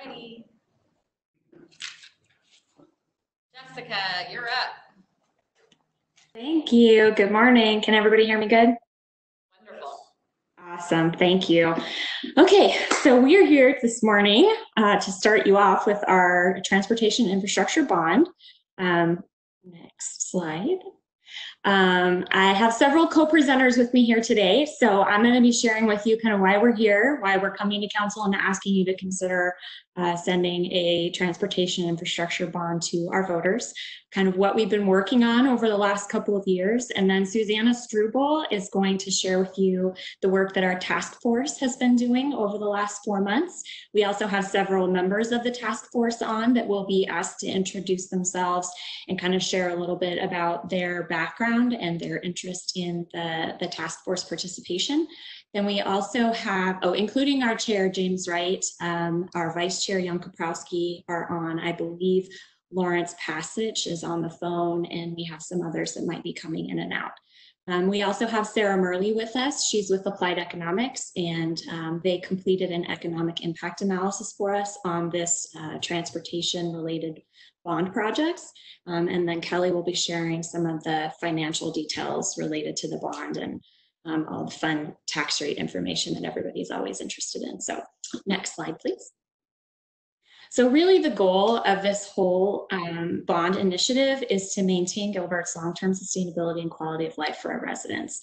Alrighty. Jessica, you're up. Thank you. Good morning. Can everybody hear me good? Wonderful. Awesome. Thank you. Okay, so we are here this morning to start you off with our transportation infrastructure bond. Next slide. I have several co-presenters with me here today, so I'm going to be sharing with you kind of why we're here, why we're coming to council and asking you to consider sending a transportation infrastructure bond to our voters, kind of what we've been working on over the last couple of years, and then Susanna Struble is going to share with you the work that our task force has been doing over the last 4 months. We also have several members of the task force on that will be asked to introduce themselves and kind of share a little bit about their background and their interest in the task force participation. Then we also have, including our chair, James Wright, our vice chair, Jonker Prosky, are on, I believe, Lawrence Passage is on the phone, and we have some others that might be coming in and out. We also have Sarah Murley with us. She's with Applied Economics, and they completed an economic impact analysis for us on this transportation-related bond projects. And then Kelly will be sharing some of the financial details related to the bond and all the fun tax rate information that everybody's always interested in. So next slide, please. So really the goal of this whole bond initiative is to maintain Gilbert's long-term sustainability and quality of life for our residents.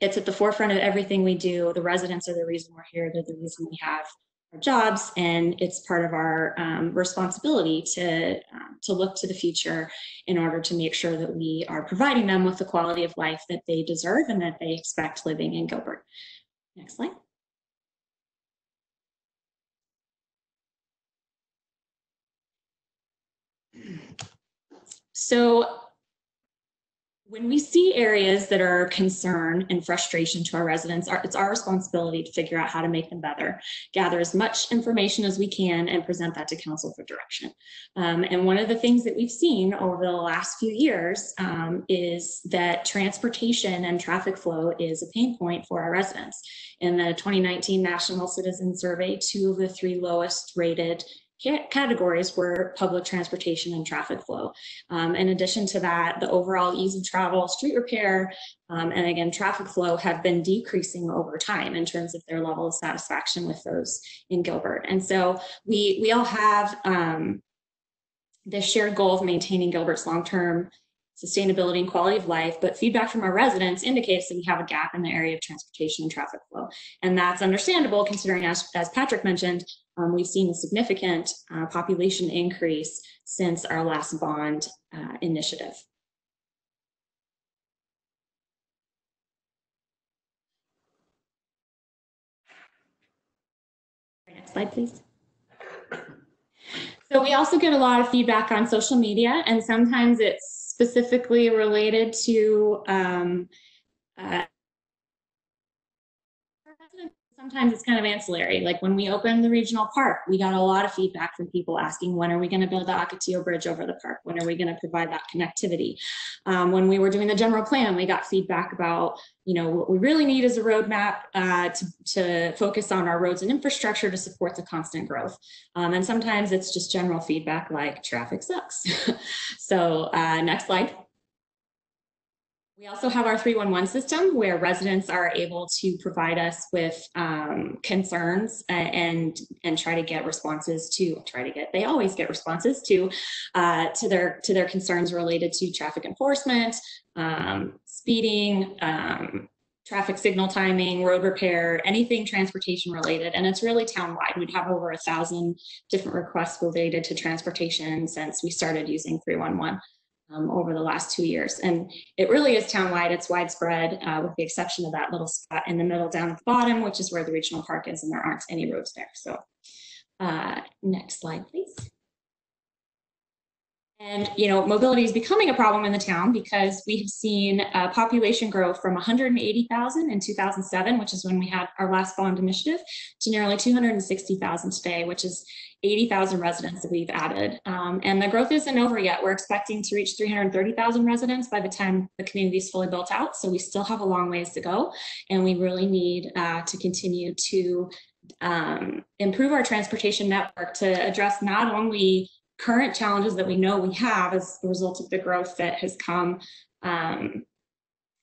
It's at the forefront of everything we do. The residents are the reason we're here. They're the reason we have our jobs, and it's part of our responsibility to look to the future in order to make sure that we are providing them with the quality of life that they deserve and that they expect living in Gilbert. Next slide. So when we see areas that are concern and frustration to our residents, it's our responsibility to figure out how to make them better, gather as much information as we can, and present that to council for direction. And one of the things that we've seen over the last few years is that transportation and traffic flow is a pain point for our residents. In the 2019 National Citizen Survey, 2 of the 3 lowest rated categories were public transportation and traffic flow. In addition to that, the overall ease of travel, street repair, and again, traffic flow have been decreasing over time in terms of their level of satisfaction with those in Gilbert. And so we all have this shared goal of maintaining Gilbert's long-term sustainability and quality of life, but feedback from our residents indicates that we have a gap in the area of transportation and traffic flow. And that's understandable considering, as Patrick mentioned, we've seen a significant population increase since our last bond initiative. Next slide, please. So we also get a lot of feedback on social media, and sometimes it's specifically related to sometimes it's kind of ancillary. Like when we opened the regional park, we got a lot of feedback from people asking, when are we going to build the Ocotillo Bridge over the park? When are we going to provide that connectivity? When we were doing the general plan, we got feedback about, you know, what we really need is a roadmap to focus on our roads and infrastructure to support the constant growth. And sometimes it's just general feedback like traffic sucks. So next slide. We also have our 311 system where residents are able to provide us with concerns and try to get responses to, they always get responses to their concerns related to traffic enforcement, speeding, traffic signal timing, road repair, anything transportation related. And it's really townwide. We'd have over 1,000 different requests related to transportation since we started using 311. Over the last 2 years. And it really is townwide, it's widespread, with the exception of that little spot in the middle down at the bottom, which is where the regional park is, and there aren't any roads there. So next slide, please. And, you know, mobility is becoming a problem in the town because we have seen population growth from 180,000 in 2007, which is when we had our last bond initiative, to nearly 260,000 today, which is 80,000 residents that we've added. And the growth isn't over yet. We're expecting to reach 330,000 residents by the time the community is fully built out. So we still have a long ways to go. And we really need to continue to improve our transportation network to address not only current challenges that we know we have as a result of the growth that has come,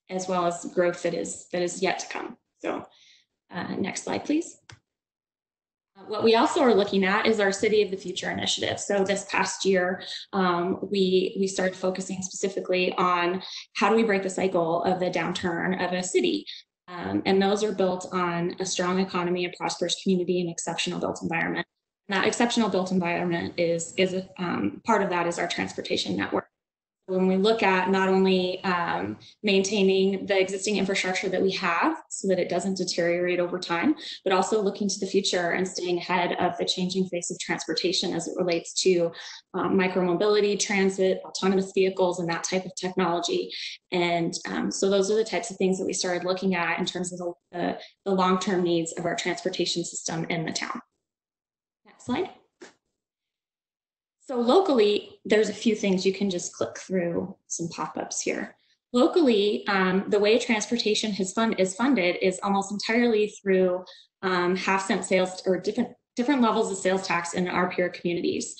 as well as growth that is yet to come. So next slide, please. What we also are looking at is our City of the Future initiative. So this past year, we started focusing specifically on how do we break the cycle of the downturn of a city. And those are built on a strong economy, a prosperous community, and exceptional built environment. And that exceptional built environment is part of that is our transportation network. When we look at not only maintaining the existing infrastructure that we have so that it doesn't deteriorate over time, but also looking to the future and staying ahead of the changing face of transportation as it relates to micromobility, transit, autonomous vehicles, and that type of technology. And so those are the types of things that we started looking at in terms of the long-term needs of our transportation system in the town. Next slide. So locally, there's a few things you can just click through some pop-ups here. Locally, the way transportation is funded is almost entirely through half-cent sales or different levels of sales tax in our peer communities.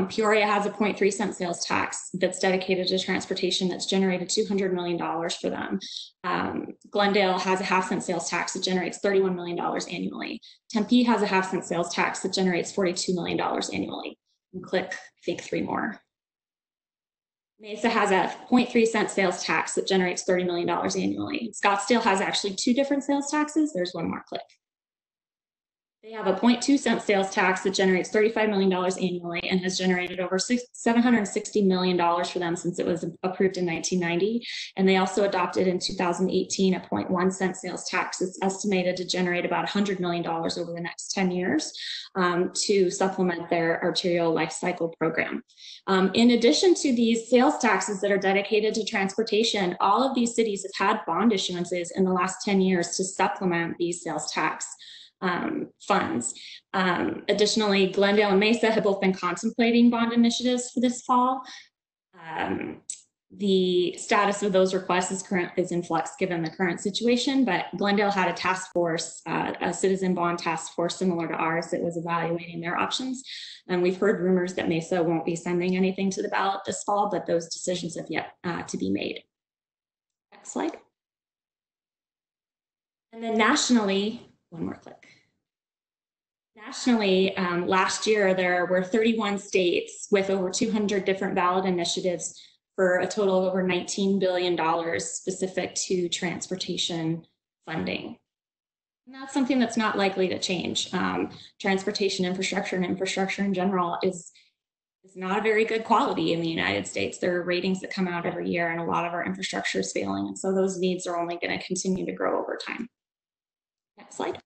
Peoria has a 0.3 cent sales tax that's dedicated to transportation that's generated $200 million for them. Glendale has a half-cent sales tax that generates $31 million annually. Tempe has a half-cent sales tax that generates $42 million annually. And click, I think, 3 more. Mesa has a 0.3 cent sales tax that generates $30 million annually. Scottsdale has actually 2 different sales taxes. There's 1 more, click. They have a 0.2 cent sales tax that generates $35 million annually and has generated over $760 million for them since it was approved in 1990. And they also adopted in 2018 a 0.1 cent sales tax that's estimated to generate about $100 million over the next 10 years to supplement their arterial life cycle program. In addition to these sales taxes that are dedicated to transportation, all of these cities have had bond issuances in the last 10 years to supplement these sales tax funds. Additionally, Glendale and Mesa have both been contemplating bond initiatives for this fall. The status of those requests is in flux given the current situation, but Glendale had a task force, a citizen bond task force similar to ours that was evaluating their options. And we've heard rumors that Mesa won't be sending anything to the ballot this fall, but those decisions have yet to be made. Next slide. And then nationally, 1 more click. Nationally, last year, there were 31 states with over 200 different ballot initiatives for a total of over $19 billion specific to transportation funding. And that's something that's not likely to change. Transportation infrastructure and infrastructure in general is not a very good quality in the United States. There are ratings that come out every year and a lot of our infrastructure is failing. And so those needs are only going to continue to grow over time. Next slide.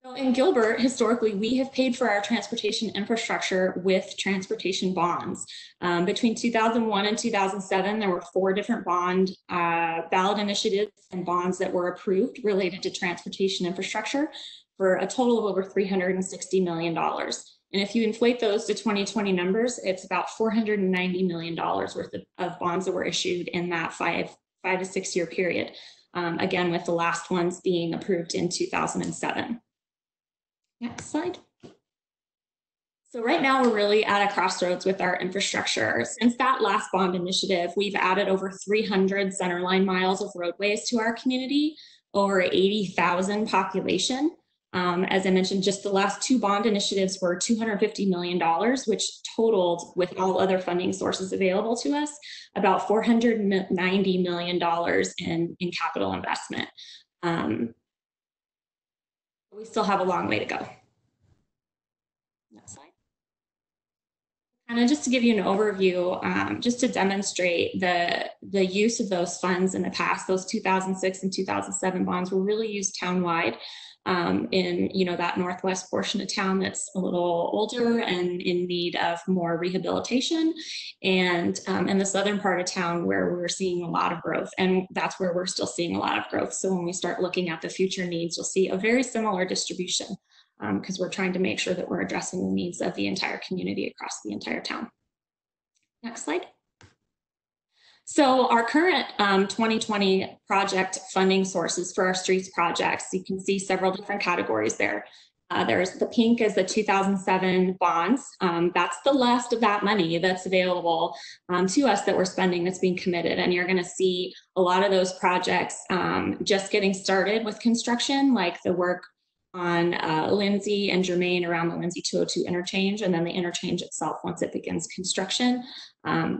So in Gilbert, historically, we have paid for our transportation infrastructure with transportation bonds. Between 2001 and 2007, there were 4 different ballot initiatives and bonds that were approved related to transportation infrastructure for a total of over $360 million. And if you inflate those to 2020 numbers, it's about $490 million worth of bonds that were issued in that 5 to 6 year period. Again, with the last ones being approved in 2007. Next slide. So right now we're really at a crossroads with our infrastructure. Since that last bond initiative, we've added over 300 centerline miles of roadways to our community, over 80,000 population. As I mentioned, just the last 2 bond initiatives were $250 million, which totaled, with all other funding sources available to us, about $490 million in capital investment. We still have a long way to go. Next slide. And just to give you an overview, just to demonstrate the use of those funds in the past, those 2006 and 2007 bonds were really used townwide in that northwest portion of town that's a little older and in need of more rehabilitation, and in the southern part of town where we're seeing a lot of growth, and that's where we're still seeing a lot of growth. So when we start looking at the future needs, you'll see a very similar distribution because we're trying to make sure that we're addressing the needs of the entire community across the entire town. Next slide. So our current 2020 project funding sources for our streets projects, you can see several different categories there. There's the pink is the 2007 bonds. That's the last of that money that's available to us that we're spending that's being committed. And you're going to see a lot of those projects just getting started with construction, like the work on Lindsay and Germain around the Lindsay 202 interchange, and then the interchange itself once it begins construction.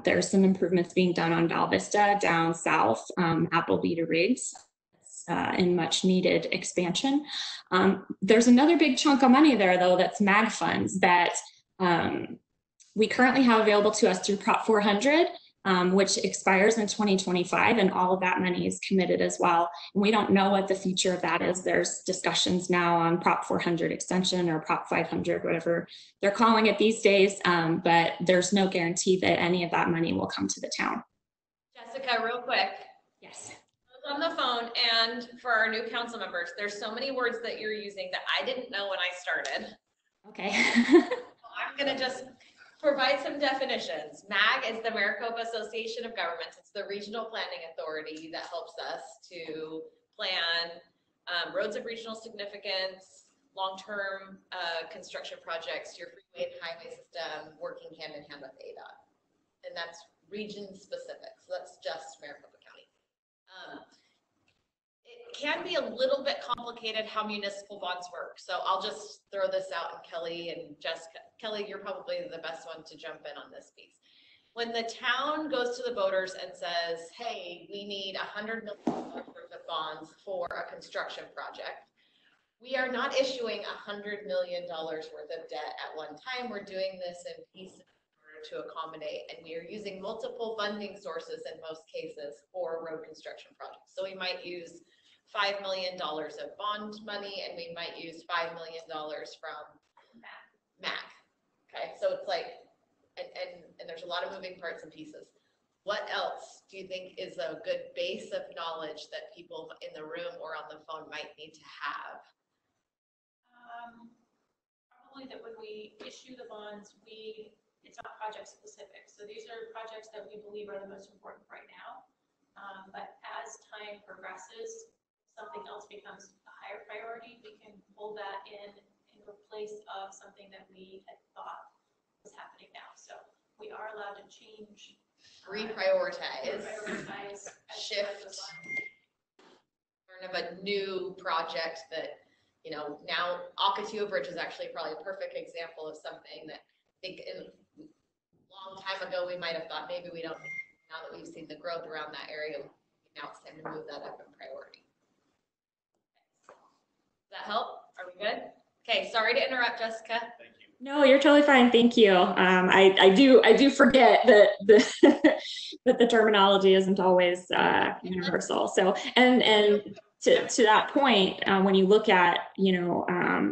There's some improvements being done on Val Vista down south, Appleby to Riggs, in much needed expansion. There's another big chunk of money there though that's MAG funds that we currently have available to us through Prop 400. Which expires in 2025, and all of that money is committed as well. And we don't know what the future of that is. There's discussions now on Prop 400 extension or Prop 500, whatever they're calling it these days, but there's no guarantee that any of that money will come to the town. Jessica, real quick. Yes. On the phone, and for our new council members, there's so many words that you're using that I didn't know when I started. Okay. So I'm gonna just provide some definitions. MAG is the Maricopa Association of Governments. It's the regional planning authority that helps us to plan roads of regional significance, long-term construction projects, your freeway and highway system, working hand in hand with ADOT. And that's region specific. So that's just Maricopa County. It can be a little bit complicated how municipal bonds work. So I'll just throw this out, and Kelly and Jessica. Kelly, you're probably the best one to jump in on this piece. When the town goes to the voters and says, hey, we need $100 million worth of bonds for a construction project, we are not issuing $100 million worth of debt at one time. We're doing this in pieces to accommodate, and we are using multiple funding sources in most cases for road construction projects. So we might use $5 million of bond money, and we might use $5 million from MAC. Okay, so it's like, and there's a lot of moving parts and pieces. What else do you think is a good base of knowledge that people in the room or on the phone might need to have? Probably that when we issue the bonds, it's not project specific. So these are projects that we believe are the most important right now. But as time progresses, something else becomes a higher priority, we can pull that in place of something that we had thought was happening now. So we are allowed to change, reprioritize, shift, shift. of a new project that, you know, now Ocotillo Bridge is actually probably a perfect example of something that I think in long time ago we might have thought maybe we don't. Now that we've seen the growth around that area, now it's time to move that up in priority. Does that help? Are we good? Okay, sorry to interrupt, Jessica. Thank you. No, you're totally fine. Thank you. I do forget that that the terminology isn't always universal. So and to that point, when you look at,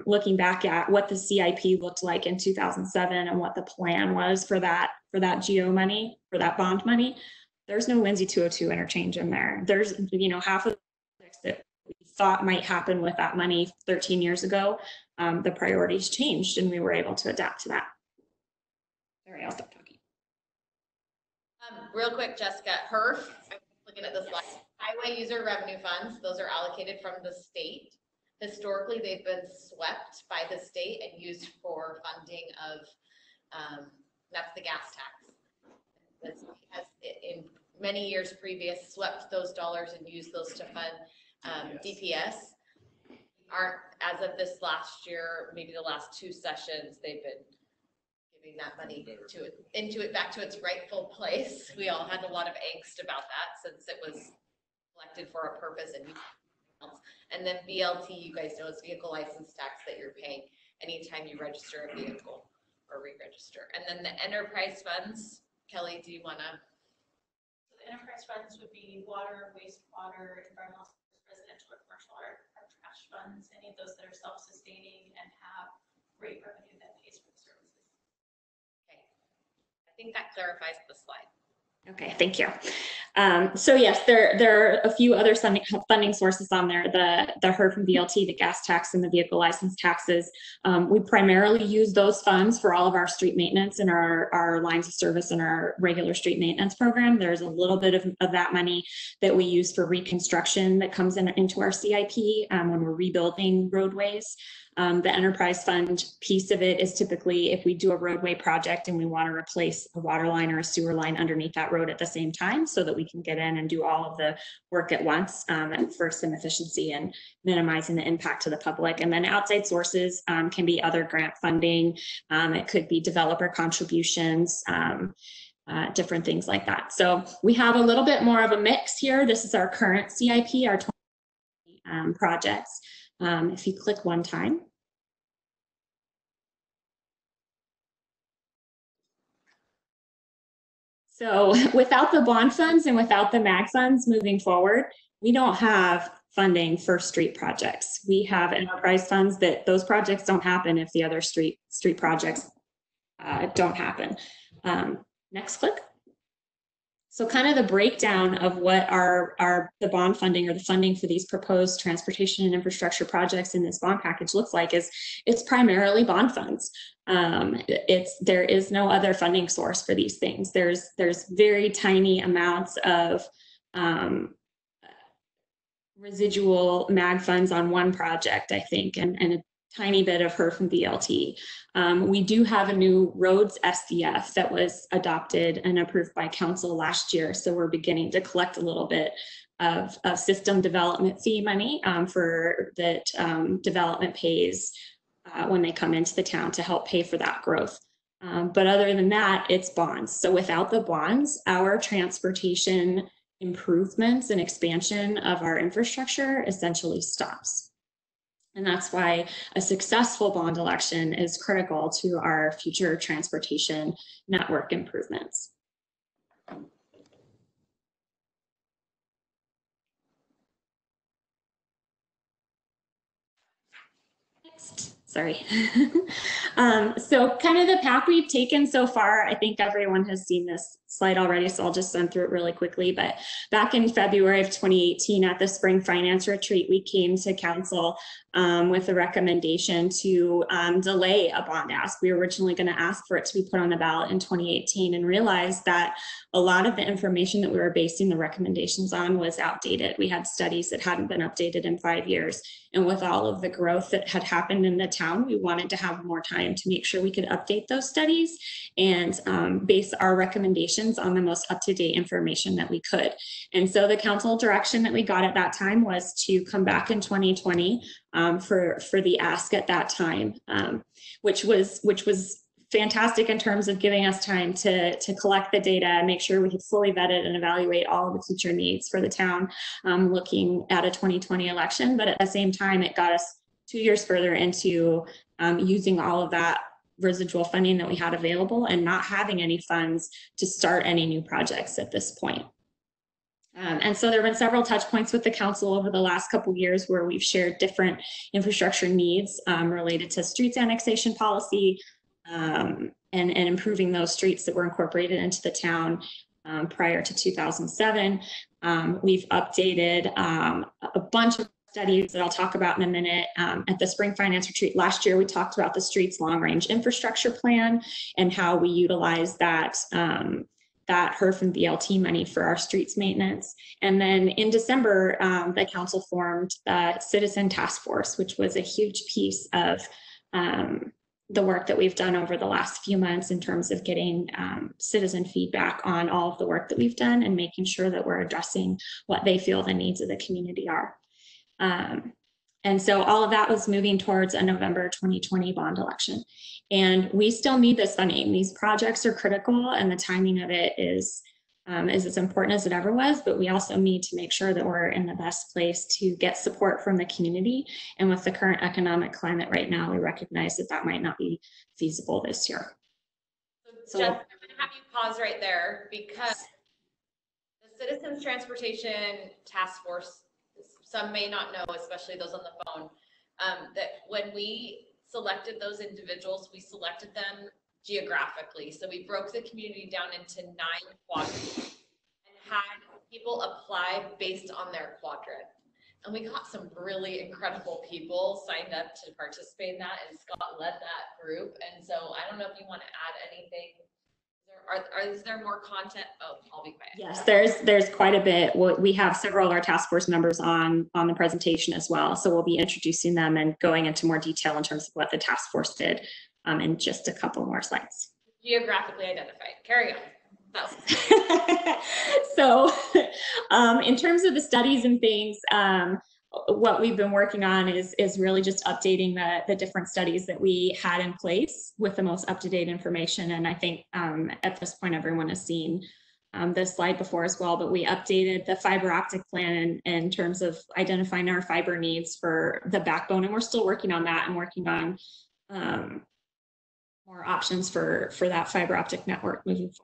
looking back at what the CIP looked like in 2007 and what the plan was for that GO money, for that bond money, there's no Lindsay 202 interchange in there. There's, half of the projects that we thought might happen with that money 13 years ago, the priorities changed and we were able to adapt to that. Sorry, I'll stop talking. Real quick, Jessica, HERF, I'm looking at this slide. Highway user revenue funds, those are allocated from the state. Historically, they've been swept by the state and used for funding of, that's the gas tax. This has, in many years previous, swept those dollars and used those to fund DPS. Aren't, as of this last year, maybe the last two sessions, they've been giving that money back to its rightful place. We all had a lot of angst about that since it was collected for a purpose and then BLT, you guys know, it's vehicle license tax that you're paying anytime you register a vehicle or re-register. And then the enterprise funds, Kelly, do you want to? So the enterprise funds would be water, wastewater, environmental, residential, or commercial, or trash funds, any of those that are self-sustaining and have rate revenue that pays for the services. Okay, I think that clarifies the slide. Okay, thank you. So yes, there are a few other funding sources on there, the HERF and VLT, the gas tax and the vehicle license taxes. We primarily use those funds for all of our street maintenance and our lines of service and our regular street maintenance program. There's a little bit of that money that we use for reconstruction that comes into our CIP when we're rebuilding roadways. The enterprise fund piece of it is typically if we do a roadway project and we want to replace a water line or a sewer line underneath that road at the same time so that we can get in and do all of the work at once and for some efficiency and minimizing the impact to the public. And then outside sources can be other grant funding. It could be developer contributions, different things like that. So we have a little bit more of a mix here. This is our current CIP, our 20 projects. If you click one time. So without the bond funds and without the MAG funds moving forward, we don't have funding for street projects. We have enterprise funds that those projects don't happen if the other street projects don't happen. Next click. So kind of the breakdown of what the bond funding or the funding for these proposed transportation and infrastructure projects in this bond package looks like is it's primarily bond funds. There is no other funding source for these things. There's very tiny amounts of residual MAG funds on one project, I think, and a tiny bit of HERF and VLT. We do have a new roads SDF that was adopted and approved by council last year. So we're beginning to collect a little bit of system development fee money for that development pays when they come into the town to help pay for that growth. But other than that, it's bonds. So without the bonds, our transportation improvements and expansion of our infrastructure essentially stops. And that's why a successful bond election is critical to our future transportation network improvements. Next. Sorry. So kind of the path we've taken so far, I think everyone has seen this slide already, so I'll just run through it really quickly. But back in February of 2018 at the Spring Finance Retreat, we came to council with a recommendation to delay a bond ask. We were originally going to ask for it to be put on the ballot in 2018 and realized that a lot of the information that we were basing the recommendations on was outdated. We had studies that hadn't been updated in 5 years. And with all of the growth that had happened in the town, we wanted to have more time to make sure we could update those studies and base our recommendations on the most up-to-date information that we could. And so the council direction that we got at that time was to come back in 2020 for the ask at that time, which was fantastic in terms of giving us time to collect the data and make sure we could fully vet it and evaluate all of the future needs for the town looking at a 2020 election. But at the same time, it got us 2 years further into using all of that residual funding that we had available and not having any funds to start any new projects at this point. And so there have been several touch points with the council over the last couple of years where we've shared different infrastructure needs related to streets annexation policy and improving those streets that were incorporated into the town prior to 2007. We've updated a bunch of studies that I'll talk about in a minute. At the Spring Finance Retreat last year, we talked about the streets long range infrastructure plan and how we utilize that HERF and VLT money for our streets maintenance. And then in December, the council formed a citizen task force, which was a huge piece of the work that we've done over the last few months in terms of getting citizen feedback on all of the work that we've done and making sure that we're addressing what they feel the needs of the community are. And so all of that was moving towards a November 2020 bond election. And we still need this funding. These projects are critical and the timing of it is as important as it ever was, but we also need to make sure that we're in the best place to get support from the community. And with the current economic climate right now, we recognize that that might not be feasible this year. So Jeff, I'm going to have you pause right there because the Citizens Transportation Task Force, some may not know, especially those on the phone, that when we selected those individuals, we selected them geographically. So we broke the community down into 9 quadrants and had people apply based on their quadrant. And we got some really incredible people signed up to participate in that, and Scott led that group. And so I don't know if you want to add anything. Is there more content? Oh, I'll be quiet. Yes, there's quite a bit. We have several of our task force members on the presentation as well. So we'll be introducing them and going into more detail in terms of what the task force did in just a couple more slides. Geographically identified. Carry on. So in terms of the studies and things, what we've been working on is really just updating the different studies that we had in place with the most up-to-date information. And I think at this point, everyone has seen this slide before as well, but we updated the fiber optic plan in terms of identifying our fiber needs for the backbone. And we're still working on that and working on more options for that fiber optic network moving forward.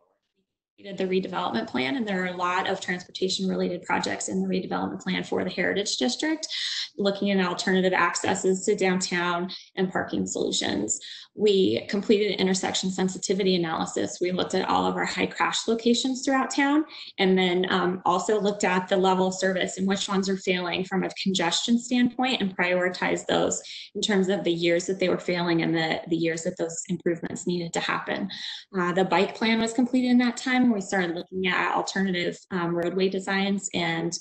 We did the redevelopment plan, and there are a lot of transportation related projects in the redevelopment plan for the Heritage District, looking at alternative accesses to downtown and parking solutions. We completed an intersection sensitivity analysis. We looked at all of our high crash locations throughout town, and then also looked at the level of service and which ones are failing from a congestion standpoint, and prioritized those in terms of the years that they were failing and the years that those improvements needed to happen. The bike plan was completed in that time. We started looking at alternative roadway designs and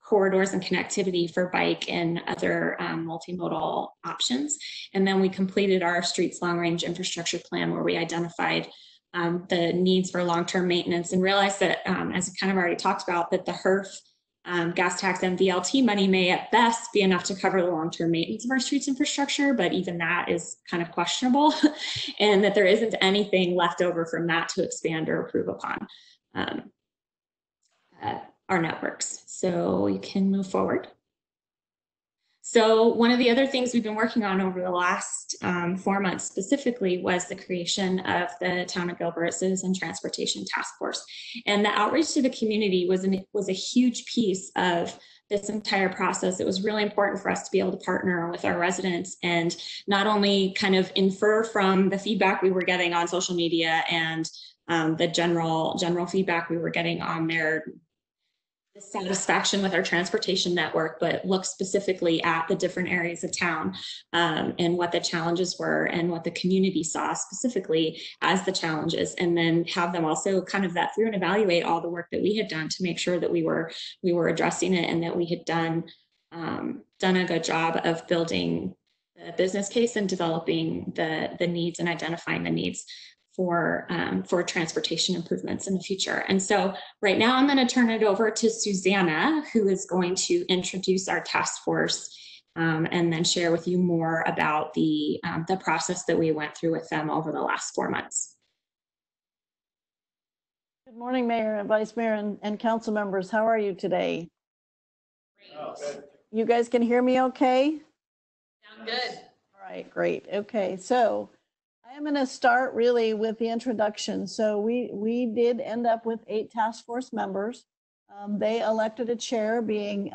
corridors and connectivity for bike and other multimodal options. And then we completed our streets long range infrastructure plan, where we identified the needs for long-term maintenance, and realized that, as we kind of already talked about, that the HERF gas tax and VLT money may at best be enough to cover the long-term maintenance of our streets infrastructure, but even that is kind of questionable, and that there isn't anything left over from that to expand or improve upon our networks. So you can move forward. So one of the other things we've been working on over the last 4 months specifically was the creation of the Town of Gilbert Citizen Transportation Task Force. And the outreach to the community was a huge piece of this entire process. It was really important for us to be able to partner with our residents and not only kind of infer from the feedback we were getting on social media and the general feedback we were getting on their dissatisfaction with our transportation network, but look specifically at the different areas of town and what the challenges were and what the community saw specifically as the challenges, and then have them also kind of vet through and evaluate all the work that we had done to make sure that we were addressing it, and that we had done a good job of building the business case and developing the needs and identifying the needs for transportation improvements in the future. And so right now I'm going to turn it over to Susanna, who is going to introduce our task force and then share with you more about the process that we went through with them over the last 4 months. Good morning, Mayor and Vice Mayor and council members. How are you today? Great. You guys can hear me okay? Sound good. All right, great. Okay, so I'm going to start really with the introduction. So we did end up with 8 task force members. They elected a chair, being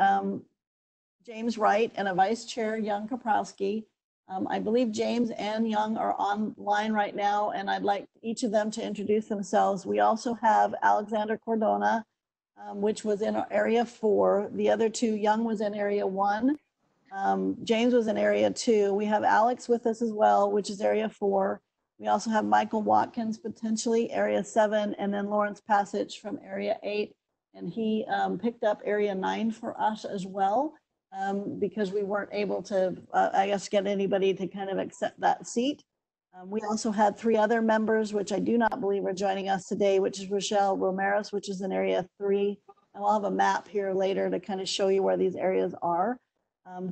James Wright, and a vice chair, Jonker Prosky. I believe James and Young are online right now, and I'd like each of them to introduce themselves. We also have Alexander Cardona, which was in area 4. The other 2, Young was in area 1. James was in area 2. We have Alex with us as well, which is area 4. We also have Michael Watkins, potentially area 7, and then Lawrence Passage from area 8. And he picked up area 9 for us as well, because we weren't able to, I guess, get anybody to kind of accept that seat. We also had 3 other members, which I do not believe are joining us today, which is Rochelle Romeros, which is in area 3. And we'll have a map here later to kind of show you where these areas are.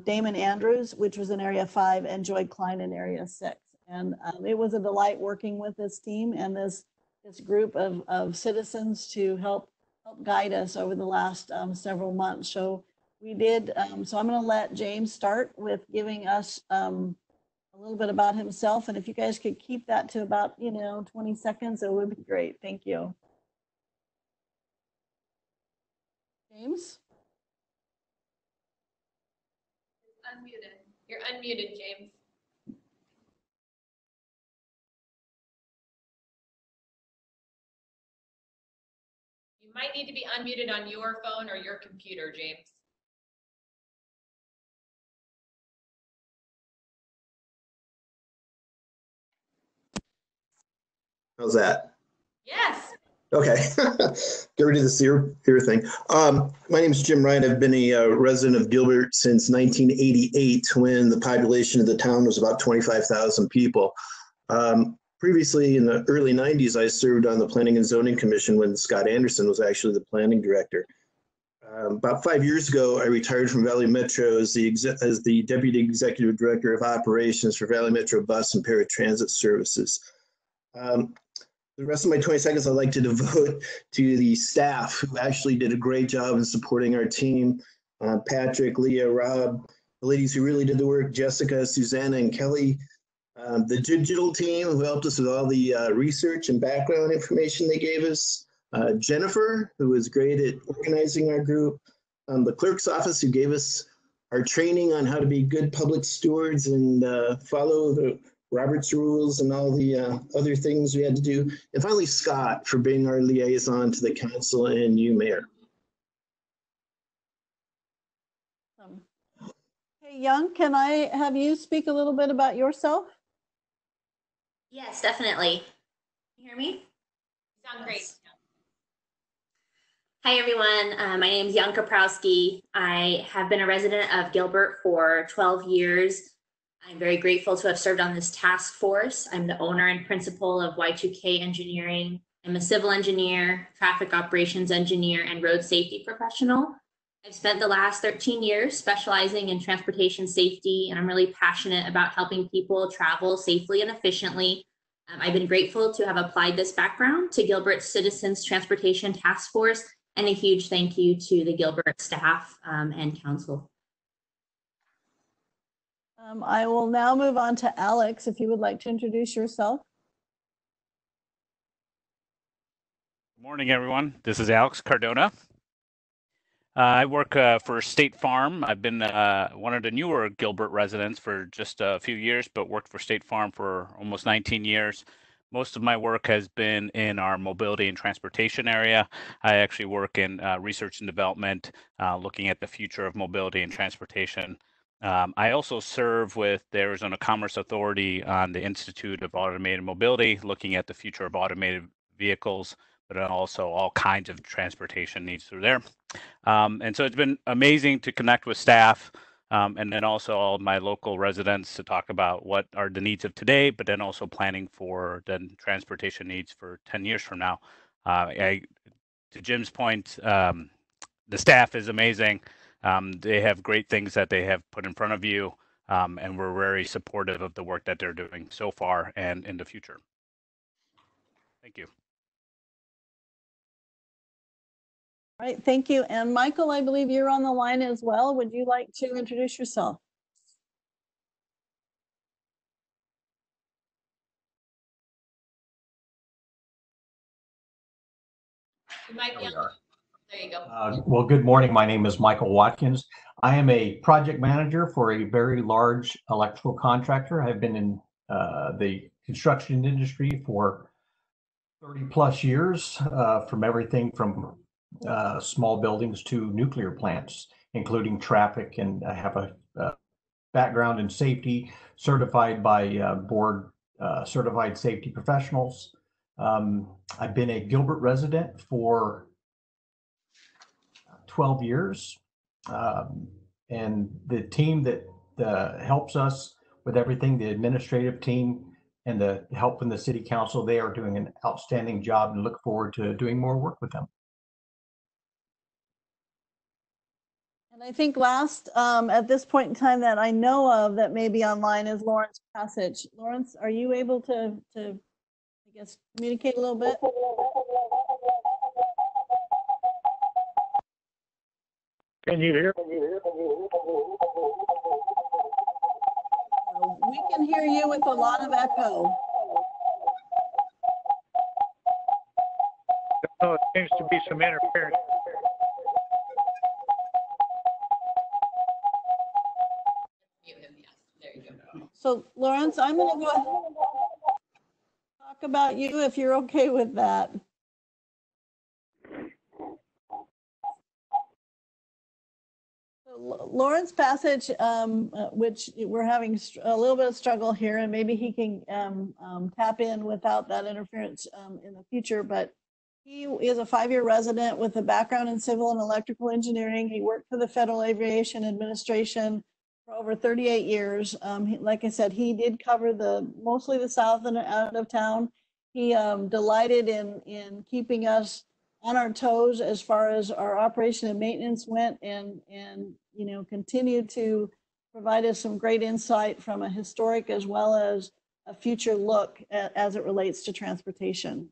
Damon Andrews, which was in area 5, and Joy Klein in area 6. And it was a delight working with this team and this group of citizens to help guide us over the last several months. So we did. So I'm going to let James start with giving us a little bit about himself. And if you guys could keep that to about 20 seconds, it would be great. Thank you. James? Unmuted. You're unmuted, James. You might need to be unmuted on your phone or your computer, James. How's that? Yes. Okay. Get rid of this ear thing. My name is Jim Ryun. I've been a resident of Gilbert since 1988, when the population of the town was about 25,000 people. Previously, in the early 90s, I served on the Planning and Zoning Commission when Scott Anderson was actually the planning director. About 5 years ago, I retired from Valley Metro as the Deputy Executive Director of Operations for Valley Metro Bus and Paratransit Services. The rest of my 20 seconds I'd like to devote to the staff, who actually did a great job in supporting our team. Patrick, Leah, Rob, the ladies who really did the work, Jessica, Susanna, and Kelly. The digital team who helped us with all the research and background information they gave us. Jennifer, who was great at organizing our group. The clerk's office, who gave us our training on how to be good public stewards and follow the Robert's rules and all the other things we had to do. And finally, Scott, for being our liaison to the council, and you, Mayor. Hey, Young, can I have you speak a little bit about yourself? Yes, definitely. Can you hear me? You sound great. Hi, everyone. My name is Jonker Prosky. I have been a resident of Gilbert for 12 years. I'm very grateful to have served on this task force. I'm the owner and principal of Y2K Engineering. I'm a civil engineer, traffic operations engineer, and road safety professional. I've spent the last 13 years specializing in transportation safety, and I'm really passionate about helping people travel safely and efficiently. I've been grateful to have applied this background to Gilbert's Citizens Transportation Task Force, and a huge thank you to the Gilbert staff and council. I will now move on to Alex, if you would like to introduce yourself. Good morning, everyone. This is Alex Cardona. I work for State Farm. I've been one of the newer Gilbert residents for just a few years, but worked for State Farm for almost 19 years. Most of my work has been in our mobility and transportation area. I actually work in research and development, looking at the future of mobility and transportation. I also serve with the Arizona Commerce Authority on the Institute of Automated Mobility, looking at the future of automated vehicles, but also all kinds of transportation needs through there. And so it's been amazing to connect with staff, and then also all of my local residents to talk about what are the needs of today, but then also planning for the transportation needs for 10 years from now. To Jim's point, the staff is amazing. They have great things that they have put in front of you, and we're very supportive of the work that they're doing so far and in the future. Thank you. All right, thank you. And Michael, I believe you're on the line as well. Would you like to introduce yourself? You might be on. There you go. Well, good morning. My name is Michael Watkins. I am a project manager for a very large electrical contractor. I've been in the construction industry for 30 plus years, from everything from small buildings to nuclear plants, including traffic. And I have a background in safety, certified by board certified safety professionals. I've been a Gilbert resident for 12 years. And the team that helps us with everything, the administrative team and the help from the city council, they are doing an outstanding job, and look forward to doing more work with them. And I think last, at this point in time that I know of that may be online, is Lawrence Passage. Lawrence, are you able to I guess, communicate a little bit? Can you hear? We can hear you with a lot of echo. No, it seems to be some interference. Mute him, yes. There you go. So Lawrence, I'm going to go ahead and talk about you if you're okay with that. Lawrence Passage, which we're having a little bit of struggle here, and maybe he can tap in without that interference in the future, but he is a 5-year resident with a background in civil and electrical engineering. He worked for the Federal Aviation Administration for over 38 years. Like I said, he did cover mostly the South and out of town. He delighted in keeping us on our toes as far as our operation and maintenance went, and you know, continued to provide us some great insight from a historic as well as a future look as it relates to transportation.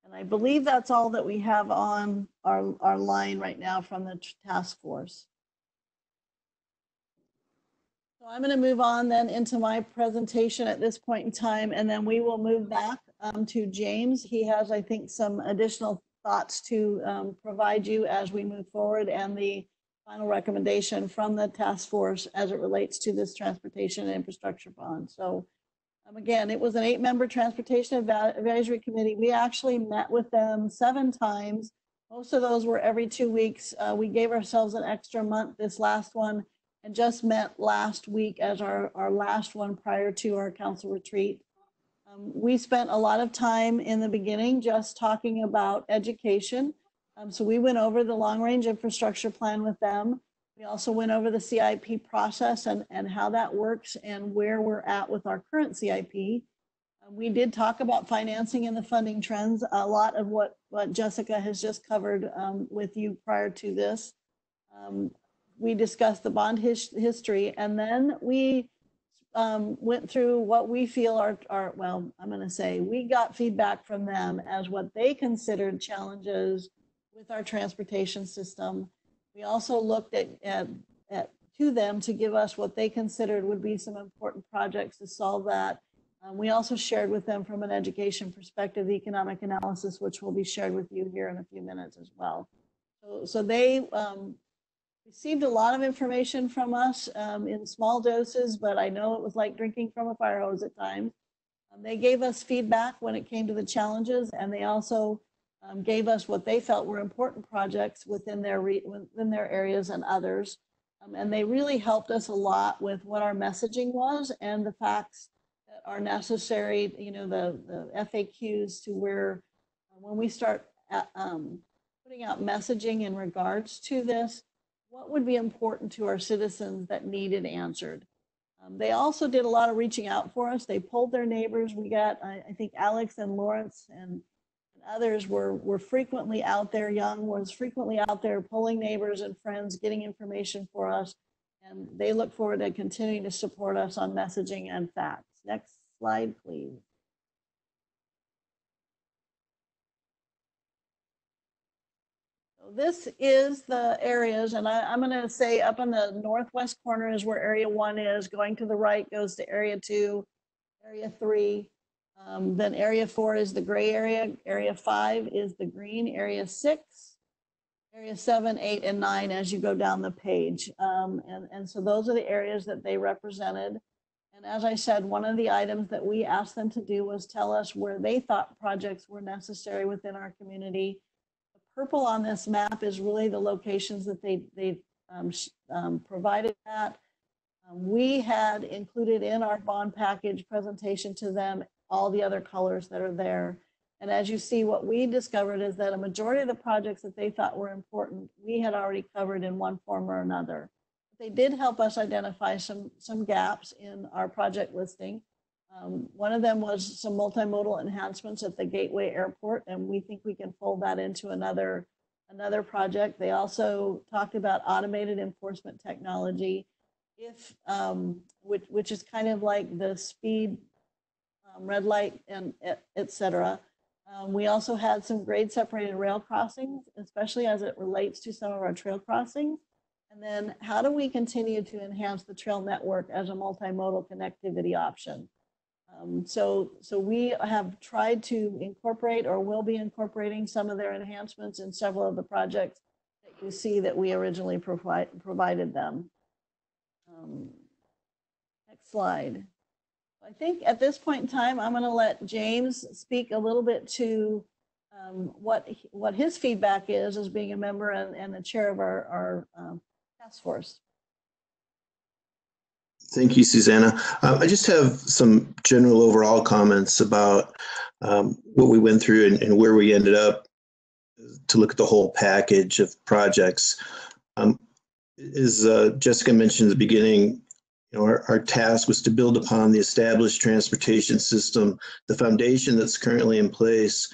And I believe that's all that we have on our line right now from the task force. So I'm going to move on then into my presentation at this point in time, and then we will move back to James. He has, I think, some additional thoughts to provide you as we move forward, and the final recommendation from the task force as it relates to this transportation and infrastructure bond. So again, it was an 8-member transportation advisory committee. We actually met with them 7 times. Most of those were every 2 weeks. We gave ourselves an extra month this last one, and just met last week as our last one prior to our council retreat. We spent a lot of time in the beginning just talking about education. So we went over the long-range infrastructure plan with them. We also went over the CIP process and how that works and where we're at with our current CIP. We did talk about financing and the funding trends, a lot of what Jessica has just covered with you prior to this. We discussed the bond history, and then we went through what we feel are, well, I'm going to say we got feedback from them as what they considered challenges with our transportation system. We also looked at to them to give us what they considered would be some important projects to solve that. We also shared with them from an education perspective, the economic analysis, which will be shared with you here in a few minutes as well. So they received a lot of information from us in small doses, but I know it was like drinking from a fire hose at times. They gave us feedback when it came to the challenges, and they also gave us what they felt were important projects within their areas and others. And they really helped us a lot with what our messaging was and the facts that are necessary, you know, the FAQs to where when we start putting out messaging in regards to this, what would be important to our citizens that needed answered. They also did a lot of reaching out for us. They polled their neighbors. We got, I think Alex and Lawrence and others were frequently out there. Young was frequently out there polling neighbors and friends, getting information for us. And they look forward to continuing to support us on messaging and facts. Next slide, please. This is the areas, and I'm going to say up in the northwest corner is where area 1 is. Going to the right goes to area 2, area 3. Then area 4 is the gray area. Area 5 is the green. Area 6, area 7, 8, and 9 as you go down the page. And so those are the areas that they represented. And as I said, one of the items that we asked them to do was tell us where they thought projects were necessary within our community. Purple on this map is really the locations that they provided that. We had included in our bond package presentation to them all the other colors that are there. And as you see, what we discovered is that a majority of the projects that they thought were important, we had already covered in one form or another. They did help us identify some gaps in our project listing. One of them was some multimodal enhancements at the Gateway Airport, and we think we can fold that into another project. They also talked about automated enforcement technology, which is kind of like the speed, red light, and et cetera. We also had some grade separated rail crossings, especially as it relates to some of our trail crossings. And then how do we continue to enhance the trail network as a multimodal connectivity option? So we have tried to incorporate, or will be incorporating, some of their enhancements in several of the projects that you see that we originally provided them. Next slide. I think at this point in time, I'm going to let James speak a little bit to what his feedback is as being a member and the chair of our task force. Thank you, Susanna. I just have some general overall comments about what we went through and where we ended up to look at the whole package of projects. As Jessica mentioned at the beginning, our task was to build upon the established transportation system, the foundation that's currently in place,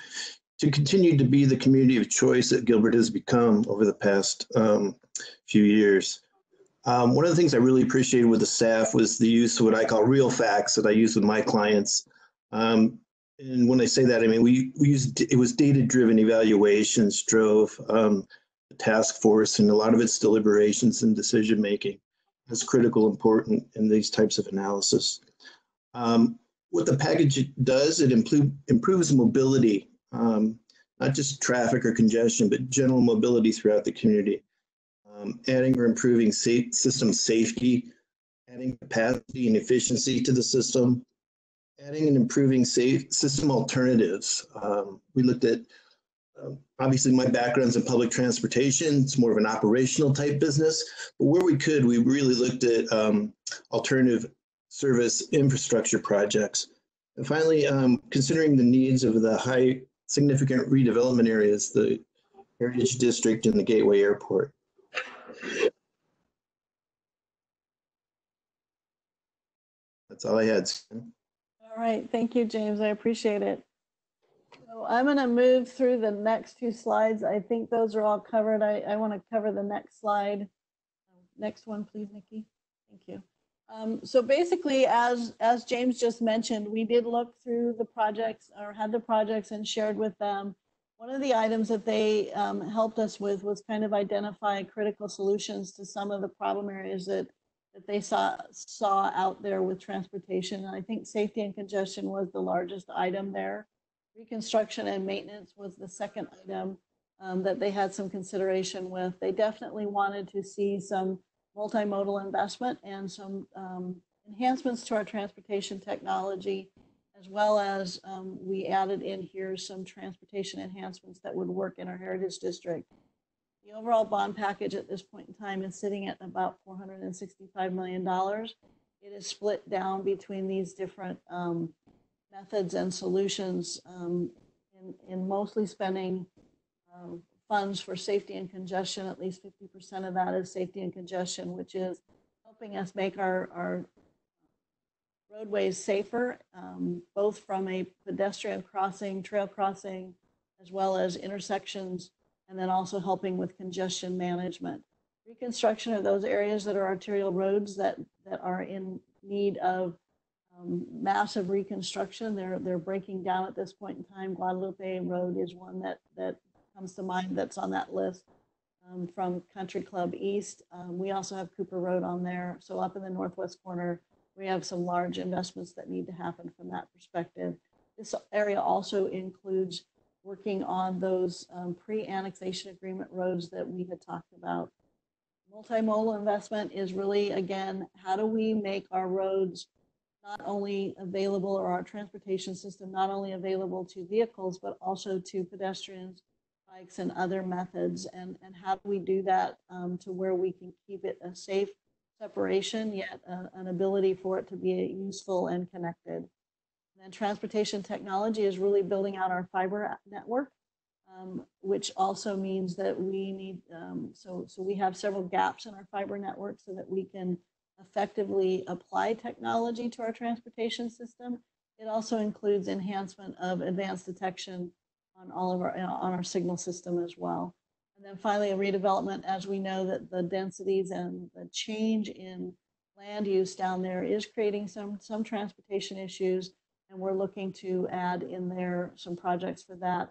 to continue to be the community of choice that Gilbert has become over the past few years. One of the things I really appreciated with the staff was the use of what I call real facts that I use with my clients. And when I say that, I mean, it was data-driven evaluations drove the task force, and a lot of its deliberations and decision-making is critical, important in these types of analysis. What the package does, it improves mobility, not just traffic or congestion, but general mobility throughout the community. Adding or improving system safety, adding capacity and efficiency to the system, adding and improving system alternatives. We looked at, obviously my background's in public transportation. It's more of an operational type business, but where we could, we really looked at alternative service infrastructure projects. And finally, considering the needs of the high significant redevelopment areas, the Heritage District and the Gateway Airport. That's all I had. All right, thank you, James. I appreciate it. So I'm going to move through the next two slides. I think those are all covered. I want to cover the next slide. Next one, please, Nikki. Thank you. So basically, as James just mentioned, we did look through the projects, or had the projects and shared with them. One of the items that they helped us with was kind of identify critical solutions to some of the problem areas that they saw out there with transportation. And I think safety and congestion was the largest item there. Reconstruction and maintenance was the second item that they had some consideration with. They definitely wanted to see some multimodal investment and some enhancements to our transportation technology, as well as we added in here some transportation enhancements that would work in our Heritage District. The overall bond package at this point in time is sitting at about $465 million. It is split down between these different methods and solutions in mostly spending funds for safety and congestion. At least 50% of that is safety and congestion, which is helping us make our roadways safer, both from a pedestrian crossing, trail crossing, as well as intersections, and then also helping with congestion management. Reconstruction of those areas that are arterial roads that are in need of massive reconstruction. They're breaking down at this point in time. Guadalupe Road is one that comes to mind that's on that list from Country Club East. We also have Cooper Road on there. So up in the northwest corner, we have some large investments that need to happen from that perspective. This area also includes working on those pre-annexation agreement roads that we had talked about. Multimodal investment is really, again, how do we make our roads not only available, or our transportation system not only available to vehicles, but also to pedestrians, bikes, and other methods, and how do we do that to where we can keep it a safe separation, yet an ability for it to be useful and connected. And then transportation technology is really building out our fiber network, which also means that we need, so we have several gaps in our fiber network so that we can effectively apply technology to our transportation system. It also includes enhancement of advanced detection on all of on our signal system as well. And then finally, a redevelopment, as we know that the densities and the change in land use down there is creating some transportation issues, and we're looking to add in there some projects for that,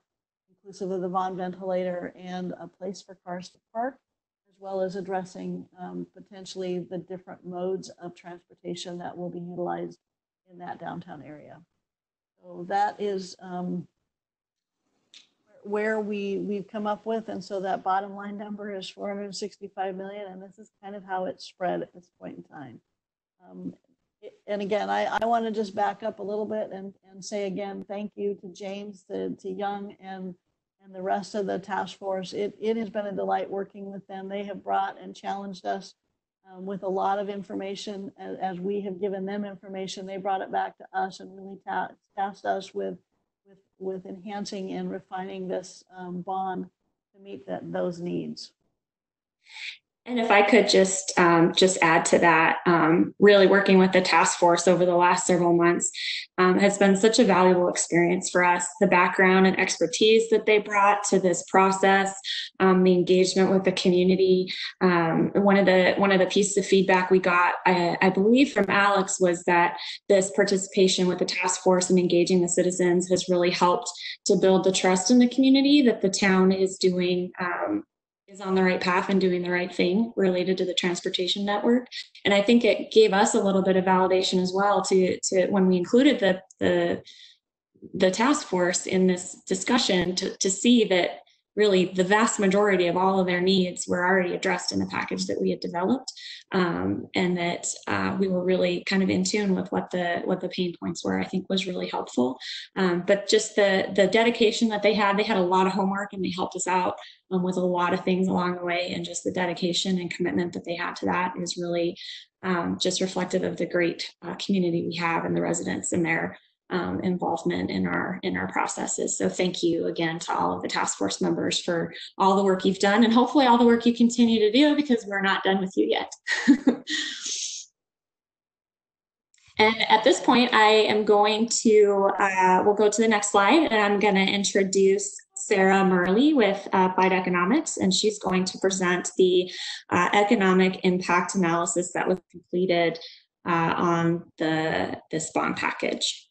inclusive of the Vaughn ventilator and a place for cars to park, as well as addressing potentially the different modes of transportation that will be utilized in that downtown area. So that is where we've come up with, and so that bottom line number is 465 million, and this is kind of how it's spread at this point in time. And again, I want to just back up a little bit and say again, thank you to James, to Young, and and the rest of the task force. It has been a delight working with them. They have brought and challenged us with a lot of information. As we have given them information, they brought it back to us and really tasked us with enhancing and refining this bond to meet those needs. And if I could just add to that, really working with the task force over the last several months has been such a valuable experience for us. The background and expertise that they brought to this process, the engagement with the community. One of the pieces of feedback we got, I believe from Alex, was that this participation with the task force and engaging the citizens has really helped to build the trust in the community that the town is doing. Is on the right path and doing the right thing related to the transportation network. And I think it gave us a little bit of validation as well to when we included the task force in this discussion to see that really the vast majority of all of their needs were already addressed in the package that we had developed, and that we were really kind of in tune with what the pain points were. I think was really helpful. But just the dedication that they had a lot of homework, and they helped us out with a lot of things along the way, and just the dedication and commitment that they had to that is really just reflective of the great community we have and the residents and their involvement in our processes. So thank you again to all of the task force members for all the work you've done, and hopefully all the work you continue to do, because we're not done with you yet. And at this point, I am going to, we'll go to the next slide, and I'm going to introduce Sarah Murley with Applied Economics, and she's going to present the economic impact analysis that was completed on this bond package.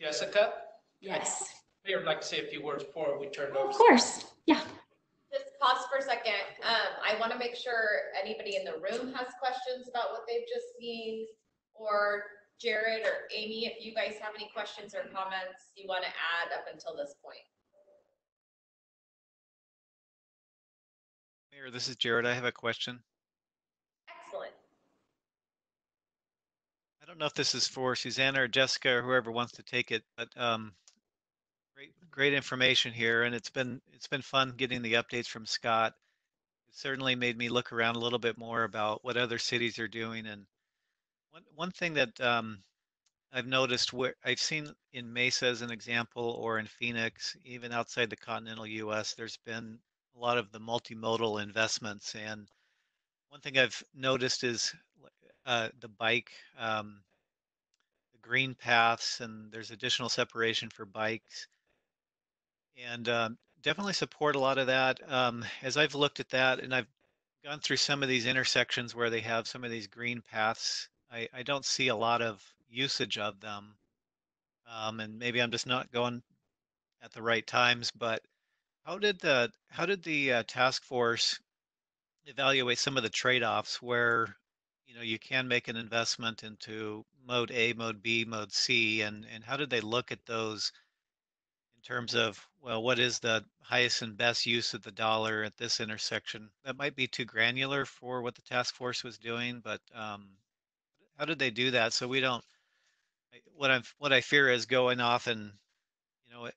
Jessica? Yes. I'd like to say a few words before we turn it over. Of course, yeah. Just pause for a second. I want to make sure anybody in the room has questions about what they've just seen, or Jared or Amy, if you guys have any questions or comments you want to add up until this point. Mayor, this is Jared. I have a question. Excellent. I don't know if this is for Susanna or Jessica or whoever wants to take it, but great information here, and it's been fun getting the updates from Scott. It certainly made me look around a little bit more about what other cities are doing. And one thing that I've noticed, where I've seen in Mesa as an example, or in Phoenix, even outside the continental U.S., there's been a lot of the multimodal investments. And one thing I've noticed is the bike, the green paths, and there's additional separation for bikes. And definitely support a lot of that. As I've looked at that, and I've gone through some of these intersections where they have some of these green paths, I don't see a lot of usage of them. And maybe I'm just not going at the right times, but how did the task force evaluate some of the trade-offs where, you know, you can make an investment into mode A, mode B, mode C, and how did they look at those in terms of, well, what is the highest and best use of the dollar at this intersection? That might be too granular for what the task force was doing, but how did they do that? So we don't, what I fear is going off and, you know,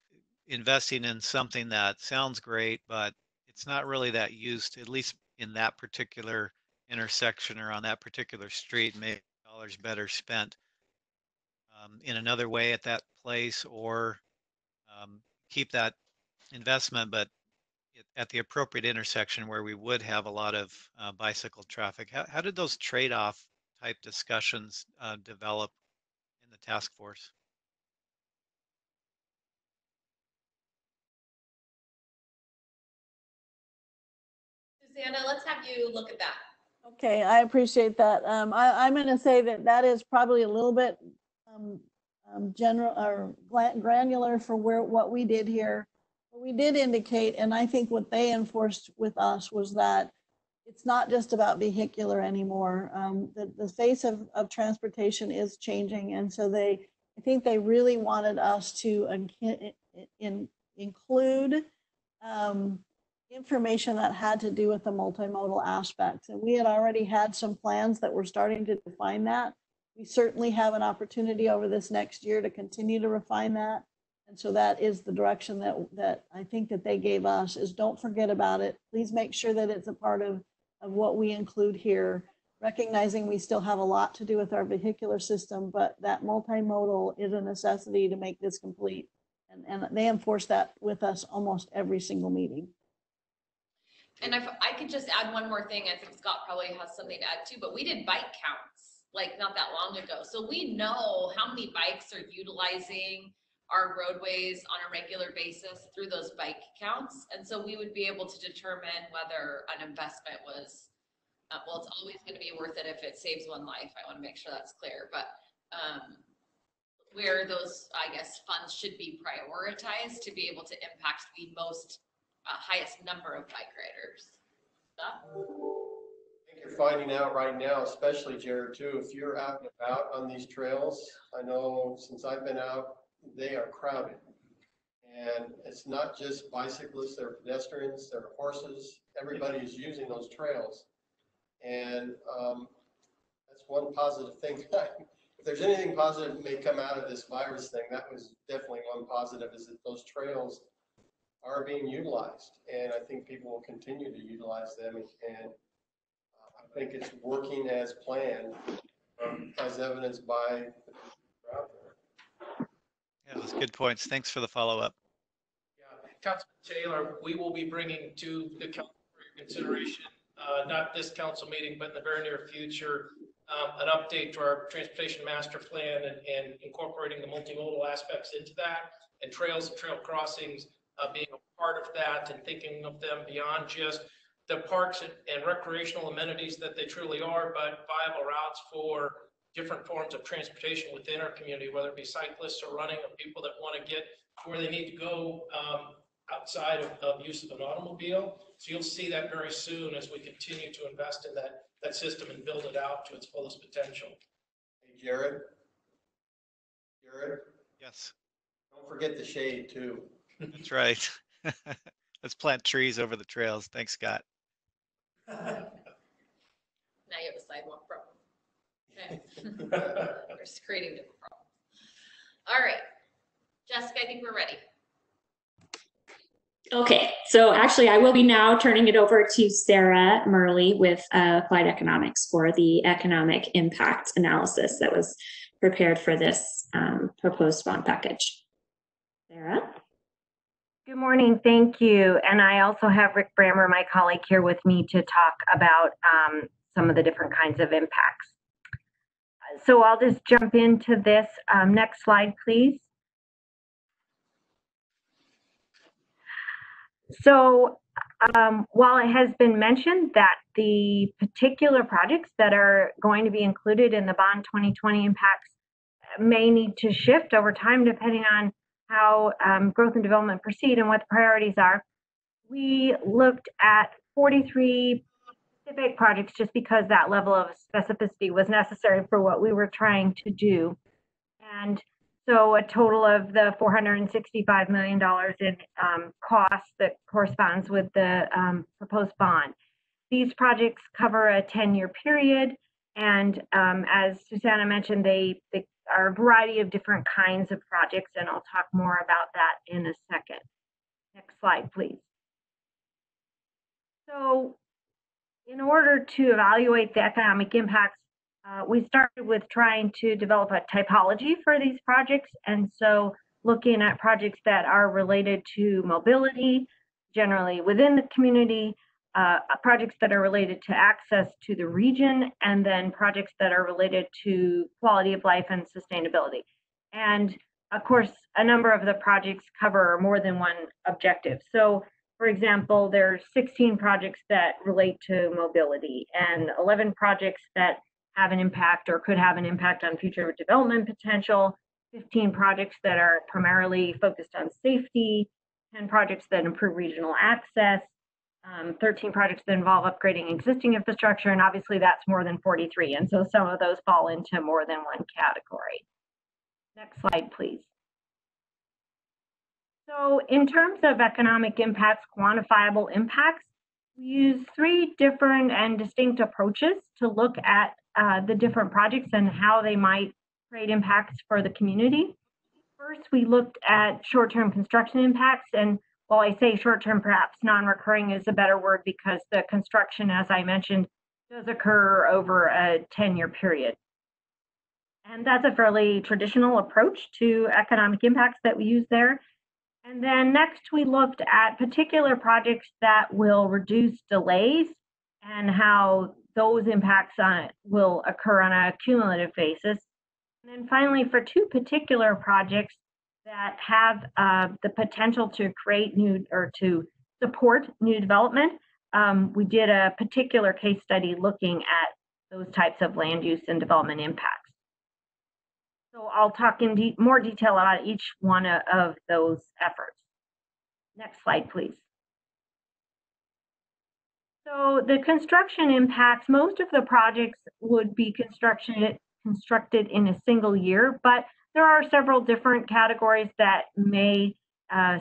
investing in something that sounds great, but it's not really that used, at least in that particular intersection or on that particular street. Maybe dollars better spent in another way at that place, or keep that investment, but at the appropriate intersection where we would have a lot of bicycle traffic. How did those trade-off type discussions develop in the task force? Susanna, let's have you look at that. Okay, I appreciate that. I'm going to say that is probably a little bit general or granular for what we did here. What we did indicate, and I think what they enforced with us, was that it's not just about vehicular anymore. The face of transportation is changing, and so I think they really wanted us to include information that had to do with the multimodal aspects. And we had already had some plans that were starting to define that. We certainly have an opportunity over this next year to continue to refine that And so that is the direction that I think that they gave us, is don't forget about it. Please make sure that it's a part of what we include here, recognizing we still have a lot to do with our vehicular system, but that multimodal is a necessity to make this complete. And they enforce that with us almost every single meeting. And if I could just add one more thing, I think Scott probably has something to add too, but we did bike counts like not that long ago. So we know how many bikes are utilizing our roadways on a regular basis through those bike counts. And so we would be able to determine whether an investment was, well, it's always going to be worth it if it saves one life. I want to make sure that's clear, but where those, I guess, funds should be prioritized to be able to impact the most highest number of bike riders. Stop. I think you're finding out right now, especially Jared too, if you're out and about on these trails, I know since I've been out, they are crowded. And it's not just bicyclists, they're pedestrians, they're horses, everybody is using those trails. And that's one positive thing. If there's anything positive that may come out of this virus thing, that was definitely one positive, is that those trails are being utilized. And I think people will continue to utilize them. And I think it's working as planned, as evidenced by the people out there. Yeah, those good points. Thanks for the follow-up. Yeah, Councilman Taylor, we will be bringing to the council for your consideration, not this council meeting, but in the very near future, an update to our transportation master plan and incorporating the multimodal aspects into that, and trails and trail crossings being a part of that, and thinking of them beyond just the parks and recreational amenities that they truly are, but viable routes for different forms of transportation within our community, whether it be cyclists or running, or people that want to get where they need to go outside of use of an automobile. So you'll see that very soon as we continue to invest in that system and build it out to its fullest potential. Hey, Jared? Jared? Yes. Don't forget the shade too. That's right. Let's plant trees over the trails. Thanks, Scott. Now you have a sidewalk problem. Okay. We're just creating different problems. All right. Jessica, I think we're ready. Okay, so actually I will be now turning it over to Sarah Murley with Applied Economics for the economic impact analysis that was prepared for this proposed bond package. Sarah? Good morning, thank you. And I also have Rick Brammer, my colleague, here with me to talk about some of the different kinds of impacts. So I'll just jump into this. Next slide, please. So while it has been mentioned that the particular projects that are going to be included in the Bond 2020 impacts may need to shift over time depending on how growth and development proceed and what the priorities are, we looked at 43 specific projects just because that level of specificity was necessary for what we were trying to do. And so a total of the $465 million in costs that corresponds with the proposed bond. These projects cover a 10-year period, and as Susanna mentioned, they are a variety of different kinds of projects, and I'll talk more about that in a second. Next slide, please. So in order to evaluate the economic impacts, we started with trying to develop a typology for these projects. And so looking at projects that are related to mobility, generally within the community, projects that are related to access to the region, and then projects that are related to quality of life and sustainability. And of course, a number of the projects cover more than one objective. So for example, there's 16 projects that relate to mobility and 11 projects that have an impact or could have an impact on future development potential, 15 projects that are primarily focused on safety, 10 projects that improve regional access, 13 projects that involve upgrading existing infrastructure, and obviously that's more than 43. And so some of those fall into more than one category. Next slide, please. So in terms of economic impacts, quantifiable impacts, we use 3 different and distinct approaches to look at the different projects and how they might create impacts for the community. First, we looked at short-term construction impacts, and while I say short-term, perhaps non-recurring is a better word because the construction, as I mentioned, does occur over a 10-year period. And that's a fairly traditional approach to economic impacts that we use there. And then next, we looked at particular projects that will reduce delays and how those impacts will occur on a cumulative basis. And then finally, for two particular projects that have the potential to create new or to support new development, we did a particular case study looking at those types of land use and development impacts. So I'll talk in more detail about each one of those efforts. Next slide, please. So the construction impacts, most of the projects would be constructed in a single year, but there are several different categories that may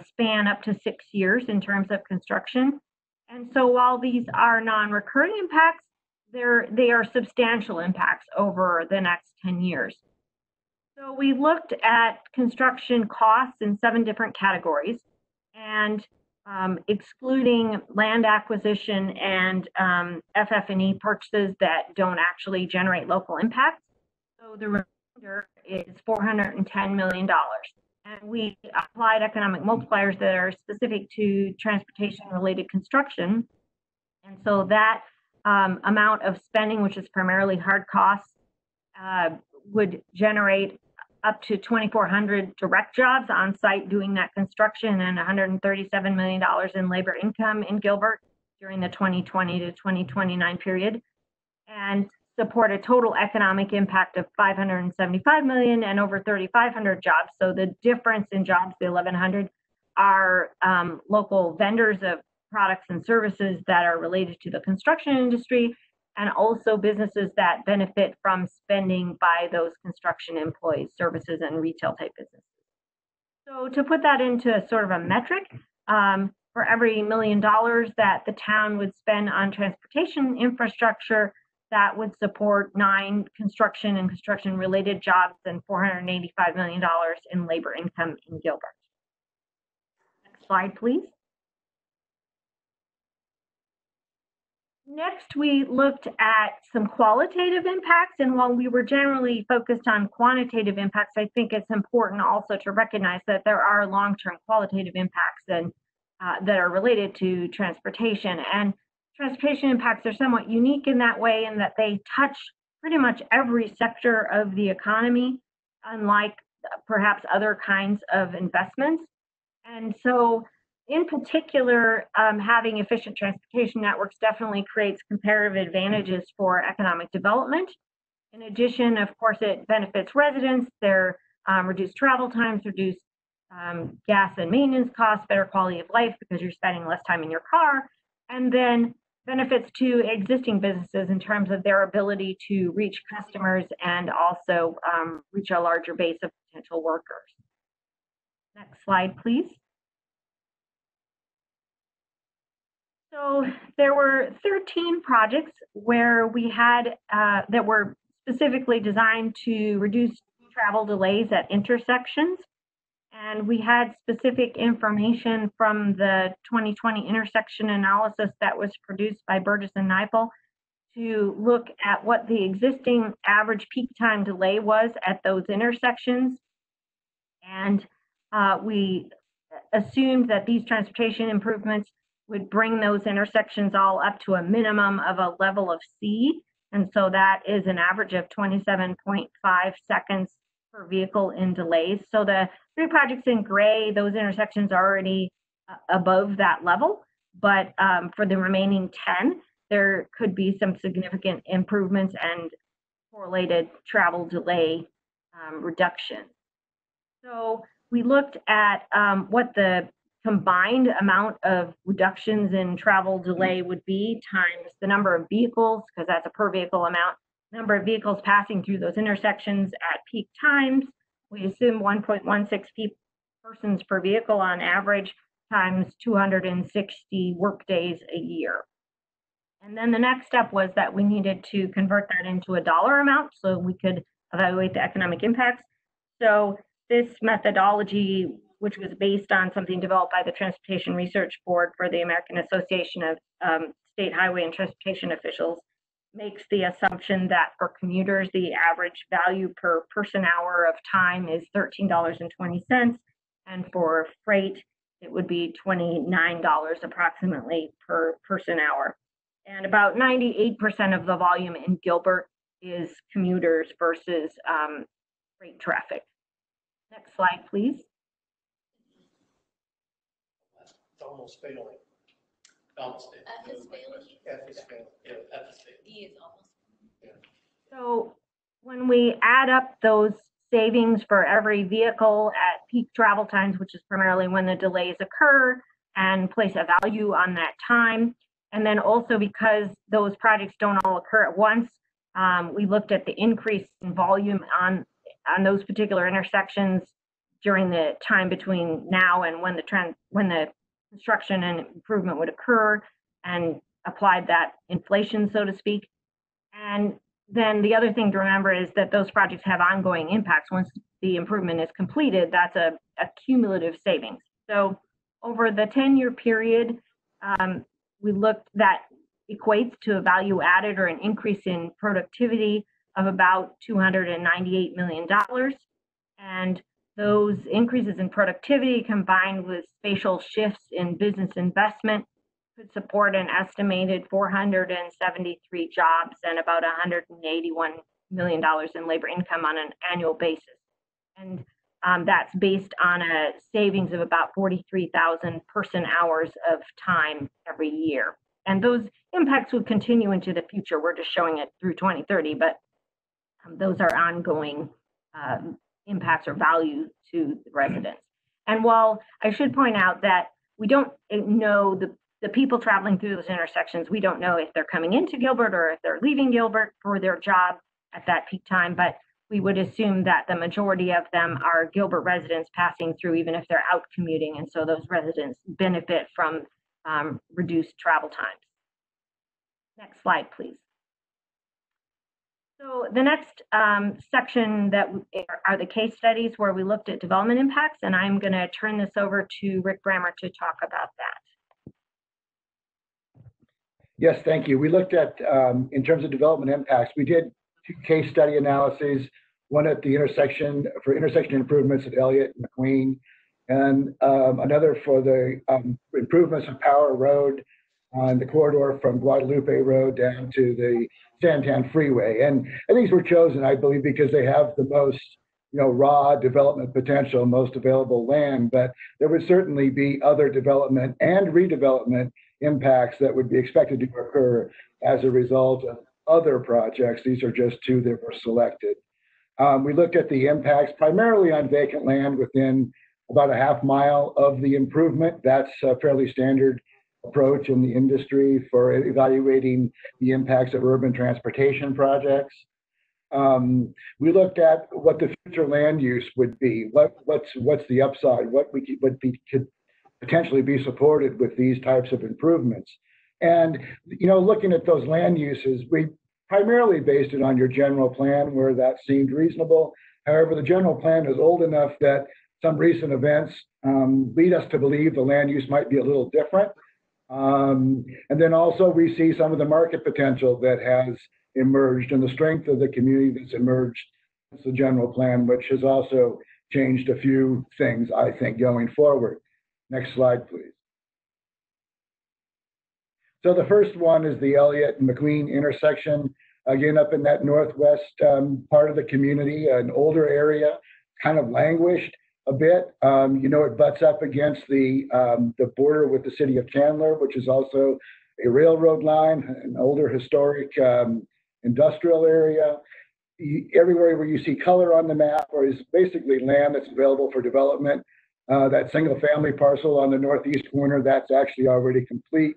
span up to 6 years in terms of construction. And so while these are non-recurring impacts, they are substantial impacts over the next 10 years. So we looked at construction costs in 7 different categories, and excluding land acquisition and FF&E purchases that don't actually generate local impacts. So the remainder is $410 million. And we applied economic multipliers that are specific to transportation-related construction. And so that amount of spending, which is primarily hard costs, would generate up to 2,400 direct jobs on site doing that construction and $137 million in labor income in Gilbert during the 2020 to 2029 period, and support a total economic impact of $575 million and over 3,500 jobs. So the difference in jobs, the 1,100, are local vendors of products and services that are related to the construction industry, and also businesses that benefit from spending by those construction employees, services and retail type businesses. So to put that into sort of a metric, for every $1 million that the town would spend on transportation infrastructure, that would support 9 construction and construction related jobs and $485 million in labor income in Gilbert. Next slide, please. Next, we looked at some qualitative impacts, and while we were generally focused on quantitative impacts, I think it's important also to recognize that there are long-term qualitative impacts and that are related to transportation. And transportation impacts are somewhat unique in that way, in that they touch pretty much every sector of the economy, unlike perhaps other kinds of investments. And so in particular, having efficient transportation networks definitely creates comparative advantages for economic development. In addition, of course, it benefits residents. They're reduced travel times, reduced gas and maintenance costs, better quality of life because you're spending less time in your car, and then benefits to existing businesses in terms of their ability to reach customers and also reach a larger base of potential workers. Next slide, please. So there were 13 projects where we had that were specifically designed to reduce travel delays at intersections. And we had specific information from the 2020 intersection analysis that was produced by Burgess and Neipel to look at what the existing average peak time delay was at those intersections. And we assumed that these transportation improvements would bring those intersections all up to a minimum of a level of C. And so that is an average of 27.5 seconds per vehicle in delays. So the 3 projects in gray, those intersections are already above that level. But for the remaining 10, there could be some significant improvements and correlated travel delay reduction. So we looked at what the combined amount of reductions in travel delay would be times the number of vehicles, because that's a per vehicle amount, number of vehicles passing through those intersections at peak times. We assume 1.16 persons per vehicle on average times 260 work days a year. And then the next step was that we needed to convert that into a dollar amount so we could evaluate the economic impacts. So this methodology, which was based on something developed by the Transportation Research Board for the American Association of State Highway and Transportation Officials, makes the assumption that for commuters, the average value per person hour of time is $13.20. And for freight, it would be $29 approximately per person hour. And about 98% of the volume in Gilbert is commuters versus freight traffic. Next slide, please. It's almost failing. Almost. F is failing. F is failing. Yeah, F is failing. E is almost. So when we add up those savings for every vehicle at peak travel times, which is primarily when the delays occur, and place a value on that time, and then also because those projects don't all occur at once, we looked at the increase in volume on those particular intersections during the time between now and when the construction and improvement would occur, and applied that inflation, so to speak. And then the other thing to remember is that those projects have ongoing impacts. Once the improvement is completed, that's a cumulative savings. So over the 10-year period, we looked, that equates to a value added or an increase in productivity of about $298 million. And those increases in productivity combined with spatial shifts in business investment could support an estimated 473 jobs and about $181 million in labor income on an annual basis. And that's based on a savings of about 43,000 person hours of time every year. And those impacts would continue into the future. We're just showing it through 2030, but those are ongoing impacts or value to the residents. And while I should point out that we don't know the people traveling through those intersections, we don't know if they're coming into Gilbert or if they're leaving Gilbert for their job at that peak time, but we would assume that the majority of them are Gilbert residents passing through, even if they're out commuting, and so those residents benefit from reduced travel times. Next slide, please. So the next section that are the case studies where we looked at development impacts, and I'm going to turn this over to Rick Brammer to talk about that. Yes, thank you. We looked at, in terms of development impacts, we did 2 case study analyses, one at the intersection, for intersection improvements at Elliot and McLean, and another for the improvements of Power Road on the corridor from Guadalupe Road down to the Santan Freeway. And these were chosen, I believe, because they have the most, raw development potential, most available land, but there would certainly be other development and redevelopment impacts that would be expected to occur as a result of other projects. These are just 2 that were selected. We looked at the impacts primarily on vacant land within about a half mile of the improvement. That's a fairly standard approach in the industry for evaluating the impacts of urban transportation projects. We looked at what the future land use would be. What's the upside? What could potentially be supported with these types of improvements? And looking at those land uses, we primarily based it on your general plan, where that seemed reasonable. However, the general plan is old enough that some recent events lead us to believe the land use might be a little different. And then also we see some of the market potential that has emerged and the strength of the community that's emerged since the general plan, which has also changed a few things, I think, going forward. Next slide, please. So the first one is the Elliot and McLean intersection, again, up in that northwest part of the community, an older area, kind of languished a bit. It butts up against the border with the city of Chandler, which is also a railroad line, an older historic industrial area. Everywhere where you see color on the map, or is basically land that's available for development. That single family parcel on the northeast corner, that's actually already complete,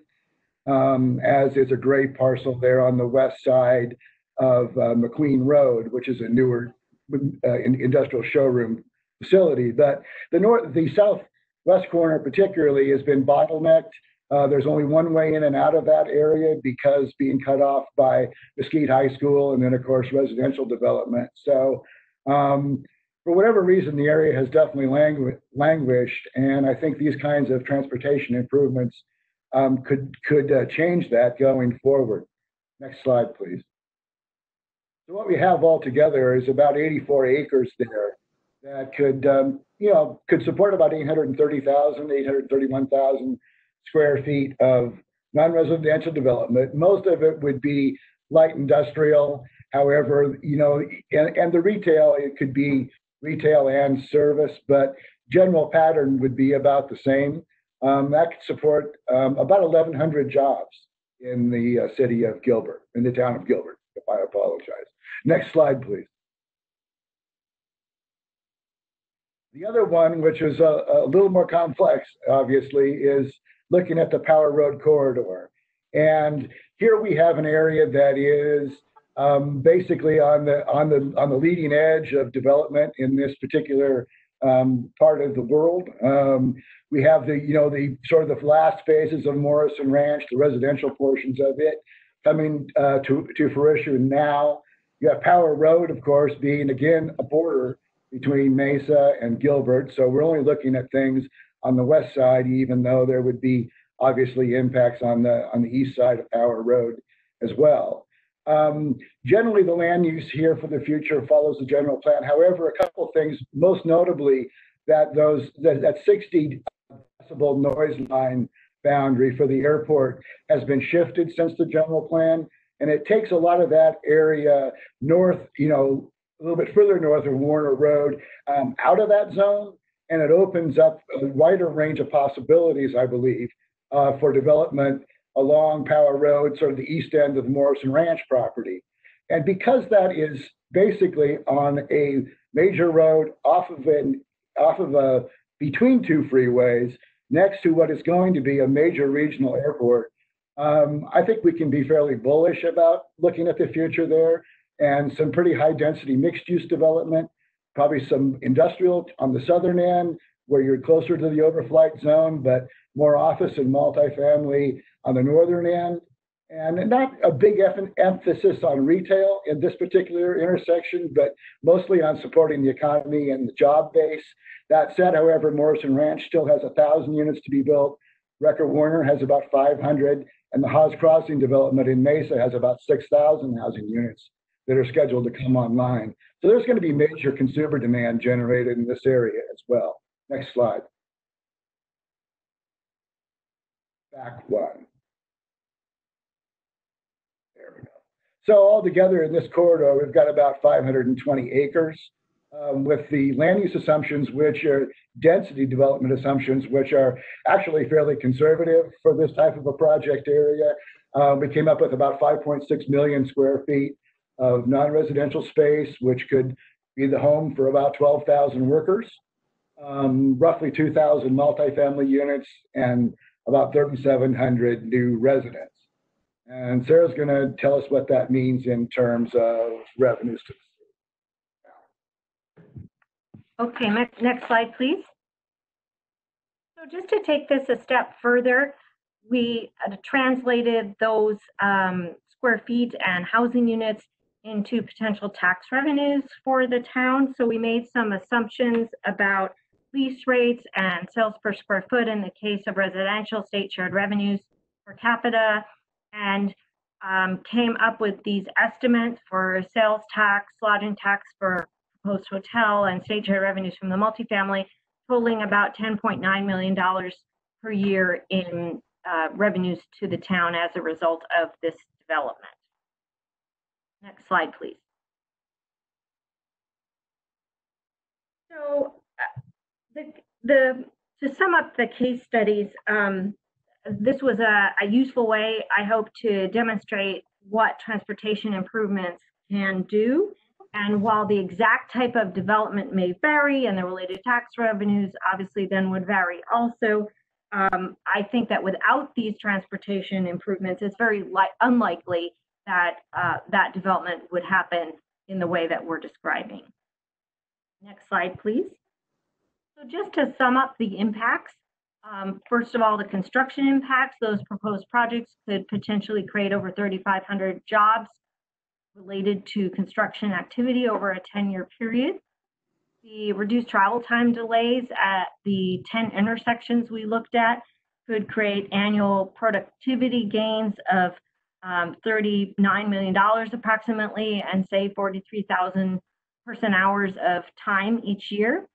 as is a gray parcel there on the west side of McLean Road, which is a newer industrial showroom facility. But the southwest corner particularly has been bottlenecked. There's only one way in and out of that area because being cut off by Mesquite High School and then of course residential development. So for whatever reason, the area has definitely languished, and I think these kinds of transportation improvements could change that going forward. Next slide, please. So what we have altogether is about 84 acres there that could support about 831,000 square feet of non-residential development. Most of it would be light industrial. However, and the retail, it could be retail and service, but general pattern would be about the same. That could support about 1,100 jobs in the city of Gilbert, in the town of Gilbert, if I apologize. Next slide, please. The other one, which is a little more complex, obviously, is looking at the Power Road corridor. And here we have an area that is basically on the leading edge of development in this particular part of the world. We have the sort of the last phases of Morrison Ranch, the residential portions of it coming to fruition now. You have Power Road, of course, being again a border between Mesa and Gilbert. So we're only looking at things on the west side, even though there would be obviously impacts on the east side of Power Road as well. Generally, the land use here for the future follows the general plan. However, a couple of things, most notably that that 60 decibel noise line boundary for the airport has been shifted since the general plan, and it takes a lot of that area north, a little bit further north of Warner Road, out of that zone, and it opens up a wider range of possibilities, I believe, for development along Power Road, sort of the east end of the Morrison Ranch property. And because that is basically on a major road between two freeways, next to what is going to be a major regional airport, I think we can be fairly bullish about looking at the future there, and some pretty high density mixed use development, probably some industrial on the southern end where you're closer to the overflight zone, but more office and multifamily on the northern end. And not a big emphasis on retail in this particular intersection, but mostly on supporting the economy and the job base. That said, however, Morrison Ranch still has 1,000 units to be built. Recker Warner has about 500, and the Haas Crossing development in Mesa has about 6,000 housing units that are scheduled to come online. So there's going to be major consumer demand generated in this area as well. Next slide. Back one. There we go. So altogether in this corridor, we've got about 520 acres with the land use assumptions, which are density development assumptions, which are actually fairly conservative for this type of a project area. We came up with about 5.6 million square feet of non-residential space, which could be the home for about 12,000 workers, roughly 2,000 multifamily units, and about 3,700 new residents. And Sarah's going to tell us what that means in terms of revenues to the city. Okay, next slide, please. So just to take this a step further, we translated those square feet and housing units into potential tax revenues for the town. So we made some assumptions about lease rates and sales per square foot in the case of residential state shared revenues per capita, and came up with these estimates for sales tax, lodging tax for proposed hotel, and state shared revenues from the multifamily, totaling about $10.9 million per year in revenues to the town as a result of this development. Next slide, please. So to sum up the case studies, this was a useful way, I hope, to demonstrate what transportation improvements can do. And while the exact type of development may vary and the related tax revenues obviously then would vary also, I think that without these transportation improvements, it's very unlikely that that development would happen in the way that we're describing. Next slide, please. So just to sum up the impacts, first of all, the construction impacts, those proposed projects could potentially create over 3,500 jobs related to construction activity over a 10-year period. The reduced travel time delays at the 10 intersections we looked at could create annual productivity gains of $39 million approximately, and save 43,000 person hours of time each year.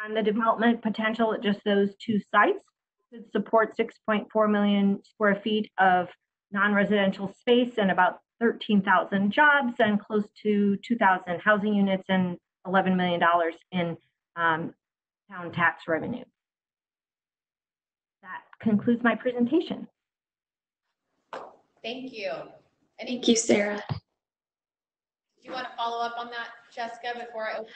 And the development potential at just those two sites could support 6.4 million square feet of non-residential space and about 13,000 jobs and close to 2,000 housing units and $11 million in town tax revenue. That concludes my presentation. Thank you. Thank you, Sarah. Do you want to follow up on that, Jessica, before I open?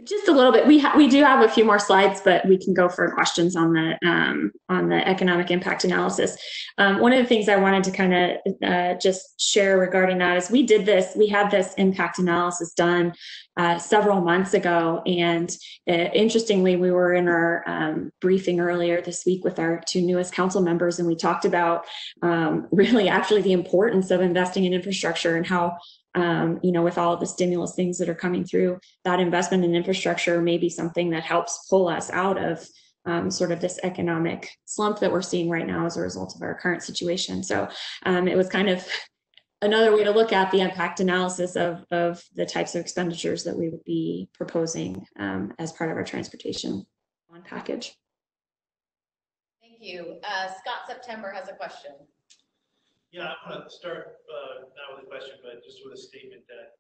Just a little bit. We do have a few more slides, but we can go for questions on the economic impact analysis. One of the things I wanted to kind of just share regarding that is we had this impact analysis done several months ago, and interestingly, we were in our briefing earlier this week with our two newest council members, and we talked about really actually the importance of investing in infrastructure and how with all of the stimulus things that are coming through, that investment in infrastructure may be something that helps pull us out of sort of this economic slump that we're seeing right now as a result of our current situation. So it was kind of another way to look at the impact analysis of the types of expenditures that we would be proposing as part of our transportation bond package. Thank you. Scott September has a question. Yeah, I want to start not with a question, but just with a statement that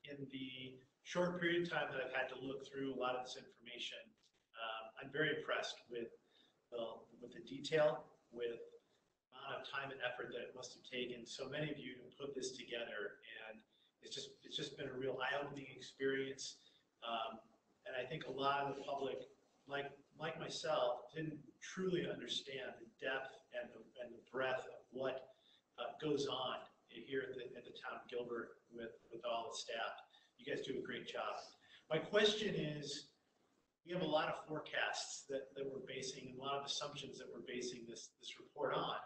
in the short period of time that I've had to look through a lot of this information, I'm very impressed with the detail, with the amount of time and effort that it must have taken so many of you to put this together, and it's just been a real eye-opening experience. And I think a lot of the public, like myself, didn't truly understand the depth and the breadth of what goes on here at the town of Gilbert with all the staff. You guys do a great job. My question is, we have a lot of forecasts that we're basing, and a lot of assumptions that we're basing this report on.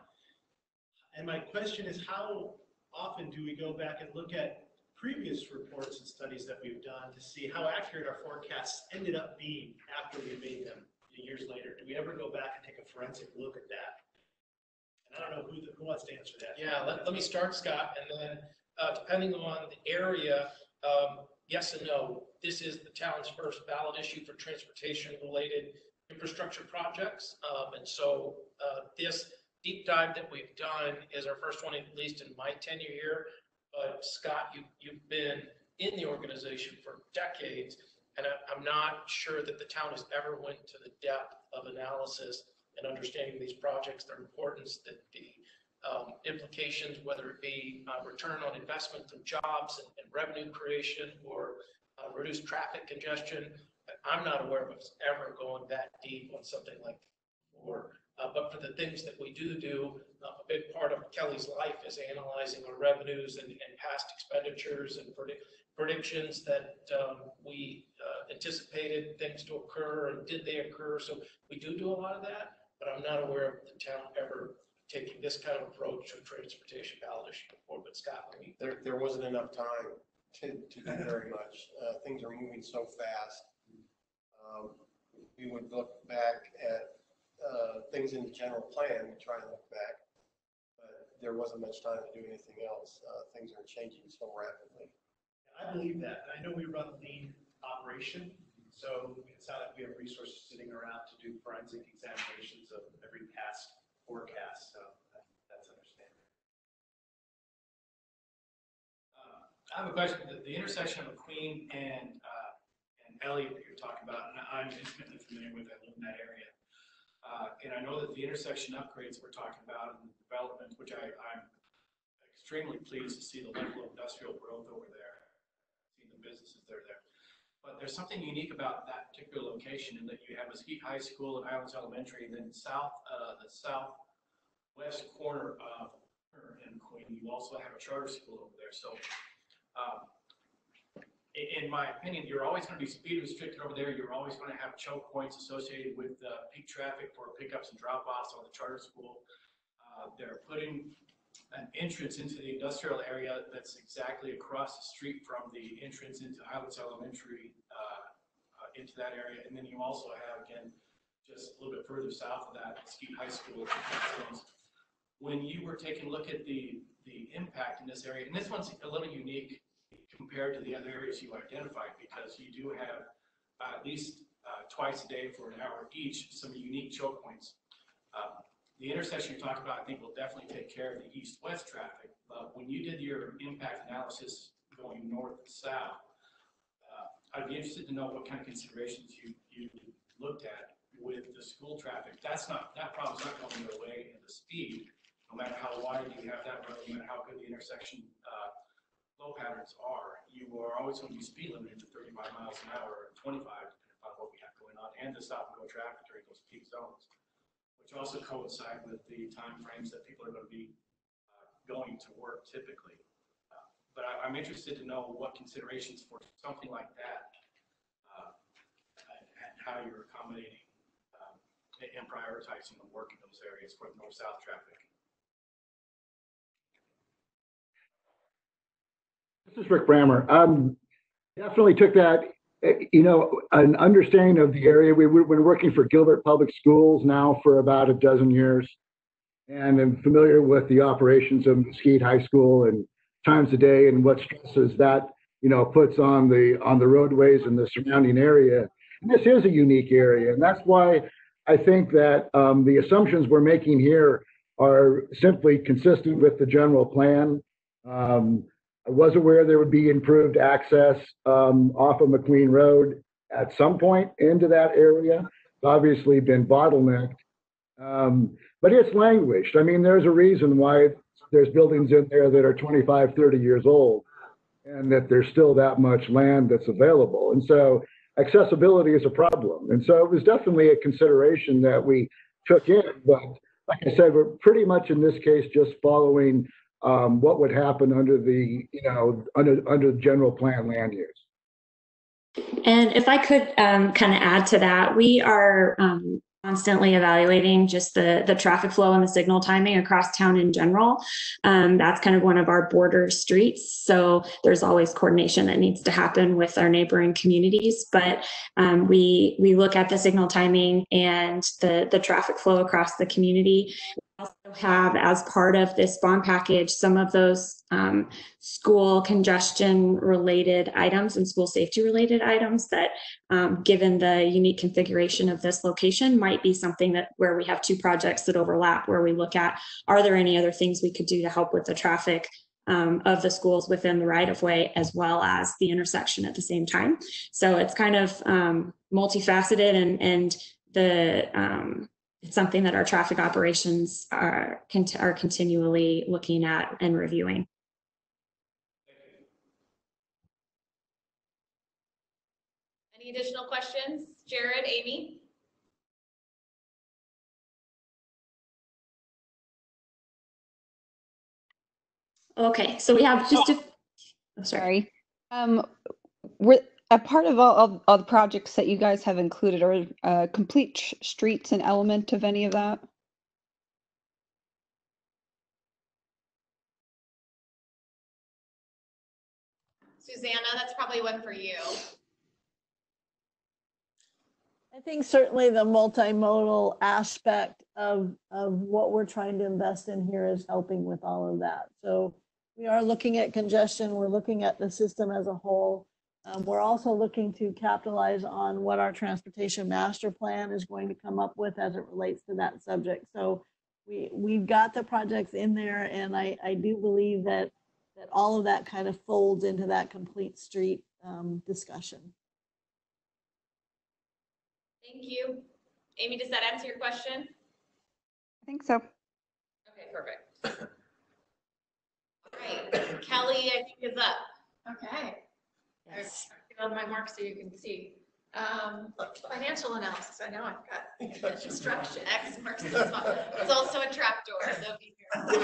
And my question is, how often do we go back and look at previous reports and studies that we've done to see how accurate our forecasts ended up being after we made them years later? Do we ever go back and take a forensic look at that? I don't know who wants to answer that. Yeah, let me start, Scott, and then depending on the area, yes and no. This is the town's first ballot issue for transportation-related infrastructure projects, and so this deep dive that we've done is our first one, at least in my tenure here. But Scott, you've been in the organization for decades, and I'm not sure that the town has ever went to the depth of analysis and understanding these projects, their importance, the implications, whether it be return on investment and jobs and revenue creation, or reduced traffic congestion. I'm not aware of us ever going that deep on something like that before. But for the things that we do, a big part of Kelly's life is analyzing our revenues and past expenditures and predictions that we anticipated things to occur, and did they occur. So we do a lot of that. But I'm not aware of the town ever taking this kind of approach to transportation ballot issue before. But Scott, there wasn't enough time to do very much. Things are moving so fast. We would look back at things in the general plan, try and look back, but there wasn't much time to do anything else. Things are changing so rapidly. I believe that. I know we run a lean operation. So it's not like we have resources sitting around to do forensic examinations of every past forecast. So that's understandable. I have a question. The intersection of McLean and Elliot that you're talking about, and I'm intimately familiar with. I live in that area. And I know that the intersection upgrades we're talking about and the development, which I'm extremely pleased to see the level of industrial growth over there, seeing the businesses that are there. But there's something unique about that particular location in that you have Mesquite High School and Islands Elementary, and then the southwest corner of McLean, you also have a charter school over there. So in my opinion, you're always going to be speed restricted over there. You're always going to have choke points associated with peak traffic for pickups and drop-offs on the charter school. They're putting an entrance into the industrial area that's exactly across the street from the entrance into Highlands Elementary, into that area. And then you also have, again, just a little bit further south of that, Mesquite High School. When you were taking a look at the impact in this area, and this one's a little unique compared to the other areas you identified, because you do have at least twice a day for an hour each, some unique choke points. The intersection you're talking about, I think, will definitely take care of the east-west traffic. But when you did your impact analysis going north and south, I'd be interested to know what kind of considerations you looked at with the school traffic. That problem's not going away in the speed, no matter how wide you have that road, no matter how good the intersection flow patterns are. You are always going to be speed limited to 35 miles an hour, or 25, depending on what we have going on, and the stop and go traffic during those peak zones, which also coincide with the time frames that people are going to be going to work typically. But I'm interested to know what considerations for something like that and how you're accommodating and prioritizing the work in those areas for the north-south traffic. This is Rick Brammer. Definitely took that, an understanding of the area. We've been working for Gilbert Public Schools now for about a dozen years, and I'm familiar with the operations of Mesquite High School and times a day and what stresses that puts on the roadways and the surrounding area. And this is a unique area, and that's why I think that the assumptions we're making here are simply consistent with the general plan. I was aware there would be improved access off of McLean Road at some point into that area. It's obviously been bottlenecked, but it's languished. I mean, there's a reason why there's buildings in there that are 25, 30 years old, and that there's still that much land that's available. And so accessibility is a problem. And so it was definitely a consideration that we took in. But like I said, we're pretty much in this case just following what would happen under the, under the general plan land use. And if I could kind of add to that, we are constantly evaluating just the traffic flow and the signal timing across town in general. That's kind of one of our border streets. So there's always coordination that needs to happen with our neighboring communities. But we look at the signal timing and the traffic flow across the community. We also have, as part of this bond package, some of those school congestion related items and school safety related items that, given the unique configuration of this location, might be something that where we have two projects that overlap, where we look at, are there any other things we could do to help with the traffic of the schools within the right of way, as well as the intersection at the same time. So it's kind of multifaceted, and the it's something that our traffic operations are continually looking at and reviewing. Any additional questions? Jared, Amy? Okay, so we have just a, I'm sorry. We're a part of all the projects that you guys have included, are complete streets an element of any of that? Susanna, that's probably one for you. I think certainly the multimodal aspect of what we're trying to invest in here is helping with all of that. So we are looking at congestion. We're looking at the system as a whole. We're also looking to capitalize on what our transportation master plan is going to come up with as it relates to that subject. So we've got the projects in there, and I do believe that all of that kind of folds into that complete street discussion. Thank you. Amy, does that answer your question? I think so. Okay, perfect. All right, Kelly, I think is up. Okay. Yes. I on my mark so you can see. Financial analysis. I know I've got instruction. Experts. It's also a trapdoor, so be careful.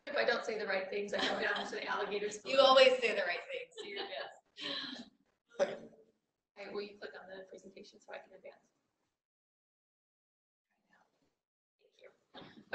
If I don't say the right things, I go down into the alligators. You always say the right things, so you're good. Okay, will you click on the presentation so I can advance? Thank you.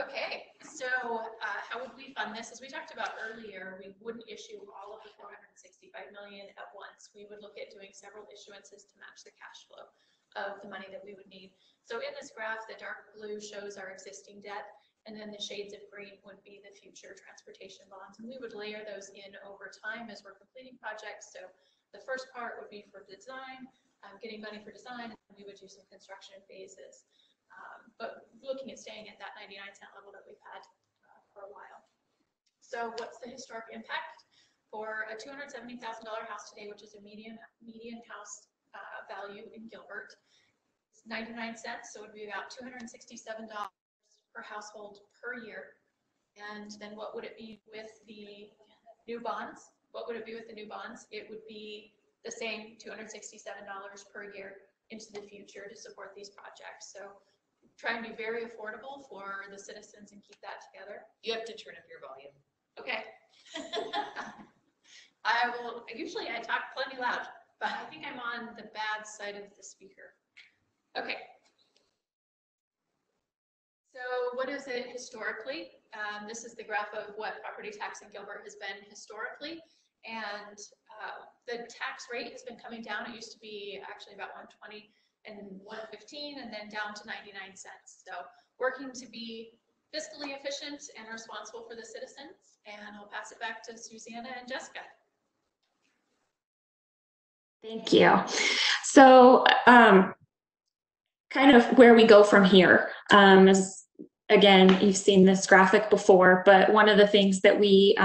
Okay, So how would we fund this? As we talked about earlier, we wouldn't issue all of the 465 million at once. We would look at doing several issuances to match the cash flow of the money that we would need. So in this graph, the dark blue shows our existing debt, and then the shades of green would be the future transportation bonds. And we would layer those in over time as we're completing projects. So the first part would be for design, getting money for design, and we would do some construction phases. But looking at staying at that 99-cent level that we've had for a while. So what's the historic impact? For a $270,000 house today, which is a median house value in Gilbert, it's 99 cents, so it would be about $267 per household per year. And then what would it be with the new bonds? What would it be with the new bonds? It would be the same $267 per year into the future to support these projects. So try and be very affordable for the citizens and keep that together. You have to turn up your volume. Okay. Usually I talk plenty loud, but I think I'm on the bad side of the speaker. Okay. So what is it historically? This is the graph of what property tax in Gilbert has been historically. And the tax rate has been coming down. It used to be actually about 120 and 115 and then down to 99 cents. So working to be fiscally efficient and responsible for the citizens. And I'll pass it back to Susanna and Jessica. Thank you. So kind of where we go from here is, again, you've seen this graphic before, but one of the things that we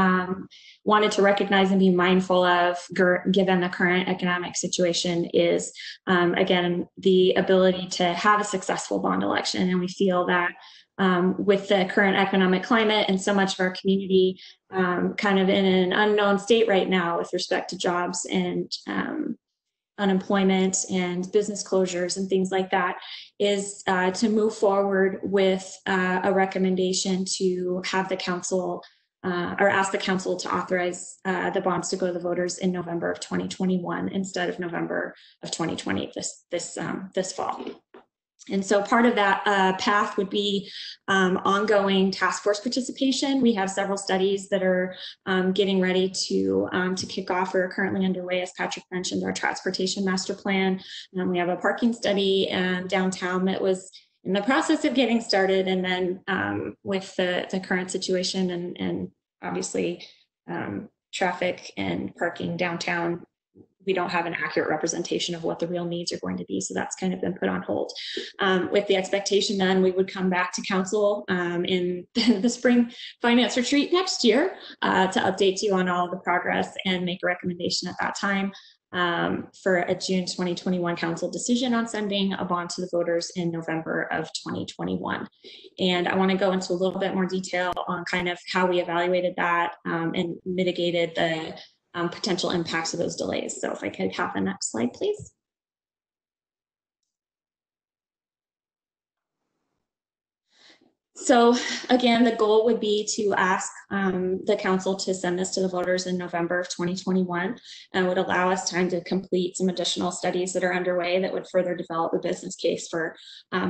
wanted to recognize and be mindful of given the current economic situation is, again, the ability to have a successful bond election. And we feel that with the current economic climate and so much of our community kind of in an unknown state right now with respect to jobs and unemployment and business closures and things like that, is to move forward with a recommendation to have the council or ask the council to authorize the bonds to go to the voters in November of 2021 instead of November of 2020 this fall. And so part of that path would be ongoing task force participation. We have several studies that are getting ready to kick off or are currently underway, as Patrick mentioned, our transportation master plan. We have a parking study downtown that was in the process of getting started. And then with the current situation and obviously traffic and parking downtown, we don't have an accurate representation of what the real needs are going to be. So that's kind of been put on hold. With the expectation then we would come back to council in the spring finance retreat next year to update you on all of the progress and make a recommendation at that time for a June 2021 council decision on sending a bond to the voters in November of 2021. And I want to go into a little bit more detail on kind of how we evaluated that and mitigated the potential impacts of those delays. So if I could have the next slide, please. So again, the goal would be to ask the council to send this to the voters in November of 2021 and would allow us time to complete some additional studies that are underway that would further develop the business case for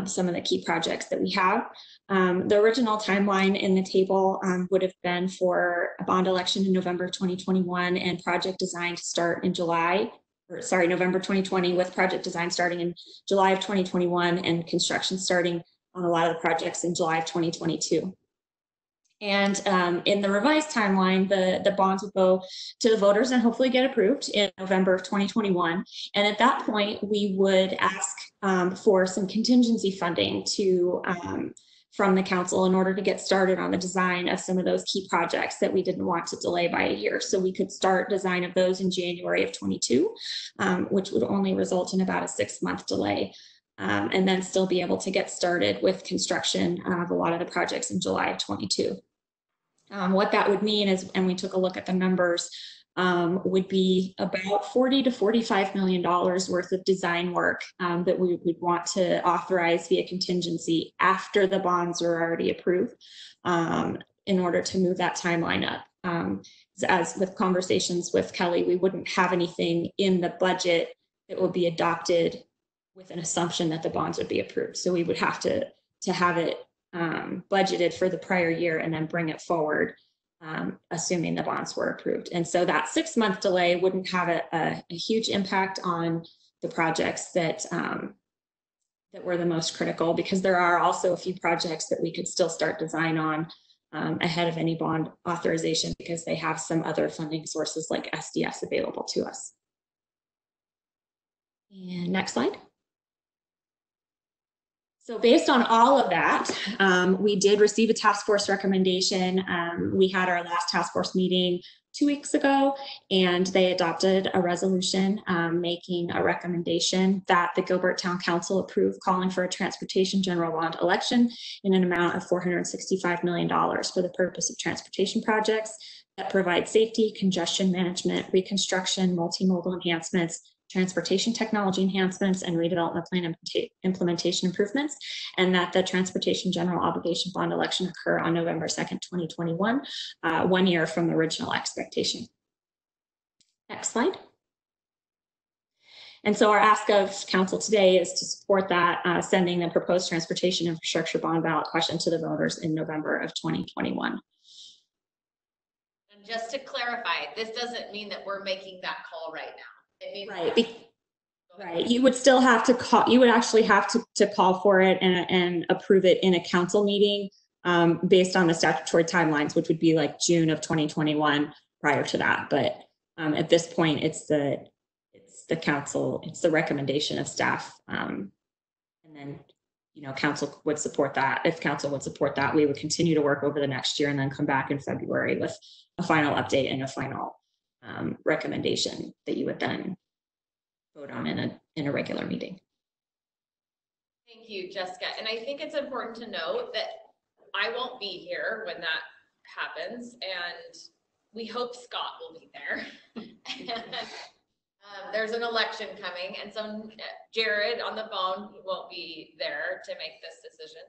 some of the key projects that we have. The original timeline in the table would have been for a bond election in November of 2021 and project design to start in November 2020, with project design starting in July of 2021 and construction starting on a lot of the projects in July of 2022. And in the revised timeline, the bonds would go to the voters and hopefully get approved in November of 2021. And at that point, we would ask for some contingency funding from the council in order to get started on the design of some of those key projects that we didn't want to delay by a year. So we could start design of those in January of 22, which would only result in about a 6-month delay. And then still be able to get started with construction of a lot of the projects in July of 22. What that would mean is, and we took a look at the numbers, would be about $40 to $45 million worth of design work that we would want to authorize via contingency after the bonds are already approved in order to move that timeline up. As with conversations with Kelly, we wouldn't have anything in the budget that would be adopted with an assumption that the bonds would be approved. So we would have to have it budgeted for the prior year and then bring it forward, assuming the bonds were approved. And so that 6-month delay wouldn't have a huge impact on the projects that that were the most critical, because there are also a few projects that we could still start design on ahead of any bond authorization, because they have some other funding sources like SDS available to us. And next slide. So based on all of that, we did receive a task force recommendation. We had our last task force meeting 2 weeks ago, and they adopted a resolution making a recommendation that the Gilbert Town Council approve calling for a transportation general bond election in an amount of $465 million for the purpose of transportation projects that provide safety, congestion management, reconstruction, multimodal enhancements, transportation technology enhancements, and redevelopment plan implementation improvements, and that the transportation general obligation bond election occur on November 2nd, 2021, 1 year from the original expectation. Next slide. And so our ask of council today is to support that, sending the proposed transportation infrastructure bond ballot question to the voters in November of 2021. And just to clarify, this doesn't mean that we're making that call right now. Right. You would still have to call, you would actually have to call for it and approve it in a council meeting based on the statutory timelines, which would be like June of 2021 prior to that. But at this point, it's the council, it's the recommendation of staff. And then, you know, council would support that. If council would support that, we would continue to work over the next year and then come back in February with a final update and a final recommendation that you would then vote on in a regular meeting. Thank you, Jessica. And I think it's important to note that I won't be here when that happens, and we hope Scott will be there. And, there's an election coming, and so Jared on the phone won't be there to make this decision.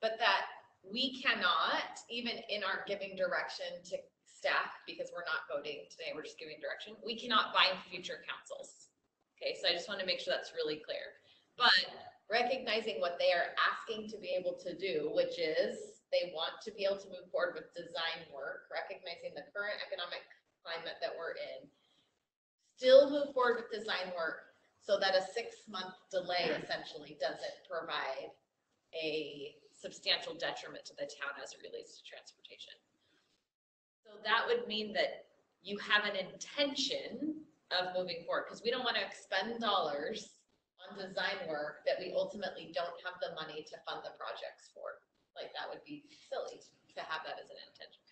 But that we cannot, even in our giving direction to staff, because we're not voting today, we're just giving direction, we cannot bind future councils. Okay, so I just want to make sure that's really clear. But recognizing what they are asking to be able to do, which is they want to be able to move forward with design work, recognizing the current economic climate that we're in, still move forward with design work so that a 6-month delay essentially doesn't provide a substantial detriment to the town as it relates to transportation. So that would mean that you have an intention of moving forward, because we don't want to expend dollars on design work that we ultimately don't have the money to fund the projects for. Like, that would be silly to have that as an intention.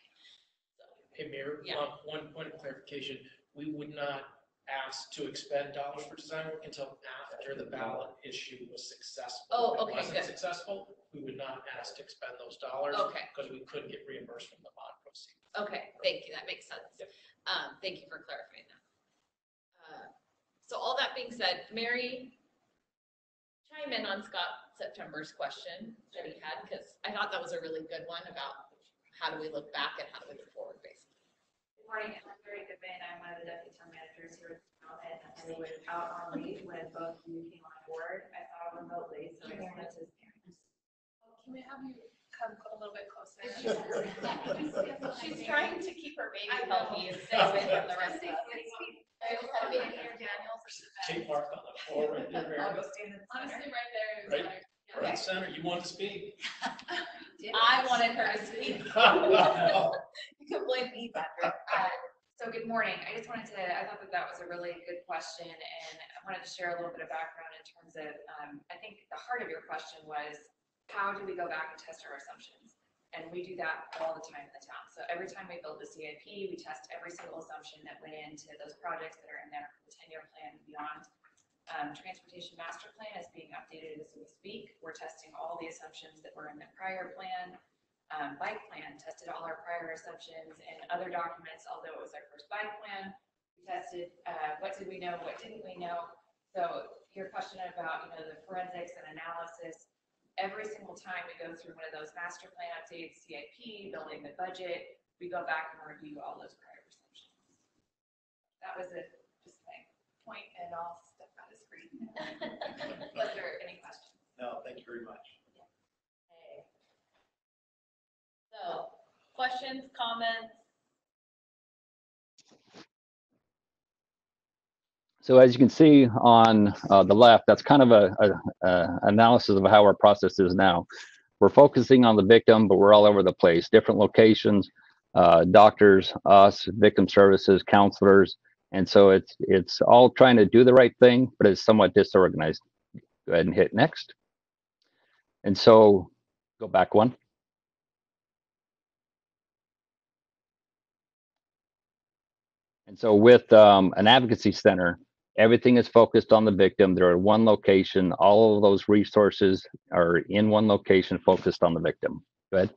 So, hey, Mayor, yeah. One point of clarification. We would not ask to expend dollars for design work until after the ballot issue was successful. Oh, if okay, it wasn't good. Successful, we would not ask to expend those dollars. Okay. Because we couldn't get reimbursed from the bond proceeds. Okay, thank you. That makes sense. Yep. Thank you for clarifying that. So all that being said, Mary, chime in on Scott September's question that he had, because I thought that was a really good one about how do we look back and how do we look forward, basically. Good morning, I'm Mary Goodman. I'm one of the deputy town managers here at town, and I was out on leave when both of you came on board. I saw remotely, so I just wanted to. Can we have you come a little bit closer? She's trying to keep her baby healthy and stay away from the rest of us. Check mark on the floor right there, Mary. I'll go stand in the center. Honestly, right there is Right. better. Right center, you want to speak. I wanted her to speak. You can blame me, Patrick. So good morning. I just wanted to, I thought that was a really good question, and I wanted to share a little bit of background in terms of, I think the heart of your question was, how do we go back and test our assumptions? And we do that all the time in the town. So every time we build the CIP, we test every single assumption that went into those projects that are in there for the 10-year plan and beyond. Transportation master plan is being updated as we speak. We're testing all the assumptions that were in the prior plan. Bike plan tested all our prior assumptions, and other documents, although it was our first bike plan, we tested what did we know, what didn't we know. So your question about, you know, the forensics and analysis, every single time we go through one of those master plan updates, CIP, building the budget, we go back and review all those prior assumptions. That was it, just my point, and I'll step out of screen. Was there any questions? No, thank you very much. questions, comments? So as you can see on the left, that's kind of a analysis of how our process is now. We're focusing on the victim, but we're all over the place, different locations, doctors, us, victim services, counselors. And so it's all trying to do the right thing, but it's somewhat disorganized. Go ahead and hit next. And so go back one. And so with an advocacy center, everything is focused on the victim. They're at one location. All of those resources are in one location focused on the victim. Go ahead.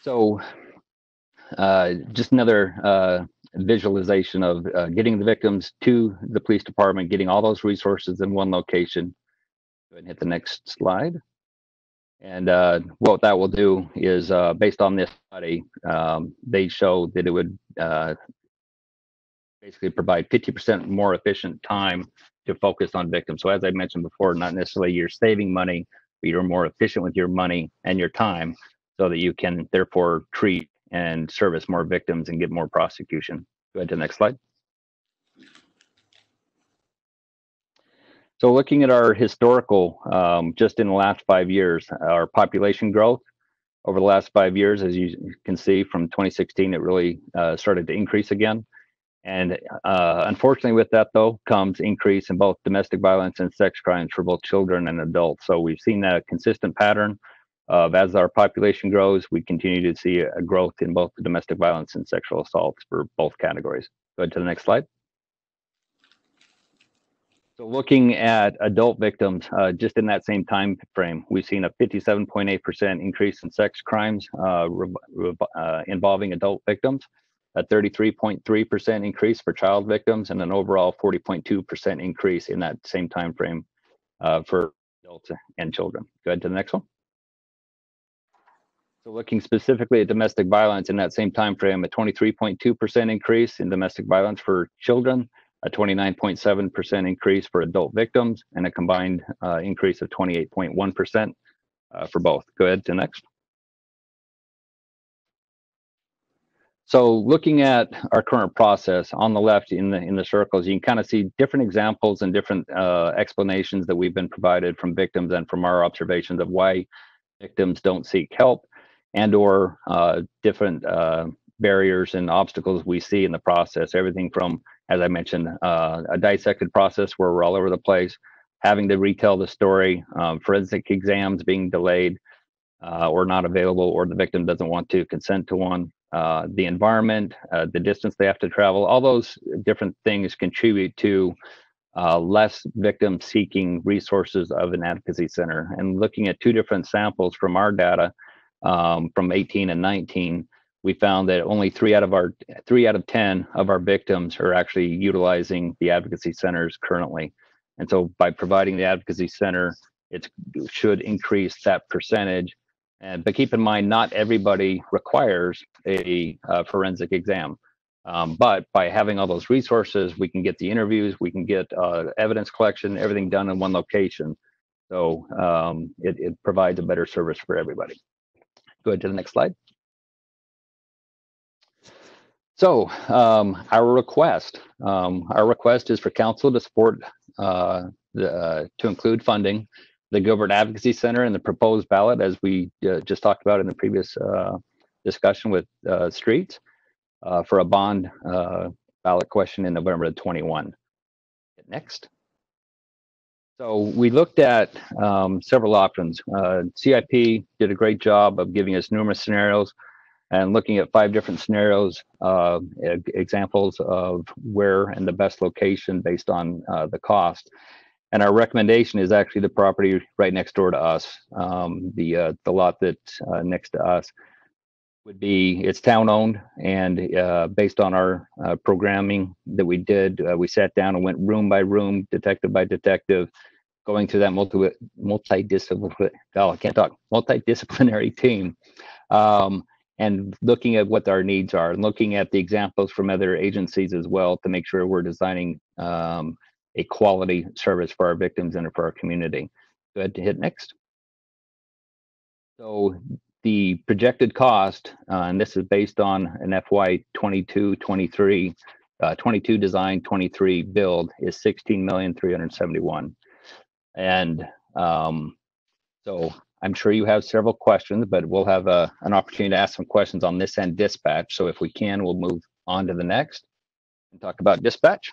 So just another visualization of getting the victims to the police department, getting all those resources in one location. Go ahead and hit the next slide. And what that will do is, based on this study, they show that it would basically provide 50% more efficient time to focus on victims. So as I mentioned before, not necessarily you're saving money, but you're more efficient with your money and your time so that you can therefore treat and service more victims and get more prosecution. Go ahead to the next slide. So looking at our historical, just in the last 5 years, our population growth over the last 5 years, as you can see from 2016, it really started to increase again. And unfortunately with that though comes increase in both domestic violence and sex crimes for both children and adults. So we've seen that consistent pattern of as our population grows, we continue to see a growth in both the domestic violence and sexual assaults for both categories. Go ahead to the next slide. So looking at adult victims, just in that same time frame, we've seen a 57.8% increase in sex crimes involving adult victims, a 33.3% increase for child victims, and an overall 40.2% increase in that same time frame for adults and children. Go ahead to the next one. So looking specifically at domestic violence in that same time frame, a 23.2% increase in domestic violence for children, a 29.7% increase for adult victims, and a combined increase of 28.1% for both. Go ahead to next. So looking at our current process on the left in the circles, you can kind of see different examples and different explanations that we've been provided from victims and from our observations of why victims don't seek help, and or different barriers and obstacles we see in the process. Everything from, as I mentioned, a dissected process where we're all over the place, having to retell the story, forensic exams being delayed or not available, or the victim doesn't want to consent to one, the environment, the distance they have to travel, all those different things contribute to less victims seeking resources of an advocacy center. And looking at two different samples from our data from 18 and 19, we found that only 3 out of 10 of our victims are actually utilizing the advocacy centers currently. And so by providing the advocacy center, it should increase that percentage. But keep in mind, not everybody requires a forensic exam. But by having all those resources, we can get the interviews, we can get evidence collection, everything done in one location. So it provides a better service for everybody. Go ahead to the next slide. So our request is for council to support to include funding the Gilbert Advocacy Center in the proposed ballot, as we just talked about in the previous discussion with Streets, for a bond ballot question in November of 21. Next. So we looked at several options. CIP did a great job of giving us numerous scenarios and looking at 5 different scenarios, examples of where and the best location based on the cost. And our recommendation is actually the property right next door to us. The lot that's next to us would be, it's town owned, and based on our programming that we did, we sat down and went room by room, detective by detective, going through that multidisciplinary team, and looking at what our needs are, and looking at the examples from other agencies as well to make sure we're designing a quality service for our victims and for our community. Go ahead to hit next. So the projected cost, and this is based on an FY 22-23, 22 design, 23 build, is 16,371,000. And so I'm sure you have several questions, but we'll have an opportunity to ask some questions on this and dispatch. So if we can, we'll move on to the next and talk about dispatch.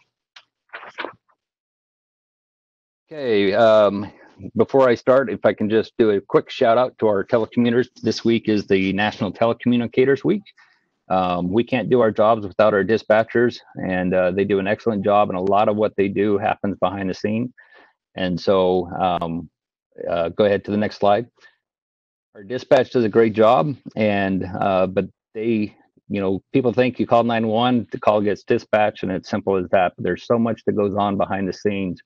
Okay, before I start, if I can just do a quick shout out to our telecommuters. This week is the National Telecommunicators Week. We can't do our jobs without our dispatchers, and they do an excellent job, and a lot of what they do happens behind the scene. And so go ahead to the next slide. Our dispatch does a great job, and but they, you know, people think you call 911, the call gets dispatched, and it's simple as that. But there's so much that goes on behind the scenes.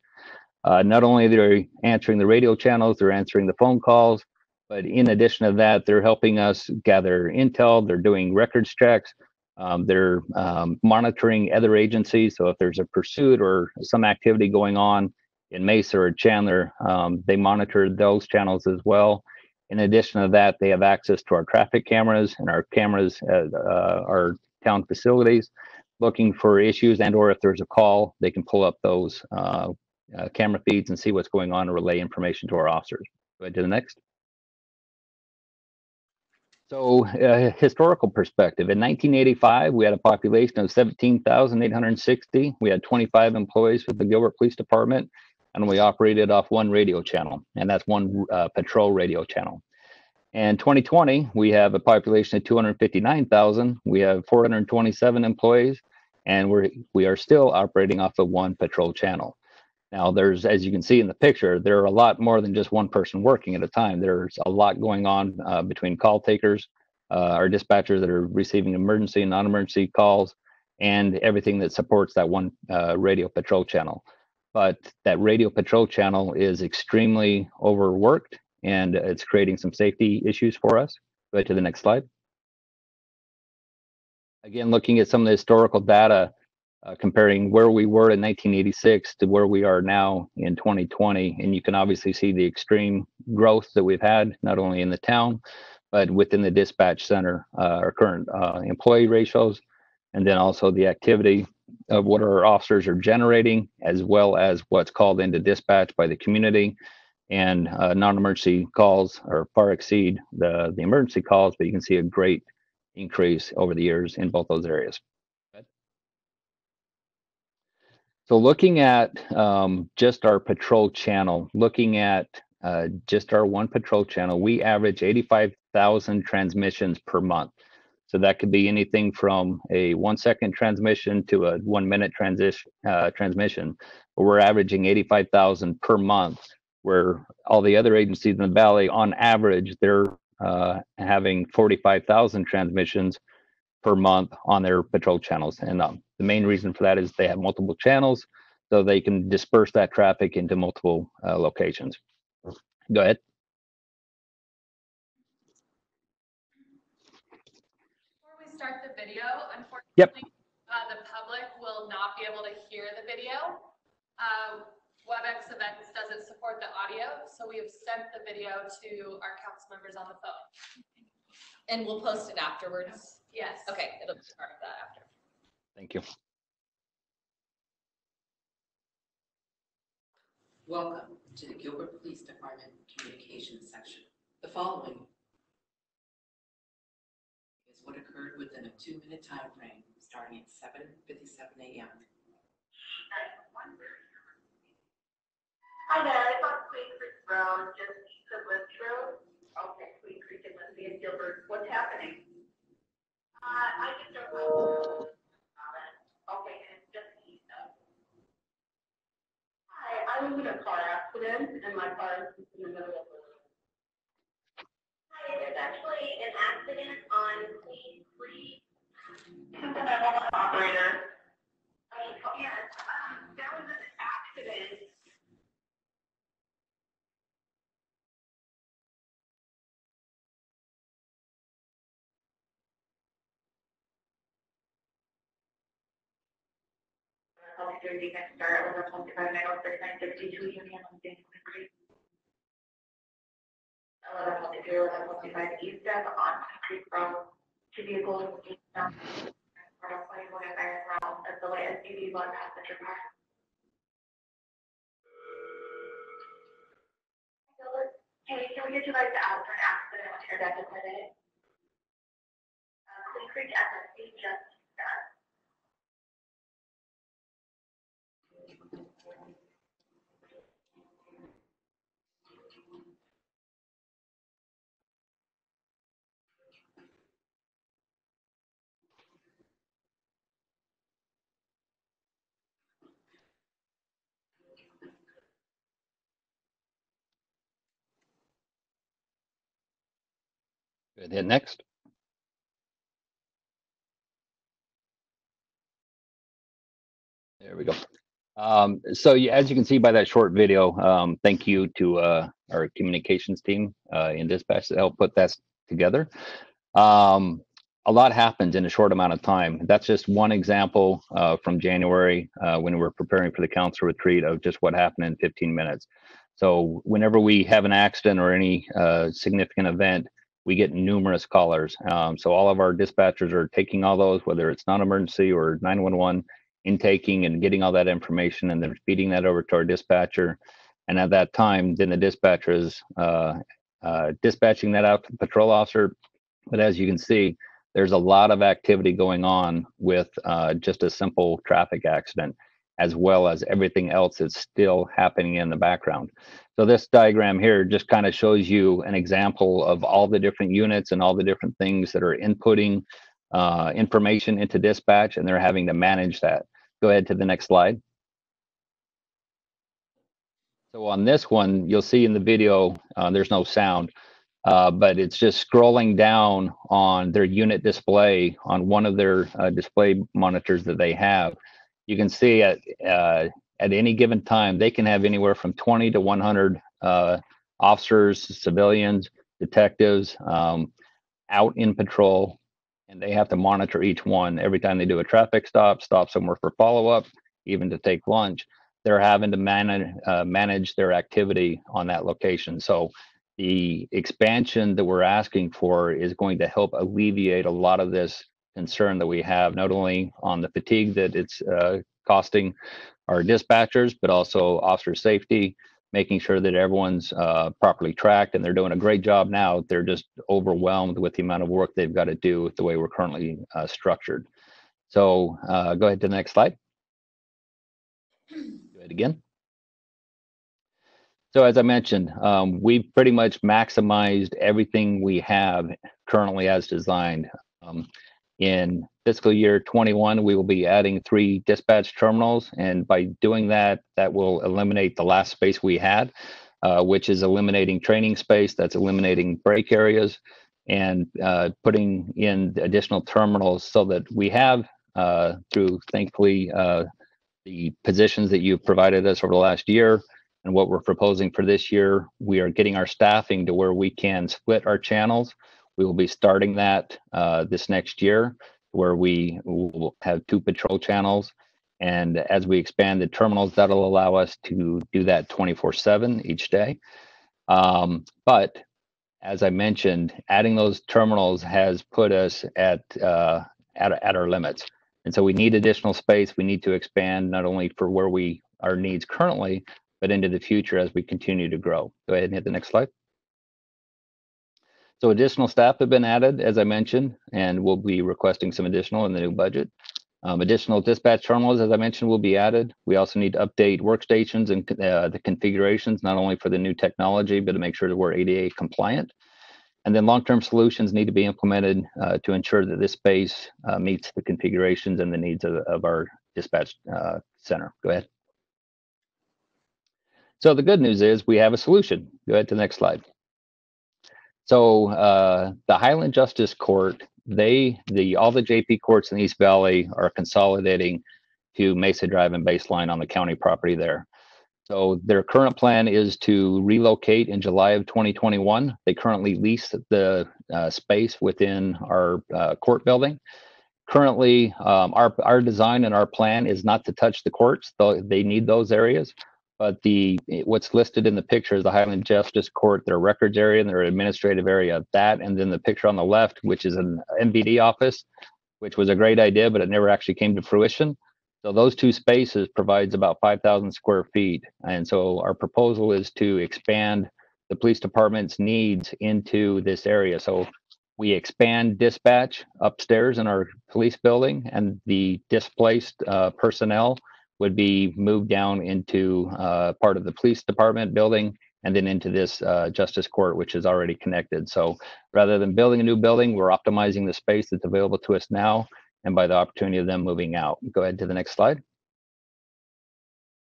Not only they're answering the radio channels, they're answering the phone calls, but in addition to that, they're helping us gather intel. They're doing records checks. They're monitoring other agencies. So if there's a pursuit or some activity going on in Mesa or Chandler, they monitor those channels as well. In addition to that, they have access to our traffic cameras and our cameras at our town facilities, looking for issues, and or if there's a call, they can pull up those camera feeds and see what's going on and relay information to our officers. Go ahead to the next. So historical perspective, in 1985, we had a population of 17,860. We had 25 employees with the Gilbert Police Department, and we operated off one radio channel, and that's one patrol radio channel. And 2020, we have a population of 259,000. We have 427 employees, and we are still operating off of one patrol channel. Now, there's, as you can see in the picture, there are a lot more than just one person working at a time. There's a lot going on between call takers, our dispatchers that are receiving emergency and non-emergency calls, and everything that supports that one radio patrol channel. But that radio patrol channel is extremely overworked, and it's creating some safety issues for us. Go ahead to the next slide. Again, looking at some of the historical data, comparing where we were in 1986 to where we are now in 2020. And you can obviously see the extreme growth that we've had, not only in the town, but within the dispatch center, our current employee ratios, and then also the activity of what our officers are generating, as well as what's called into dispatch by the community. And non-emergency calls are far exceed the emergency calls, but you can see a great increase over the years in both those areas. So looking at just our patrol channel, looking at just our one patrol channel, we average 85,000 transmissions per month. So that could be anything from a 1-second transmission to a 1-minute transmission. But we're averaging 85,000 per month, where all the other agencies in the valley, on average, they're having 45,000 transmissions per month on their patrol channels. And the main reason for that is they have multiple channels, so they can disperse that traffic into multiple locations. Go ahead. Before we start the video, unfortunately, the public will not be able to hear the video. WebEx Events doesn't support the audio, so we have sent the video to our council members on the phone. And we'll post it afterwards. Yes. Okay, it'll be part of that after. Thank you. Welcome to the Gilbert Police Department Communications section. The following is what occurred within a 2-minute time frame starting at 7:57 a.m. Hi there, it's on Queen Creek Road, just east of Lindsay Road. Okay, Queen Creek and Lindsay and Gilbert. What's happening? I just don't know. Okay, and it's just east of. Hi, I was in a car accident and my car is in the middle of the road. Hi, there's actually an accident on Queen Creek. Operator. Yes, there was an accident. Next start over 25 megawatts, 952 Union on Queen Creek. 1122 0-55 east of on Creek Road to vehicles eastbound from 2025 route as the light SUV one passenger car. Hey, can we get you guys to ask for an accident on your deck today? Clean Creek SSC just done. Good. Hit next. There we go. As you can see by that short video, thank you to our communications team in dispatch that helped put that together. A lot happens in a short amount of time. That's just one example from January when we were preparing for the council retreat of just what happened in 15 minutes. So whenever we have an accident or any significant event, we get numerous callers. So all of our dispatchers are taking all those, whether it's non-emergency or 911, intaking and getting all that information, and then feeding that over to our dispatcher. And at that time, then the dispatcher is dispatching that out to the patrol officer. But as you can see, there's a lot of activity going on with just a simple traffic accident, as well as everything else that's still happening in the background. So this diagram here just kind of shows you an example of all the different units and all the different things that are inputting information into dispatch, and they're having to manage that. Go ahead to the next slide. So on this one, you'll see in the video, there's no sound, but it's just scrolling down on their unit display on one of their display monitors that they have. You can see at any given time, they can have anywhere from 20 to 100 officers, civilians, detectives out in patrol, and they have to monitor each one every time they do a traffic stop somewhere for follow-up, even to take lunch. They're having to manage their activity on that location. So the expansion that we're asking for is going to help alleviate a lot of this concern that we have, not only on the fatigue that it's costing our dispatchers, but also officer safety, making sure that everyone's properly tracked, and they're doing a great job now. They're just overwhelmed with the amount of work they've got to do with the way we're currently structured. So go ahead to the next slide. Go ahead again. So as I mentioned, we've pretty much maximized everything we have currently as designed. In fiscal year 21, we will be adding 3 dispatch terminals, and by doing that, that will eliminate the last space we had, which is eliminating training space, that's eliminating break areas, and putting in additional terminals so that we have, through thankfully the positions that you've provided us over the last year and what we're proposing for this year, we are getting our staffing to where we can split our channels. We will be starting that this next year, where we will have 2 patrol channels. And as we expand the terminals, that'll allow us to do that 24/7 each day. But as I mentioned, adding those terminals has put us at our limits. And so we need additional space. We need to expand not only for where our needs currently, but into the future as we continue to grow. Go ahead and hit the next slide. So additional staff have been added, as I mentioned, and we'll be requesting some additional in the new budget. Additional dispatch terminals, as I mentioned, will be added. We also need to update workstations and the configurations, not only for the new technology, but to make sure that we're ADA compliant. And then long-term solutions need to be implemented to ensure that this space meets the configurations and the needs of our dispatch center. Go ahead. So the good news is we have a solution. Go ahead to the next slide. So the Highland Justice Court, all the JP courts in the East Valley are consolidating to Mesa Drive and Baseline on the county property there. So their current plan is to relocate in July of 2021. They currently lease the space within our court building. Currently, our design and our plan is not to touch the courts, though they need those areas. But what's listed in the picture is the Highland Justice Court, their records area and their administrative area. That, and then the picture on the left, which is an MVD office, which was a great idea, but it never actually came to fruition. So those two spaces provides about 5,000 square feet. And so our proposal is to expand the police department's needs into this area. So we expand dispatch upstairs in our police building, and the displaced personnel would be moved down into part of the police department building and then into this justice court, which is already connected. So rather than building a new building, we're optimizing the space that's available to us now and by the opportunity of them moving out. Go ahead to the next slide.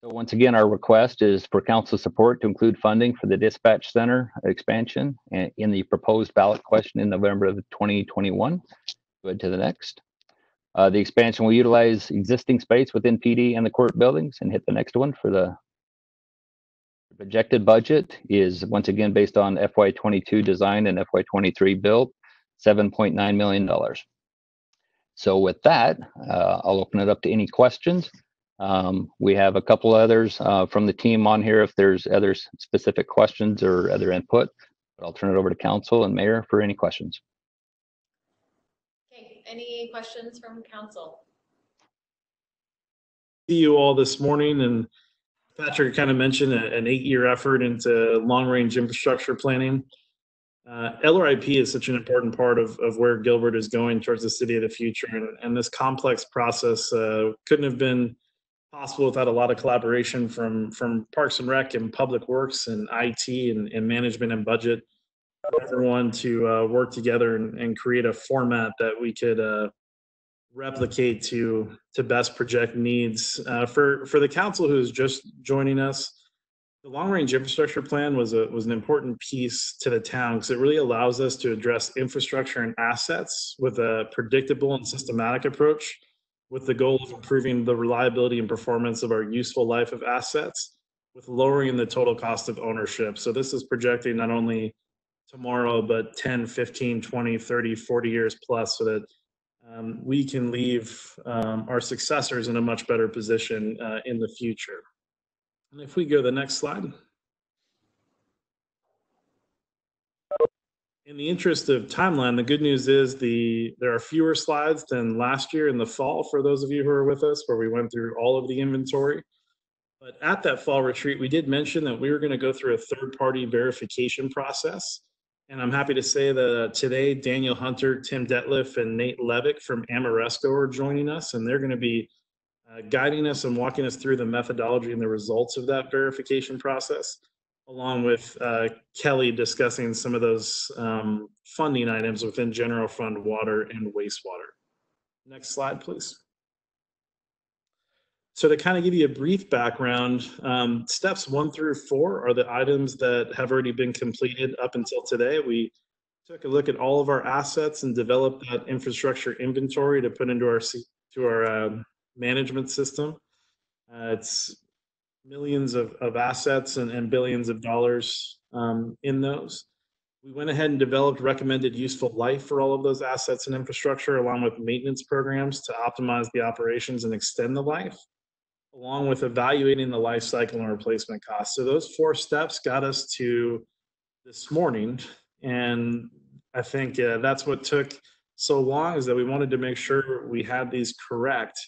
So once again, our request is for council support to include funding for the dispatch center expansion in the proposed ballot question in November of 2021. Go ahead to the next. The expansion will utilize existing space within PD and the court buildings, and hit the next one. For the projected budget is once again based on FY22 design and FY23 build, $7.9 million. So with that, I'll open it up to any questions. We have a couple others from the team on here if there's other specific questions or other input, but I'll turn it over to council and mayor for any questions. Okay, any questions from council? See you all this morning, and Patrick kind of mentioned an 8-year effort into long-range infrastructure planning. LRIP is such an important part of where Gilbert is going towards the city of the future, and this complex process couldn't have been possible without a lot of collaboration from Parks and Rec and Public Works and IT and management and budget, everyone to work together and create a format that we could replicate to best project needs. For the council who's just joining us, the long-range infrastructure plan was an important piece to the town because it really allows us to address infrastructure and assets with a predictable and systematic approach, with the goal of improving the reliability and performance of our useful life of assets, with lowering the total cost of ownership. So this is projecting not only tomorrow, but 10, 15, 20, 30, 40 years plus, so that we can leave our successors in a much better position in the future. And if we go to the next slide. In the interest of timeline, the good news is there are fewer slides than last year in the fall, for those of you who are with us, where we went through all of the inventory. But at that fall retreat, we did mention that we were going to go through a third-party verification process. And I'm happy to say that today, Daniel Hunter, Tim Detliff, and Nate Levick from Amoresco are joining us, and they're going to be guiding us and walking us through the methodology and the results of that verification process, along with Kelly discussing some of those funding items within general fund water and wastewater. Next slide, please. So to kind of give you a brief background, steps 1 through 4 are the items that have already been completed up until today. We took a look at all of our assets and developed that infrastructure inventory to put into our management system. It's millions of assets and billions of dollars in those. We went ahead and developed recommended useful life for all of those assets and infrastructure, along with maintenance programs to optimize the operations and extend the life, along with evaluating the life cycle and replacement costs. So those 4 steps got us to this morning. And I think that's what took so long, is that we wanted to make sure we had these correct.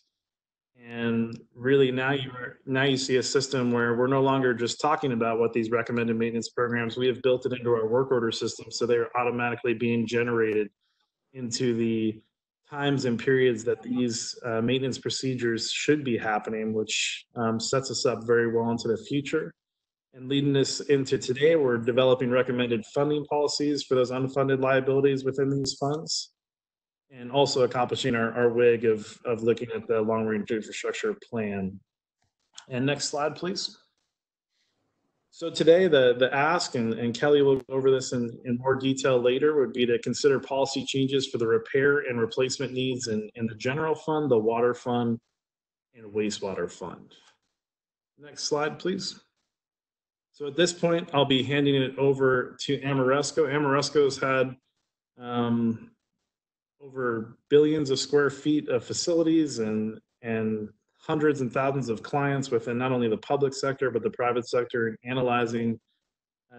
And really now you see a system where we're no longer just talking about what these recommended maintenance programs, we have built it into our work order system, so they're automatically being generated into the times and periods that these maintenance procedures should be happening, which sets us up very well into the future. And leading us into today, we're developing recommended funding policies for those unfunded liabilities within these funds, and also accomplishing our WIG of looking at the long-range infrastructure plan. And next slide, please. So today, the ask, and Kelly will go over this in more detail later, would be to consider policy changes for the repair and replacement needs in the general fund, the water fund, and wastewater fund. Next slide, please. So at this point, I'll be handing it over to Amoresco. Amoresco's had over billions of square feet of facilities and hundreds and thousands of clients within not only the public sector, but the private sector, and analyzing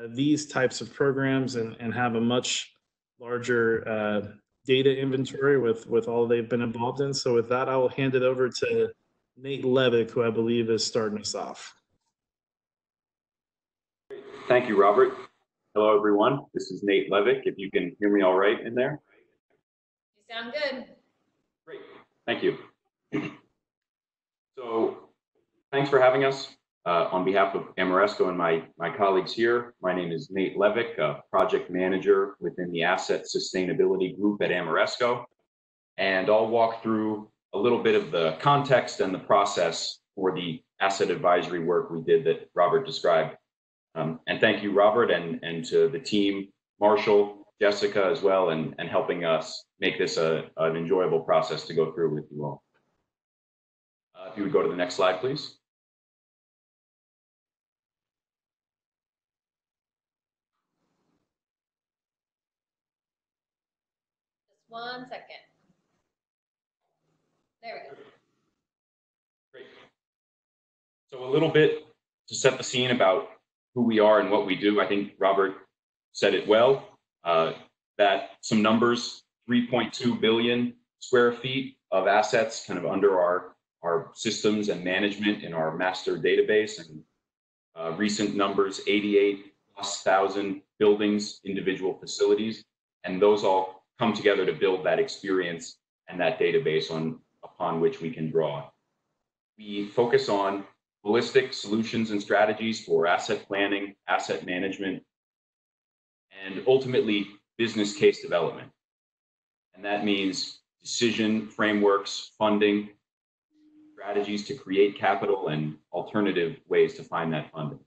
these types of programs and have a much larger data inventory with all they've been involved in. So with that, I will hand it over to Nate Levick, who I believe is starting us off. Thank you, Robert. Hello, everyone. This is Nate Levick. If you can hear me all right in there. You sound good. Great. Thank you. So thanks for having us. On behalf of Amoresco and my colleagues here, my name is Nate Levick, a project manager within the Asset Sustainability Group at Amoresco. And I'll walk through a little bit of the context and the process for the asset advisory work we did that Robert described. And thank you, Robert, and to the team, Marshall, Jessica as well, and helping us make this an enjoyable process to go through with you all. If you would go to the next slide, please. Just 1 second. There we go. Great. So a little bit to set the scene about who we are and what we do. I think Robert said it well, that some numbers, 3.2 billion square feet of assets kind of under our systems and management in our master database, and recent numbers, 88,000+ buildings, individual facilities, and those all come together to build that experience and that database upon which we can draw. We focus on holistic solutions and strategies for asset planning, asset management, and ultimately business case development. And that means decision frameworks, funding, strategies to create capital, and alternative ways to find that funding.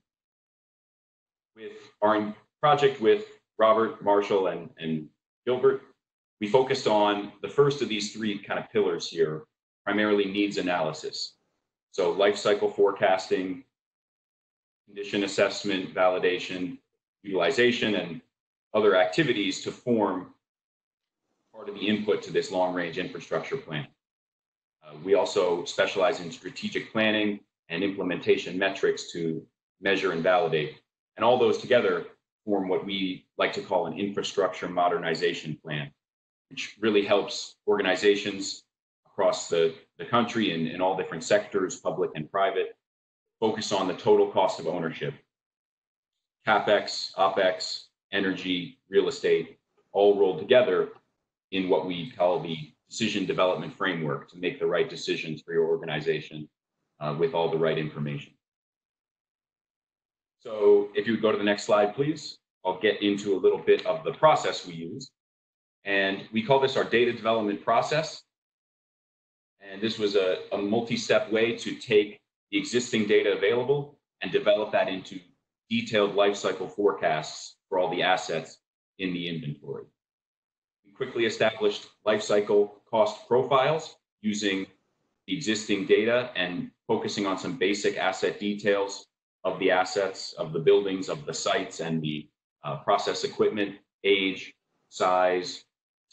With our project with Robert, Marshall, and Gilbert, we focused on the first of these three kind of pillars here, primarily needs analysis. So life cycle forecasting, condition assessment, validation, utilization, and other activities to form part of the input to this long-range infrastructure plan. We also specialize in strategic planning and implementation metrics to measure and validate. And all those together form what we like to call an infrastructure modernization plan, which really helps organizations across the country in all different sectors, public and private, focus on the total cost of ownership. CapEx, OpEx, energy, real estate, all rolled together in what we call the decision development framework to make the right decisions for your organization with all the right information. So if you would go to the next slide, please, I'll get into a little bit of the process we use. And we call this our data development process. And this was a multi-step way to take the existing data available and develop that into detailed life cycle forecasts for all the assets in the inventory. We quickly established life cycle cost profiles using the existing data and focusing on some basic asset details of the assets, of the buildings, of the sites, and the process equipment, age, size,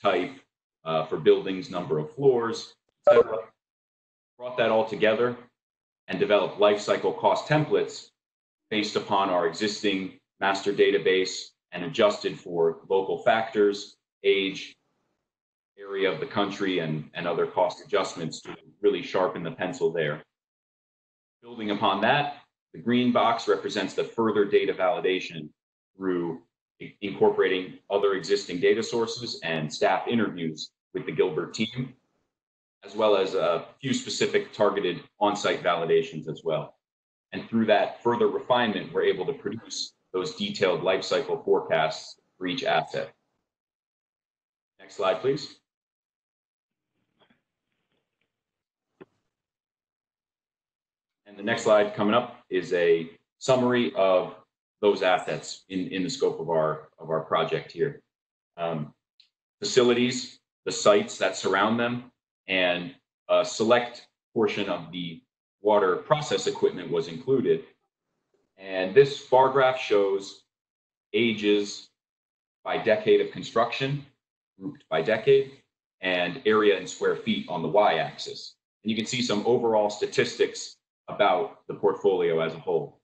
type, for buildings, number of floors, etc. Brought that all together and developed life cycle cost templates based upon our existing master database and adjusted for local factors, age, area of the country, and other cost adjustments to really sharpen the pencil there. Building upon that, the green box represents the further data validation through incorporating other existing data sources and staff interviews with the Gilbert team, as well as a few specific targeted on-site validations as well. And through that further refinement, we're able to produce those detailed life cycle forecasts for each asset. Next slide, please. And the next slide coming up is a summary of those assets in the scope of our project here. Facilities, the sites that surround them, and a select portion of the water process equipment was included. And this bar graph shows ages by decade of construction, grouped by decade, and area in square feet on the y-axis. And you can see some overall statistics about the portfolio as a whole.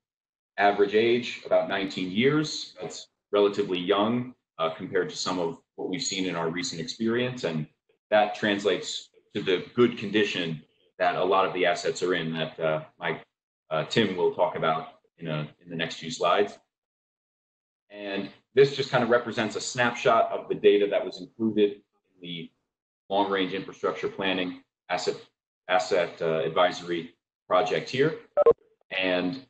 Average age, about 19 years. That's relatively young compared to some of what we've seen in our recent experience. And that translates to the good condition that a lot of the assets are in that Tim will talk about in the next few slides. And this just kind of represents a snapshot of the data that was included in the long-range infrastructure planning asset advisory project here. And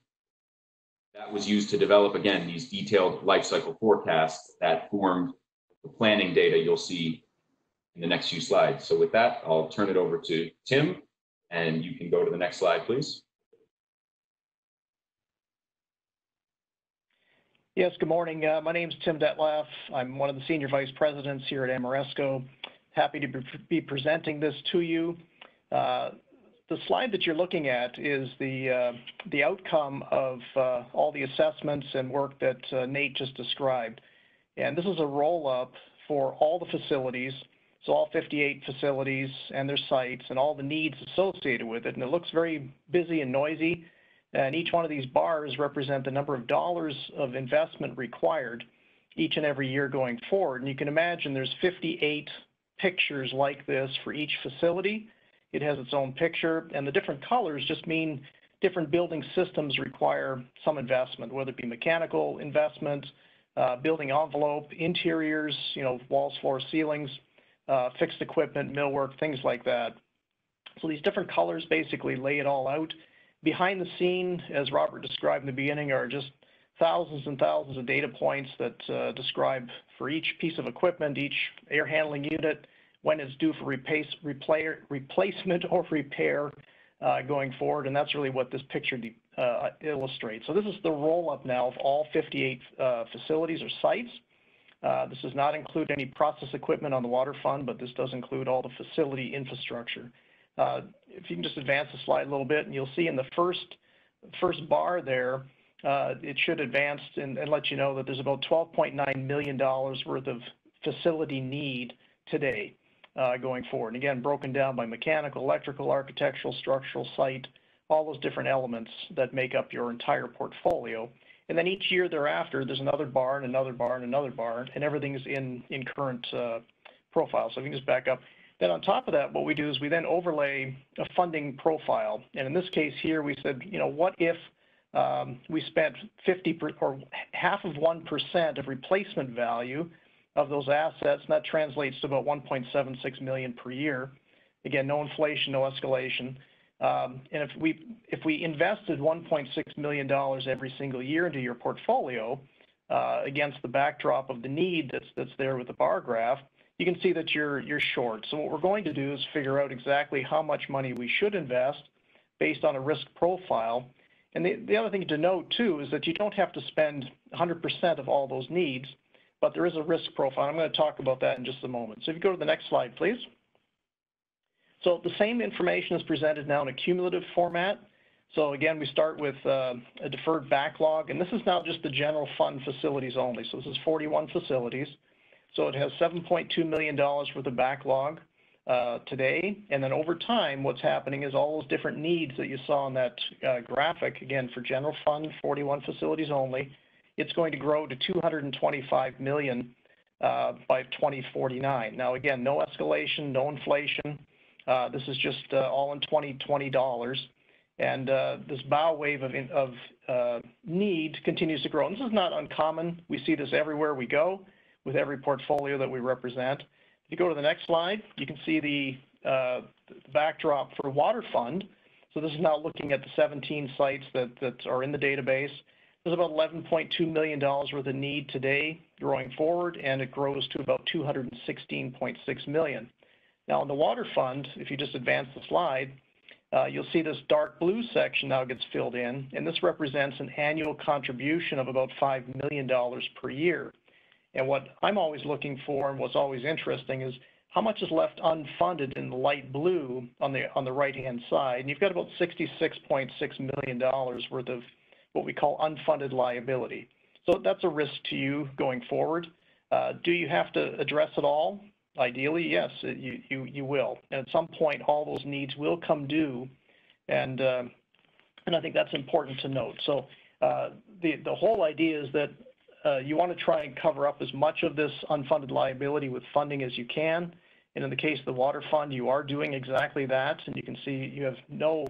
that was used to develop, again, these detailed life cycle forecasts that formed the planning data you'll see in the next few slides. So with that, I'll turn it over to Tim, and you can go to the next slide, please. Yes, good morning. My name is Tim Detlaff. I'm one of the senior vice presidents here at Amoresco. Happy to be presenting this to you. The slide that you're looking at is the outcome of all the assessments and work that Nate just described. And this is a roll-up for all the facilities, so all 58 facilities and their sites and all the needs associated with it. And it looks very busy and noisy. And each one of these bars represent the number of dollars of investment required each and every year going forward. And you can imagine there's 58 pictures like this for each facility. It has its own picture, and the different colors just mean different building systems require some investment, whether it be mechanical investment, building envelope, interiors, walls, floors, ceilings, fixed equipment, millwork, things like that. So these different colors basically lay it all out. Behind the scene, as Robert described in the beginning, are just thousands and thousands of data points that describe for each piece of equipment, each air handling unit, when it's due for replacement or repair going forward. And that's really what this picture illustrates. So this is the roll-up now of all 58 facilities or sites. This does not include any process equipment on the water fund, but this does include all the facility infrastructure. If you can just advance the slide a little bit, and you'll see in the first bar there, it should advance and let you know that there's about $12.9 million worth of facility need today going forward. And again, broken down by mechanical, electrical, architectural, structural, site, all those different elements that make up your entire portfolio. And then each year thereafter, there's another bar and another bar and another bar, and everything's in current profile. So if you can just back up. Then on top of that, what we do is we then overlay a funding profile. And in this case here, we said, what if we spent 50% or half of 1% of replacement value of those assets, and that translates to about $1.76 million per year. Again, no inflation, no escalation. And if we invested $1.6 million every single year into your portfolio against the backdrop of the need that's there with the bar graph, you can see that you're short. So what we're going to do is figure out exactly how much money we should invest based on a risk profile. And the other thing to note too is that you don't have to spend 100% of all those needs, but there is a risk profile. I'm going to talk about that in just a moment. So if you go to the next slide, please. So the same information is presented now in a cumulative format. So again, we start with a deferred backlog, and this is now just the general fund facilities only. So this is 41 facilities. So it has $7.2 million worth of backlog today. And then over time, what's happening is all those different needs that you saw on that graphic, again, for general fund, 41 facilities only, it's going to grow to $225 million by 2049. Now, again, no escalation, no inflation. This is just all in 2020 dollars. And this bow wave of need continues to grow. And this is not uncommon. We see this everywhere we go with every portfolio that we represent. If you go to the next slide, you can see the backdrop for water fund. So this is now looking at the 17 sites that are in the database. There's about $11.2 million worth of need today growing forward, and it grows to about $216.6 million. Now in the water fund, if you just advance the slide, you'll see this dark blue section now gets filled in, and this represents an annual contribution of about $5 million per year. And what I'm always looking for, and what's always interesting, is how much is left unfunded in the light blue on the right-hand side. And you've got about $66.6 million worth of what we call unfunded liability. So that's a risk to you going forward. Do you have to address it all? Ideally, yes, you will. And at some point, all those needs will come due, and I think that's important to note. So the whole idea is that you want to try and cover up as much of this unfunded liability with funding as you can. And in the case of the water fund, you are doing exactly that. And you can see you have no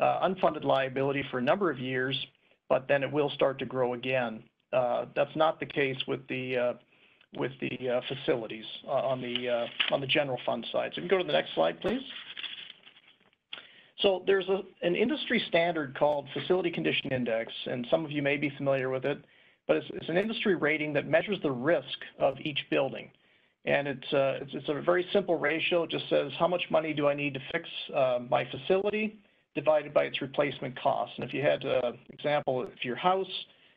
unfunded liability for a number of years, but then it will start to grow again. That's not the case with the facilities on the general fund side. So if you go to the next slide, please. So there's an industry standard called Facility Condition Index, and some of you may be familiar with it, but it's an industry rating that measures the risk of each building. And it's a very simple ratio. It just says how much money do I need to fix my facility divided by its replacement cost. And if you had, example, if your house,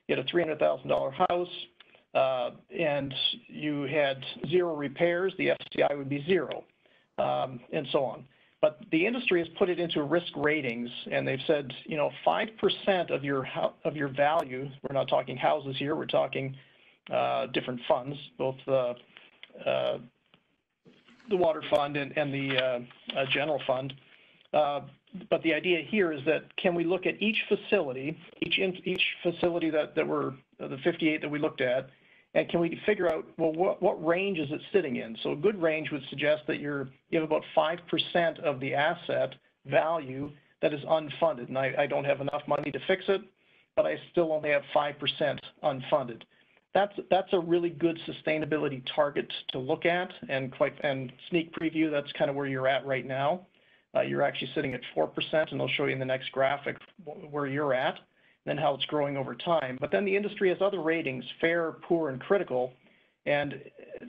you had a $300,000 house and you had 0 repairs, the FCI would be 0, and so on. But the industry has put it into risk ratings, and they've said, 5% of your value. We're not talking houses here. We're talking different funds, both the water fund and the general fund. But the idea here is that can we look at each facility, each facility that were the 58 that we looked at, and can we figure out, well, what range is it sitting in? So a good range would suggest that you have about 5% of the asset value that is unfunded. And I don't have enough money to fix it, but I still only have 5% unfunded. That's a really good sustainability target to look at, and sneak preview, that's kind of where you're at right now. You're actually sitting at 4%, and they'll show you in the next graphic where you're at, and then how it's growing over time. But then the industry has other ratings, fair, poor, and critical. And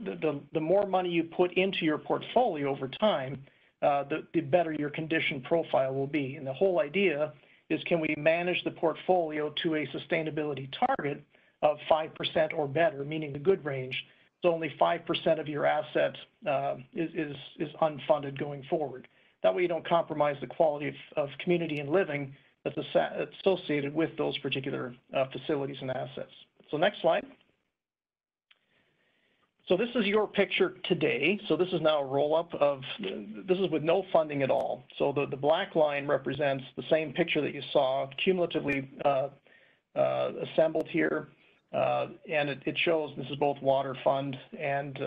the more money you put into your portfolio over time, the better your condition profile will be. And the whole idea is, can we manage the portfolio to a sustainability target of 5% or better, meaning the good range, so only 5% of your asset is unfunded going forward. That way you don't compromise the quality of community and living that's associated with those particular facilities and assets. So next slide. So this is your picture today. So this is now a roll-up of, this is with no funding at all. So the black line represents the same picture that you saw cumulatively assembled here. And it shows this is both water fund and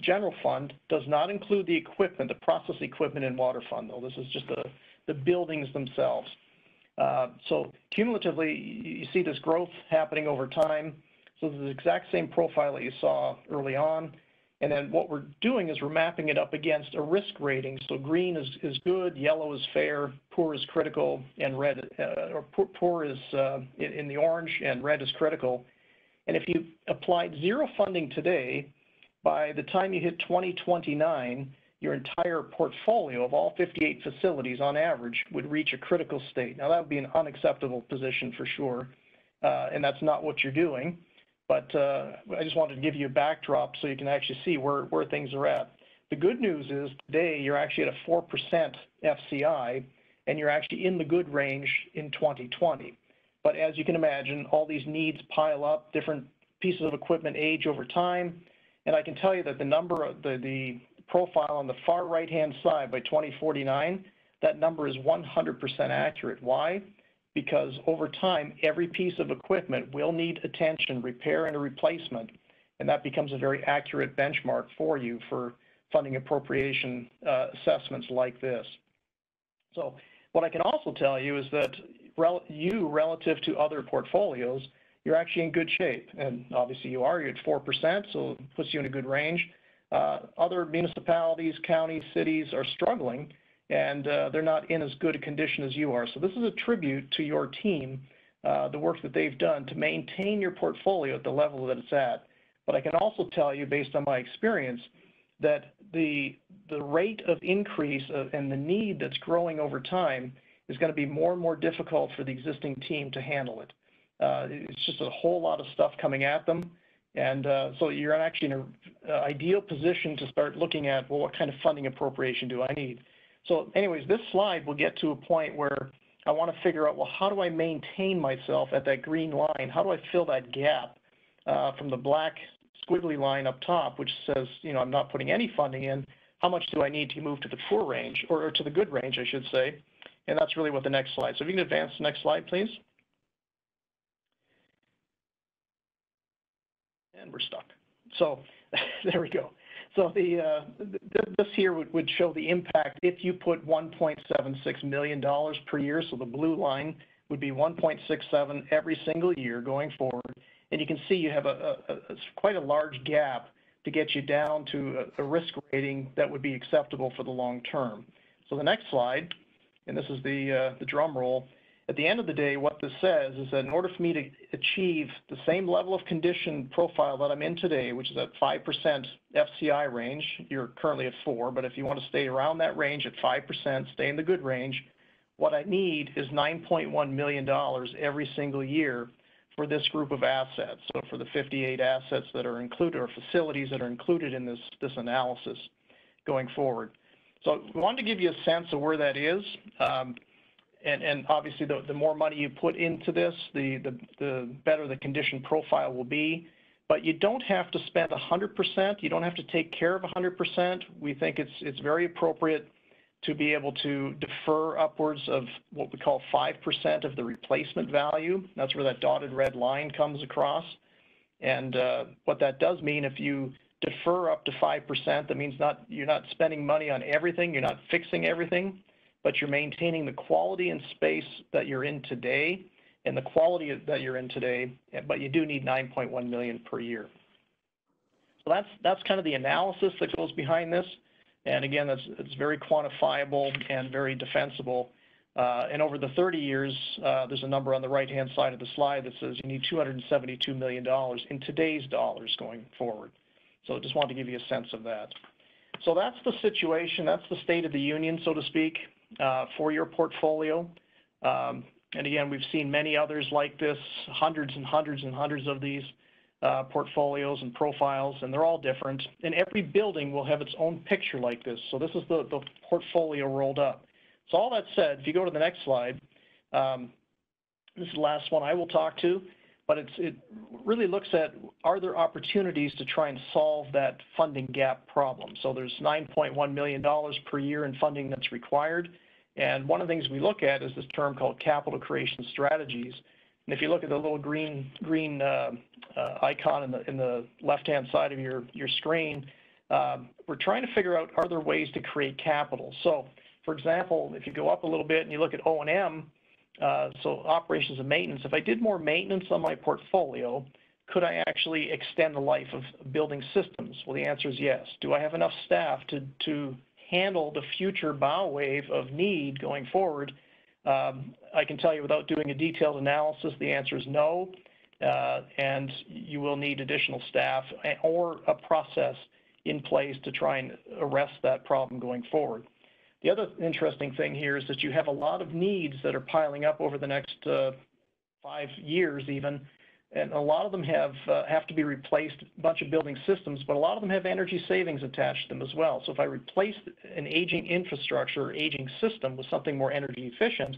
general fund. Does not include the equipment, the process equipment in water fund, though. This is just the buildings themselves. So cumulatively, you see this growth happening over time. So this is the exact same profile that you saw early on. And then what we're doing is we're mapping it up against a risk rating. So green is good, yellow is fair, poor is critical, and red, or poor is in the orange, and red is critical. And if you applied 0 funding today, by the time you hit 2029, your entire portfolio of all 58 facilities on average would reach a critical state. Now that would be an unacceptable position for sure, and that's not what you're doing. But I just wanted to give you a backdrop so you can actually see where things are at. The good news is today you're actually at a 4% FCI, and you're actually in the good range in 2020. But as you can imagine, all these needs pile up, different pieces of equipment age over time. And I can tell you that the number of the profile on the far right-hand side by 2049, that number is 100% accurate. Why? Because over time, every piece of equipment will need attention, repair, and a replacement. And that becomes a very accurate benchmark for you for funding appropriation assessments like this. So what I can also tell you is that relative to other portfolios, you're actually in good shape. And obviously you are, you're at 4%, so it puts you in a good range. Other municipalities, counties, cities are struggling, and they're not in as good a condition as you are. So this is a tribute to your team, the work that they've done to maintain your portfolio at the level that it's at. But I can also tell you, based on my experience, that the rate of increase and the need that's growing over time is going to be more and more difficult for the existing team to handle it. It's just a whole lot of stuff coming at them. And so you're actually in an ideal position to start looking at, well, what kind of funding appropriation do I need? So anyways, this slide will get to a point where I want to figure out, well, how do I maintain myself at that green line? How do I fill that gap from the black squiggly line up top, which says, you know, I'm not putting any funding in, how much do I need to move to the poor range, or to the good range, I should say. And that's really what the next slide. So if you can advance the next slide, please. And we're stuck. So there we go. So this here would show the impact if you put $1.76 million per year. So the blue line would be 1.67 every single year going forward. And you can see you have quite a large gap to get you down to a risk rating that would be acceptable for the long term. So the next slide, and this is the drum roll. At the end of the day, what this says is that in order for me to achieve the same level of condition profile that I'm in today, which is at 5% FCI range, you're currently at 4, but if you want to stay around that range at 5%, stay in the good range, what I need is $9.1 million every single year for this group of assets. So for the 58 assets that are included, or facilities that are included in this analysis going forward. So we wanted to give you a sense of where that is. And obviously, the more money you put into this, the better the condition profile will be. But you don't have to spend 100%. You don't have to take care of 100%. We think it's very appropriate to be able to defer upwards of what we call 5% of the replacement value. That's where that dotted red line comes across. And what that does mean, if you defer up to 5%, that means you're not spending money on everything. You're not fixing everything, but you're maintaining the quality and space that you're in today and the quality that you're in today, but you do need $9.1 million per year. So that's kind of the analysis that goes behind this. And again, it's very quantifiable and very defensible. And over the 30 years, there's a number on the right-hand side of the slide that says you need $272 million in today's dollars going forward. So just wanted to give you a sense of that. So that's the situation. That's the state of the union, so to speak, for your portfolio. And again, we've seen many others like this, hundreds and hundreds and hundreds of these portfolios and profiles, and they're all different. And every building will have its own picture like this. So this is the portfolio rolled up. So all that said, if you go to the next slide, this is the last one I will talk to, but it really looks at, are there opportunities to try and solve that funding gap problem? So there's $9.1 million per year in funding that's required. And one of the things we look at is this term called capital creation strategies. And if you look at the little green icon in the left-hand side of your screen, we're trying to figure out, are there ways to create capital? So, for example, if you go up a little bit and you look at O&M, so operations and maintenance, if I did more maintenance on my portfolio, could I actually extend the life of building systems? Well, the answer is yes. Do I have enough staff to handle the future bow wave of need going forward? I can tell you without doing a detailed analysis, the answer is no, and you will need additional staff or a process in place to try and arrest that problem going forward. The other interesting thing here is that you have a lot of needs that are piling up over the next 5 years even, and a lot of them have to be replaced, a bunch of building systems, but a lot of them have energy savings attached to them as well. So if I replace an aging infrastructure or aging system with something more energy efficient,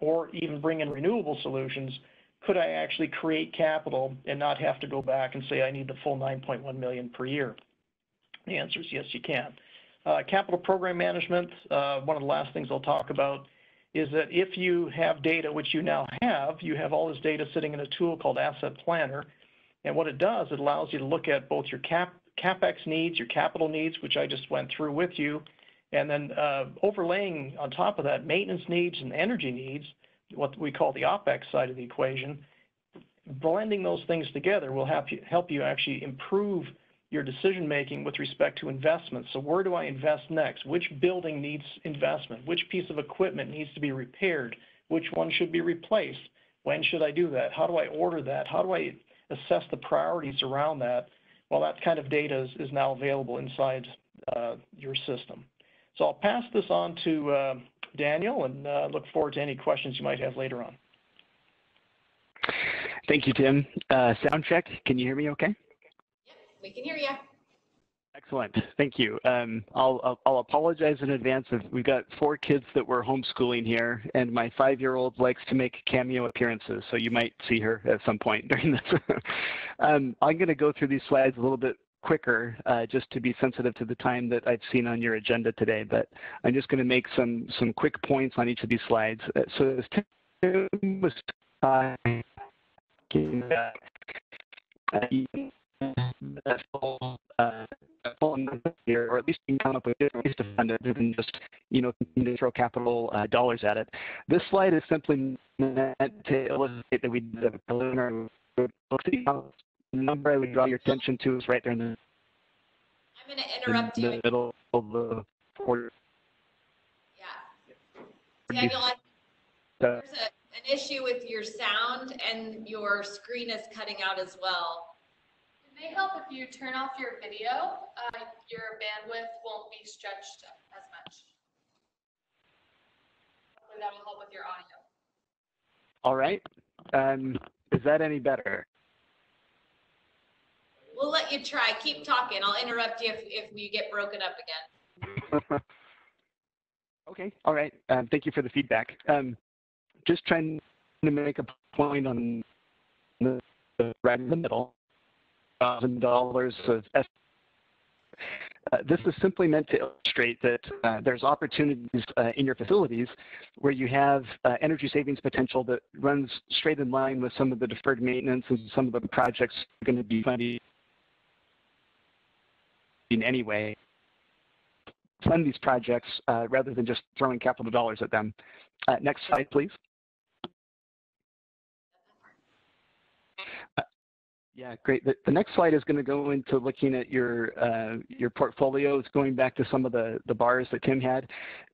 or even bring in renewable solutions, could I actually create capital and not have to go back and say I need the full $9.1 million per year? The answer is yes, you can. Capital program management, one of the last things I'll talk about is that if you have data, which you now have, you have all this data sitting in a tool called Asset Planner. And what it does, it allows you to look at both your CapEx needs, your capital needs, which I just went through with you, and then overlaying on top of that maintenance needs and energy needs, what we call the OpEx side of the equation. Blending those things together will help you actually improve your decision-making with respect to investments. So where do I invest next? Which building needs investment? Which piece of equipment needs to be repaired? Which one should be replaced? When should I do that? How do I order that? How do I assess the priorities around that? Well, that kind of data is now available inside your system. So I'll pass this on to Daniel and look forward to any questions you might have later on. Thank you, Tim. Sound check. Can you hear me okay? We can hear you. Excellent. Thank you. I'll apologize in advance if we've got 4 kids that we're homeschooling here, and my 5-year-old likes to make cameo appearances, so you might see her at some point during this. I'm going to go through these slides a little bit quicker, just to be sensitive to the time that I've seen on your agenda today, but I'm just going to make some quick points on each of these slides. So as Tim was talking about, here, or at least you can come up with different ways to fund it than just, continue to throw capital dollars at it. This slide is simply meant to illustrate that we did a preliminary the number I would draw your attention to is right there in the, I'm going to interrupt you. Middle of the quarter. Yeah. Daniel, there's an issue with your sound and your screen is cutting out as well. It may help if you turn off your video. Your bandwidth won't be stretched as much. Hopefully that will help with your audio. All right. Is that any better? We'll let you try. Keep talking. I'll interrupt you if we get broken up again. Okay. All right. Thank you for the feedback. Just trying to make a point on the right in the middle. $1,000 of this is simply meant to illustrate that there's opportunities in your facilities where you have energy savings potential that runs straight in line with some of the deferred maintenance and some of the projects are going to be funded in any way. Fund these projects rather than just throwing capital dollars at them. Next slide, please. Yeah, great. The next slide is going to go into looking at your portfolios, going back to some of the bars that Tim had.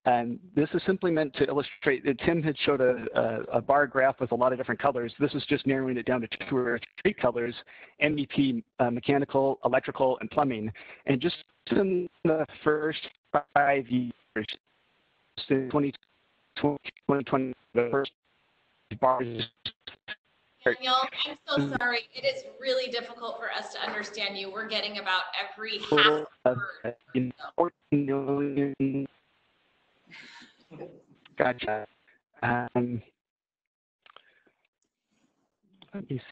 And this is simply meant to illustrate that Tim had showed a bar graph with a lot of different colors. This is just narrowing it down to 2 or 3 colors: MEP, mechanical, electrical, and plumbing. And just in the first 5 years, since 2020, the first bars. Daniel, I'm so sorry. It is really difficult for us to understand you. We're getting about every half word. 14 million. Gotcha. Let me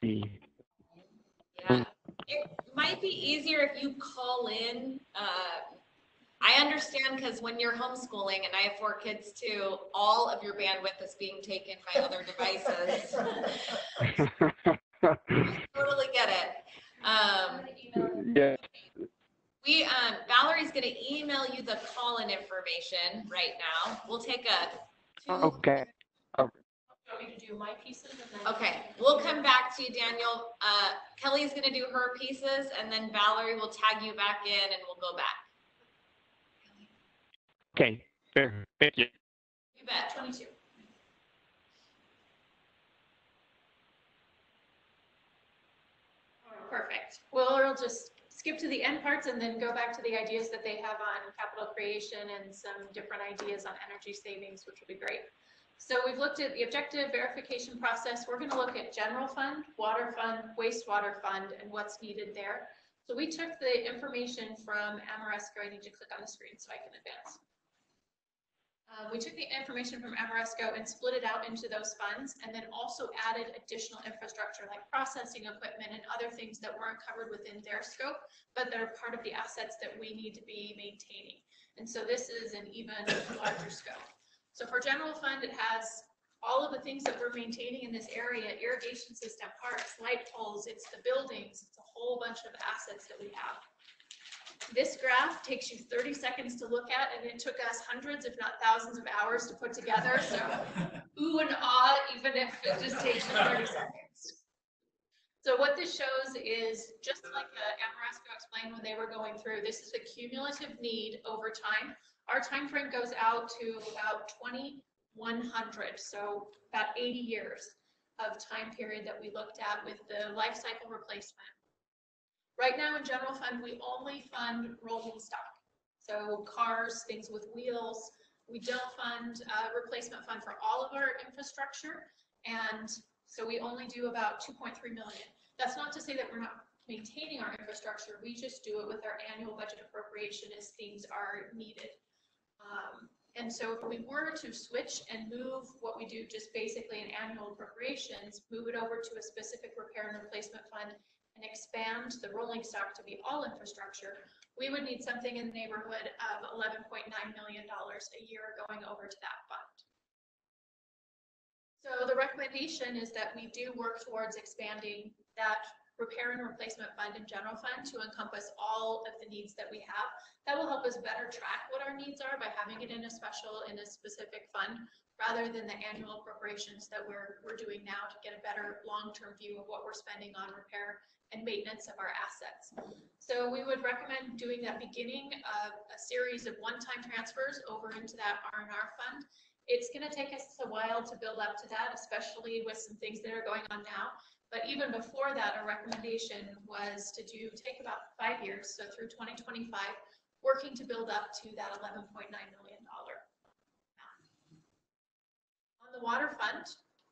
see. Yeah, it might be easier if you call in. I understand because when you're homeschooling, and I have 4 kids too, all of your bandwidth is being taken by other devices. I totally get it. Yeah. Valerie's going to email you the call-in information right now. We'll take a 2. Okay. You want me to do my pieces? And then Okay, we'll come back to you, Daniel. Kelly's going to do her pieces, and then Valerie will tag you back in, and we'll go back. Okay, fair. Thank you. You bet. 22. Perfect. Well, we'll just skip to the end parts and then go back to the ideas that they have on capital creation and some different ideas on energy savings, which would be great. So we've looked at the objective verification process. We're going to look at general fund, water fund, wastewater fund, and what's needed there. So we took the information from Amoresco. I need to click on the screen so I can advance. We took the information from Amoresco and split it out into those funds, and then also added additional infrastructure like processing equipment and other things that weren't covered within their scope, but that are part of the assets that we need to be maintaining. And so this is an even larger scope. So for general fund, it has all of the things that we're maintaining in this area: irrigation system, parks, light poles, it's the buildings, it's a whole bunch of assets that we have. This graph takes you 30 seconds to look at, and it took us hundreds, if not thousands of hours to put together. So ooh and ah, even if it just takes you 30 seconds. So what this shows is, just like Amoresco explained when they were going through, this is the cumulative need over time. Our time frame goes out to about 2100, so about 80 years of time period that we looked at with the life cycle replacement. Right now in general fund, we only fund rolling stock. So cars, things with wheels. We don't fund replacement fund for all of our infrastructure. And so we only do about 2.3 million. That's not to say that we're not maintaining our infrastructure. infrastructure. We just do it with our annual budget appropriation as things are needed. And so if we were to switch and move what we do just basically in annual appropriations, move it over to a specific repair and replacement fund and expand the rolling stock to be all infrastructure, we would need something in the neighborhood of $11.9 million a year going over to that fund. So the recommendation is that we do work towards expanding that repair and replacement fund and general fund to encompass all of the needs that we have. That will help us better track what our needs are by having it in a specific fund, rather than the annual appropriations that we're doing now to get a better long-term view of what we're spending on repair and maintenance of our assets. So we would recommend doing that beginning of a series of one-time transfers over into that R&R fund. It's going to take us a while to build up to that, especially with some things that are going on now. But even before that, our recommendation was to take about 5 years, so through 2025, working to build up to that $11.9 million amount. On the water fund,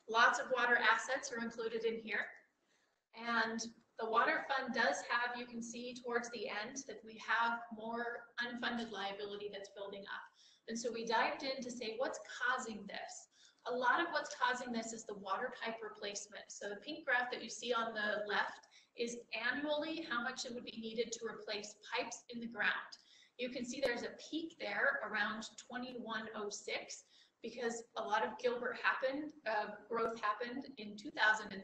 lots of water assets are included in here. And the water fund does have, you can see towards the end, that we have more unfunded liability that's building up. And so we dived in to say, what's causing this? A lot of what's causing this is the water pipe replacement. So the pink graph that you see on the left is annually how much it would be needed to replace pipes in the ground. You can see there's a peak there around 2106 because a lot of Gilbert growth happened in 2006.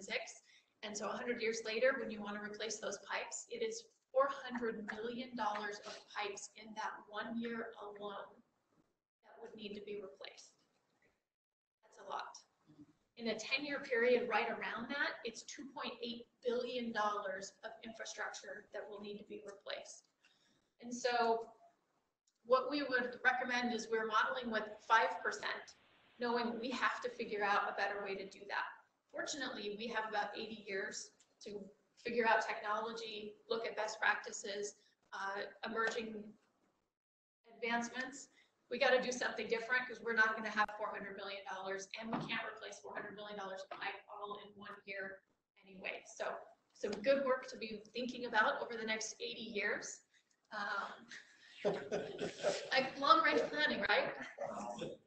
And so 100 years later, when you want to replace those pipes, it is $400 million of pipes in that 1 year alone that would need to be replaced. A lot. In a 10-year period right around that, it's $2.8 billion of infrastructure that will need to be replaced. And so what we would recommend is we're modeling with 5%, knowing we have to figure out a better way to do that. Fortunately, we have about 80 years to figure out technology, look at best practices, emerging advancements. We got to do something different because we're not going to have $400 million and we can't replace $400 million of pipe all in 1 year anyway. So some good work to be thinking about over the next 80 years. Like long-range planning, right?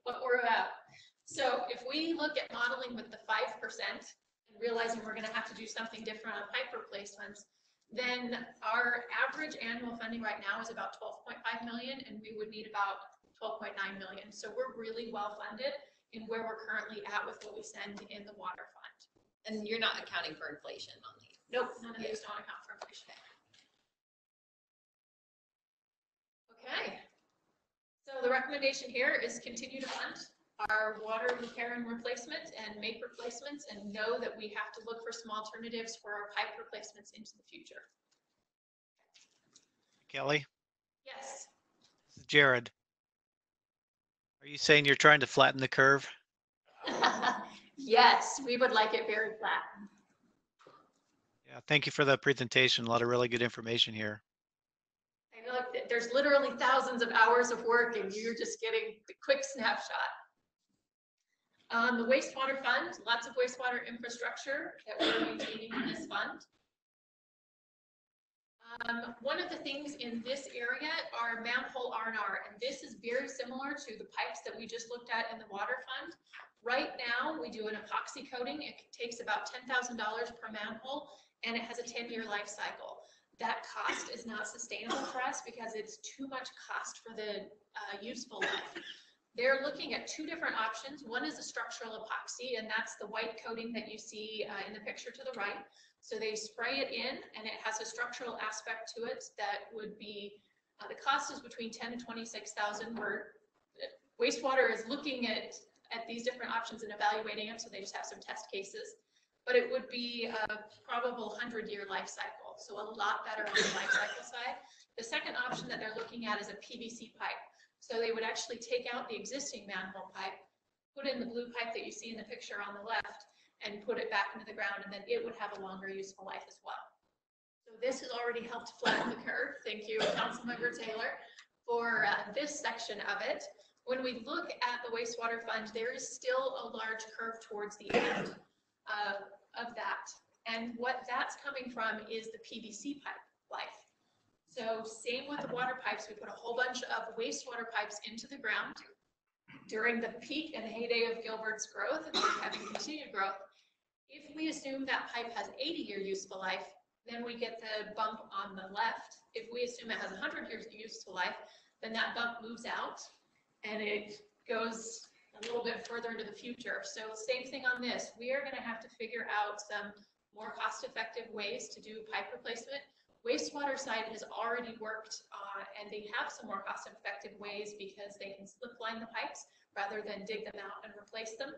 What we're about. So if we look at modeling with the 5% and realizing we're going to have to do something different on pipe replacements, then our average annual funding right now is about 12.5 million, and we would need about 12.9 million. So we're really well funded in where we're currently at with what we send in the water fund. And you're not accounting for inflation on these? Nope, none of these don't account for inflation. Okay. So the recommendation here is continue to fund our water repair and replacement and make replacements, and know that we have to look for some alternatives for our pipe replacements into the future. Kelly, Yes. this is Jared. Are you saying you're trying to flatten the curve? Yes, we would like it very flat. Yeah, thank you for the presentation. A lot of really good information here. I know there's literally thousands of hours of work and you're just getting the quick snapshot. The wastewater fund, lots of wastewater infrastructure that we're maintaining in this fund. One of the things in this area are manhole R&R, and this is very similar to the pipes that we just looked at in the water fund. Right now, we do an epoxy coating. It takes about $10,000 per manhole, and it has a 10-year life cycle. That cost is not sustainable for us because it's too much cost for the useful life. They're looking at two different options. One is a structural epoxy, and that's the white coating that you see in the picture to the right. So they spray it in, and it has a structural aspect to it that would be, the cost is between $10,000 and $26,000. Wastewater is looking at these different options and evaluating them, so they just have some test cases. But it would be a probable 100-year life cycle, so a lot better on the life cycle side. The second option that they're looking at is a PVC pipe. So they would actually take out the existing manhole pipe, put in the blue pipe that you see in the picture on the left, and put it back into the ground, and then it would have a longer useful life as well. So this has already helped flatten the curve. Thank you, Councilmember Taylor, for this section of it. When we look at the wastewater fund, there is still a large curve towards the end of that. And what that's coming from is the PVC pipe life. So same with the water pipes, we put a whole bunch of wastewater pipes into the ground during the peak and heyday of Gilbert's growth and having continued growth. If we assume that pipe has 80-year useful life, then we get the bump on the left. If we assume it has 100 years useful life, then that bump moves out and it goes a little bit further into the future. So same thing on this. We are going to have to figure out some more cost-effective ways to do pipe replacement. Wastewater side has already worked and they have some more cost-effective ways because they can slip line the pipes rather than dig them out and replace them.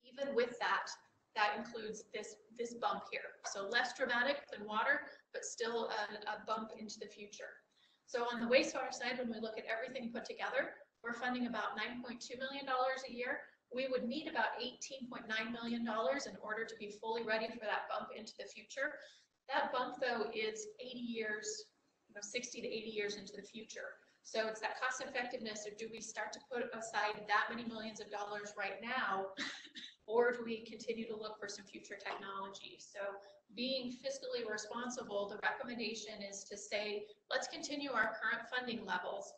Even with that, that includes this bump here. So less dramatic than water, but still a bump into the future. So on the wastewater side, when we look at everything put together, we're funding about $9.2 million a year. We would need about $18.9 million in order to be fully ready for that bump into the future. That bump, though, is 80 years, 60 to 80 years into the future. So it's that cost effectiveness of, do we start to put aside that many millions of dollars right now, or do we continue to look for some future technology? So being fiscally responsible, the recommendation is to say, let's continue our current funding levels,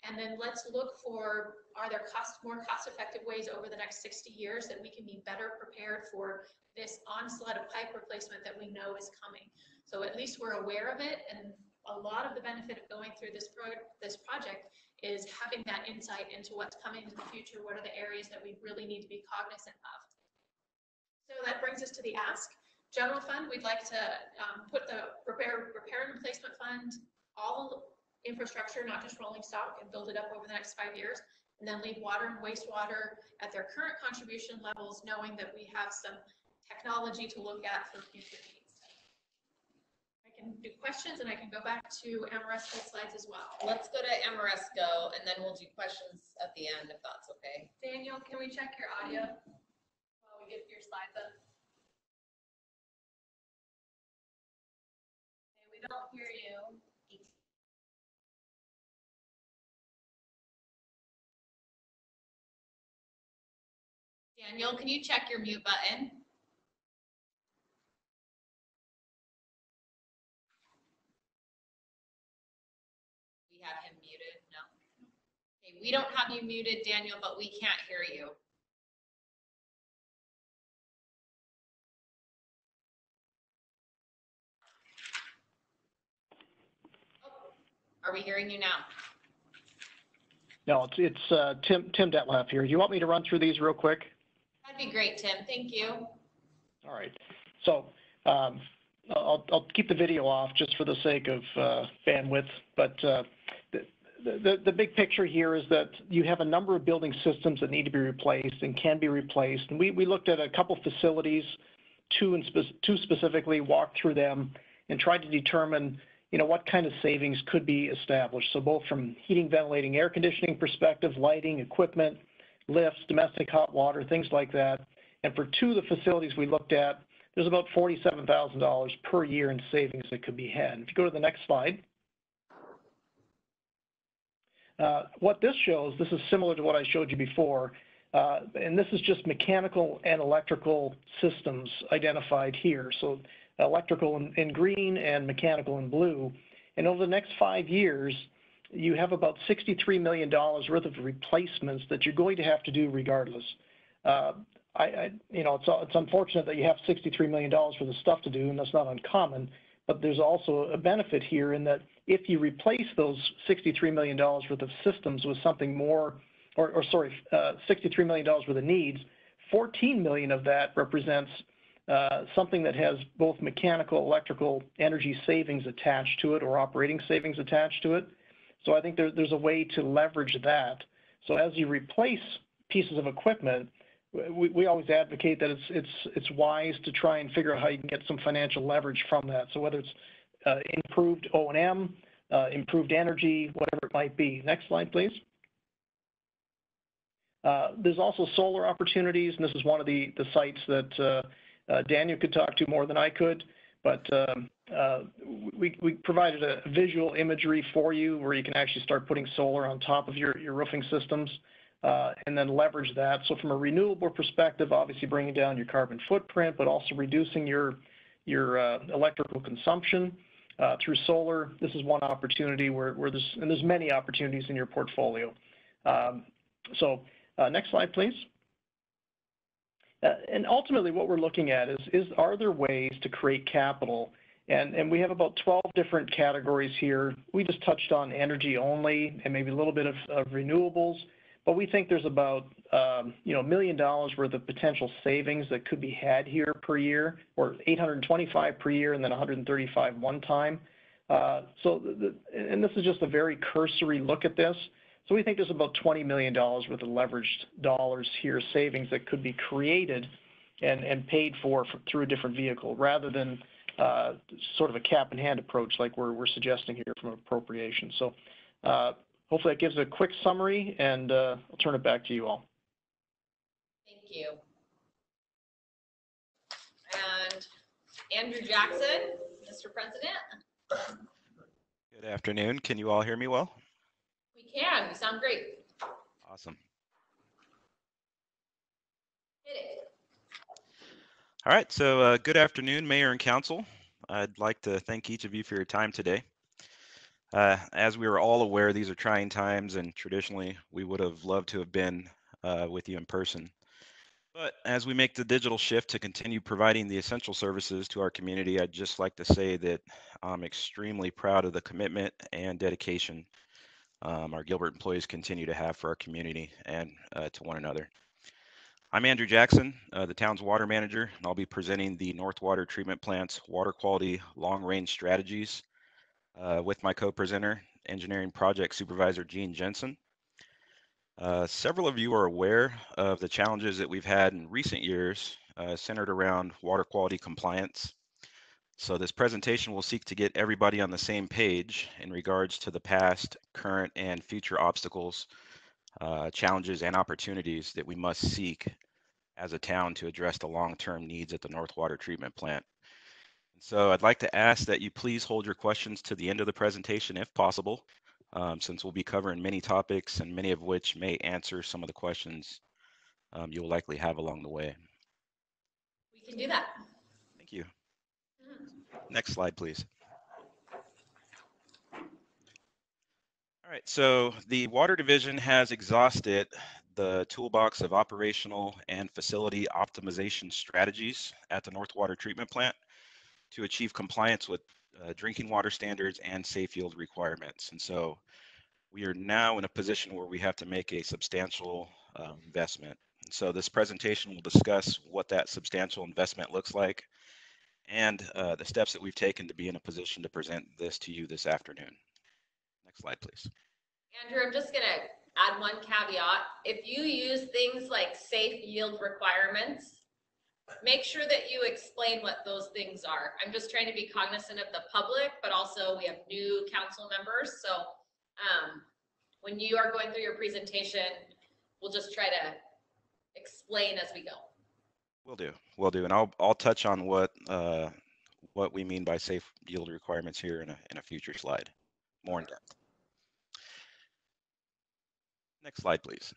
and then let's look for, are there more cost-effective ways over the next 60 years that we can be better prepared for this onslaught of pipe replacement that we know is coming. So at least we're aware of it, and a lot of the benefit of going through this project is having that insight into what's coming into the future. What are the areas that we really need to be cognizant of? So that brings us to the ask. General fund, we'd like to put the repair and replacement fund, all infrastructure, not just rolling stock, and build it up over the next 5 years, and then leave water and wastewater at their current contribution levels, knowing that we have some technology to look at for future needs. I can do questions, and I can go back to Amoresco slides as well. Let's go to Amoresco, and then we'll do questions at the end, if that's okay. Daniel, can we check your audio while we get your slides up? Okay, we don't hear you. Daniel, can you check your mute button? We have him muted, no. Okay, we don't have you muted, Daniel, but we can't hear you. Oh, are we hearing you now? No, it's Tim Detlef here. Do you want me to run through these real quick? That'd be great, Tim. Thank you. All right. So I'll keep the video off just for the sake of bandwidth. But the big picture here is that you have a number of building systems that need to be replaced and can be replaced. And we looked at a couple facilities, two specifically, walked through them and tried to determine, what kind of savings could be established. So both from heating, ventilating, air conditioning perspective, lighting, equipment, lifts, domestic hot water, things like that. And for two of the facilities we looked at, there's about $47,000 per year in savings that could be had. If you go to the next slide. What this shows, this is similar to what I showed you before, and this is just mechanical and electrical systems identified here. So electrical in green and mechanical in blue. And over the next 5 years, you have about $63 million worth of replacements that you're going to have to do regardless. It's unfortunate that you have $63 million worth of stuff to do, and that's not uncommon, but there's also a benefit here in that if you replace those $63 million worth of systems with something more, $63 million worth of needs, 14 million of that represents something that has both mechanical, electrical energy savings attached to it or operating savings attached to it. So I think there's a way to leverage that. So as you replace pieces of equipment, we always advocate that it's wise to try and figure out how you can get some financial leverage from that. So whether it's improved O&M, improved energy, whatever it might be. Next slide, please. There's also solar opportunities, and this is one of the sites that Daniel could talk to more than I could, but we provided a visual imagery for you where you can actually start putting solar on top of your roofing systems and then leverage that. So from a renewable perspective, obviously bringing down your carbon footprint, but also reducing your electrical consumption. through solar. This is one opportunity where there's many opportunities in your portfolio. Next slide, please. And ultimately what we're looking at is are there ways to create capital? And we have about 12 different categories here. We just touched on energy only and maybe a little bit of renewables, but we think there's about $1 million worth of potential savings that could be had here per year, or 825 per year and then 135 one time. And this is just a very cursory look at this. So we think there's about $20 million worth of leveraged dollars here, savings that could be created and paid for through a different vehicle, rather than sort of a cap in hand approach like we're suggesting here from appropriation. So hopefully that gives a quick summary, and I'll turn it back to you all. Thank you. And Andrew Jackson, Mr. President. Good afternoon. Can you all hear me well? We can. You sound great. Awesome. Hit it. All right. So good afternoon, Mayor and Council. I'd like to thank each of you for your time today. As we are all aware, these are trying times, and traditionally we would have loved to have been with you in person. But as we make the digital shift to continue providing the essential services to our community, I'd just like to say that I'm extremely proud of the commitment and dedication our Gilbert employees continue to have for our community and to one another. I'm Andrew Jackson, the town's water manager, and I'll be presenting the North Water Treatment Plant's water quality long-range strategies with my co-presenter, Engineering Project Supervisor Gene Jensen. Several of you are aware of the challenges that we've had in recent years centered around water quality compliance. So this presentation will seek to get everybody on the same page in regards to the past, current, and future obstacles, challenges, and opportunities that we must seek as a town to address the long-term needs at the North Water Treatment Plant. And so I'd like to ask that you please hold your questions to the end of the presentation if possible, since we'll be covering many topics and many of which may answer some of the questions you will likely have along the way. We can do that. Thank you. Next slide, please. All right, so the Water Division has exhausted the toolbox of operational and facility optimization strategies at the North Water Treatment Plant to achieve compliance with drinking water standards and safe yield requirements. And so we are now in a position where we have to make a substantial investment. And so this presentation will discuss what that substantial investment looks like and the steps that we've taken to be in a position to present this to you this afternoon. Next slide, please. Andrew, I'm just going to add one caveat. If you use things like safe yield requirements, make sure that you explain what those things are. I'm just trying to be cognizant of the public, but also we have new council members. So when you are going through your presentation, we'll just try to explain as we go. Will do, and I'll touch on what we mean by safe yield requirements here in a future slide, more in depth. Next slide, please.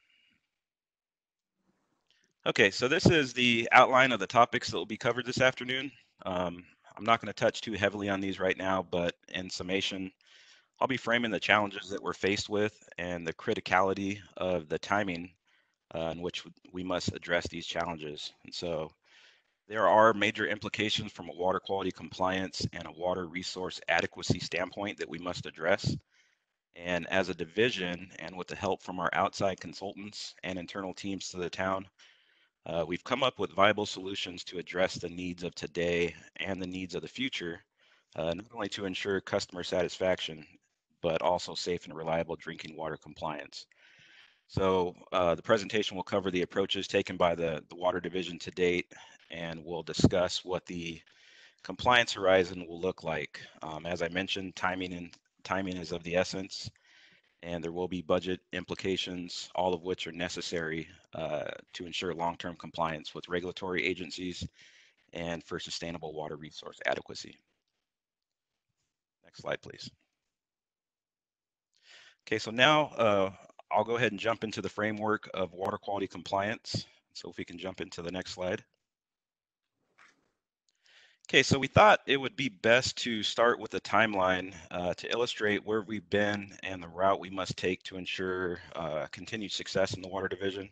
Okay, so this is the outline of the topics that will be covered this afternoon. I'm not going to touch too heavily on these right now, but in summation, I'll be framing the challenges that we're faced with and the criticality of the timing in which we must address these challenges. And so there are major implications from a water quality compliance and a water resource adequacy standpoint that we must address. And as a division, and with the help from our outside consultants and internal teams to the town, we've come up with viable solutions to address the needs of today and the needs of the future, not only to ensure customer satisfaction, but also safe and reliable drinking water compliance. So the presentation will cover the approaches taken by the Water Division to date, and we'll discuss what the compliance horizon will look like. As I mentioned, timing is of the essence, and there will be budget implications, all of which are necessary to ensure long-term compliance with regulatory agencies and for sustainable water resource adequacy. Next slide, please. Okay, so now I'll go ahead and jump into the framework of water quality compliance. So if we can jump into the next slide. Okay, so we thought it would be best to start with a timeline to illustrate where we've been and the route we must take to ensure continued success in the water division.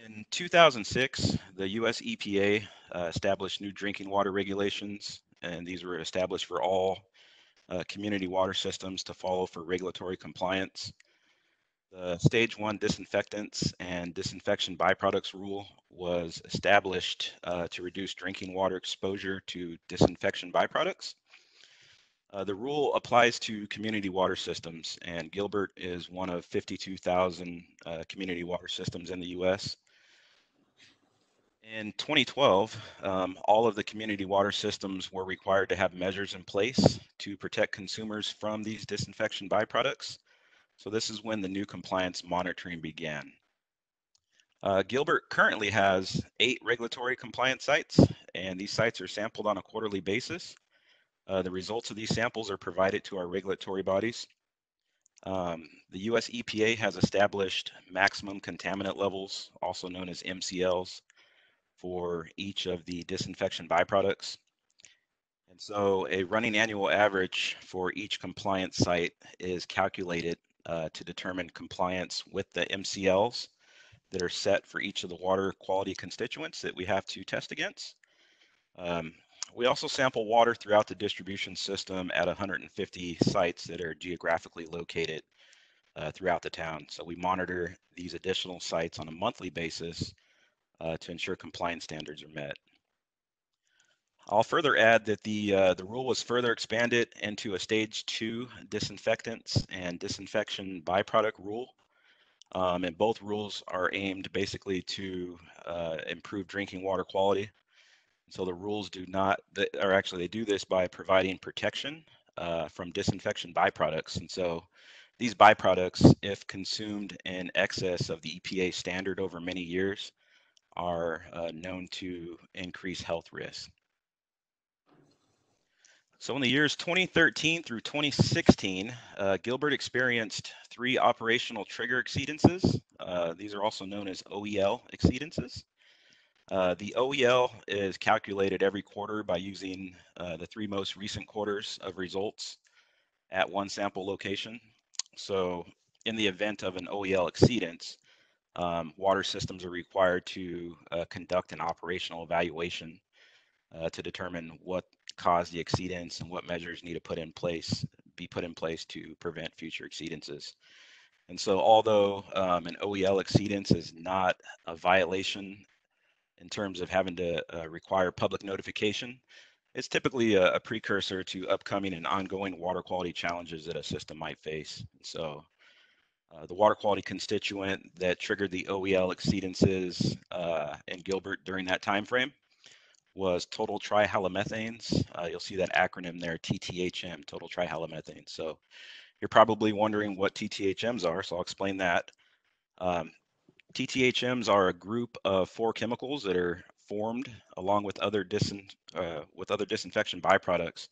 In 2006, the US EPA established new drinking water regulations, and these were established for all community water systems to follow for regulatory compliance. The Stage 1 disinfectants and disinfection byproducts rule was established to reduce drinking water exposure to disinfection byproducts. The rule applies to community water systems, and Gilbert is one of 52,000 community water systems in the US. In 2012, all of the community water systems were required to have measures in place to protect consumers from these disinfection byproducts. So this is when the new compliance monitoring began. Gilbert currently has 8 regulatory compliance sites, and these sites are sampled on a quarterly basis. The results of these samples are provided to our regulatory bodies. The US EPA has established maximum contaminant levels, also known as MCLs, for each of the disinfection byproducts. And so a running annual average for each compliance site is calculated to determine compliance with the MCLs that are set for each of the water quality constituents that we have to test against. We also sample water throughout the distribution system at 150 sites that are geographically located throughout the town. So we monitor these additional sites on a monthly basis to ensure compliance standards are met. I'll further add that the rule was further expanded into a Stage 2 disinfectants and disinfection byproduct rule. And both rules are aimed basically to improve drinking water quality. So the rules do not, or actually they do this by providing protection from disinfection byproducts. And so these byproducts, if consumed in excess of the EPA standard over many years, are known to increase health risks. So in the years 2013 through 2016, Gilbert experienced 3 operational trigger exceedances. These are also known as OEL exceedances. The OEL is calculated every quarter by using the 3 most recent quarters of results at one sample location. So in the event of an OEL exceedance, water systems are required to conduct an operational evaluation to determine what caused the exceedance and what measures need to be put in place to prevent future exceedances. And so although an OEL exceedance is not a violation in terms of having to require public notification, it's typically a precursor to upcoming and ongoing water quality challenges that a system might face. So the water quality constituent that triggered the OEL exceedances in Gilbert during that time frame was total trihalomethanes. You'll see that acronym there, TTHM, total trihalomethanes. So you're probably wondering what TTHMs are, so I'll explain that. TTHMs are a group of 4 chemicals that are formed along with other disinfection byproducts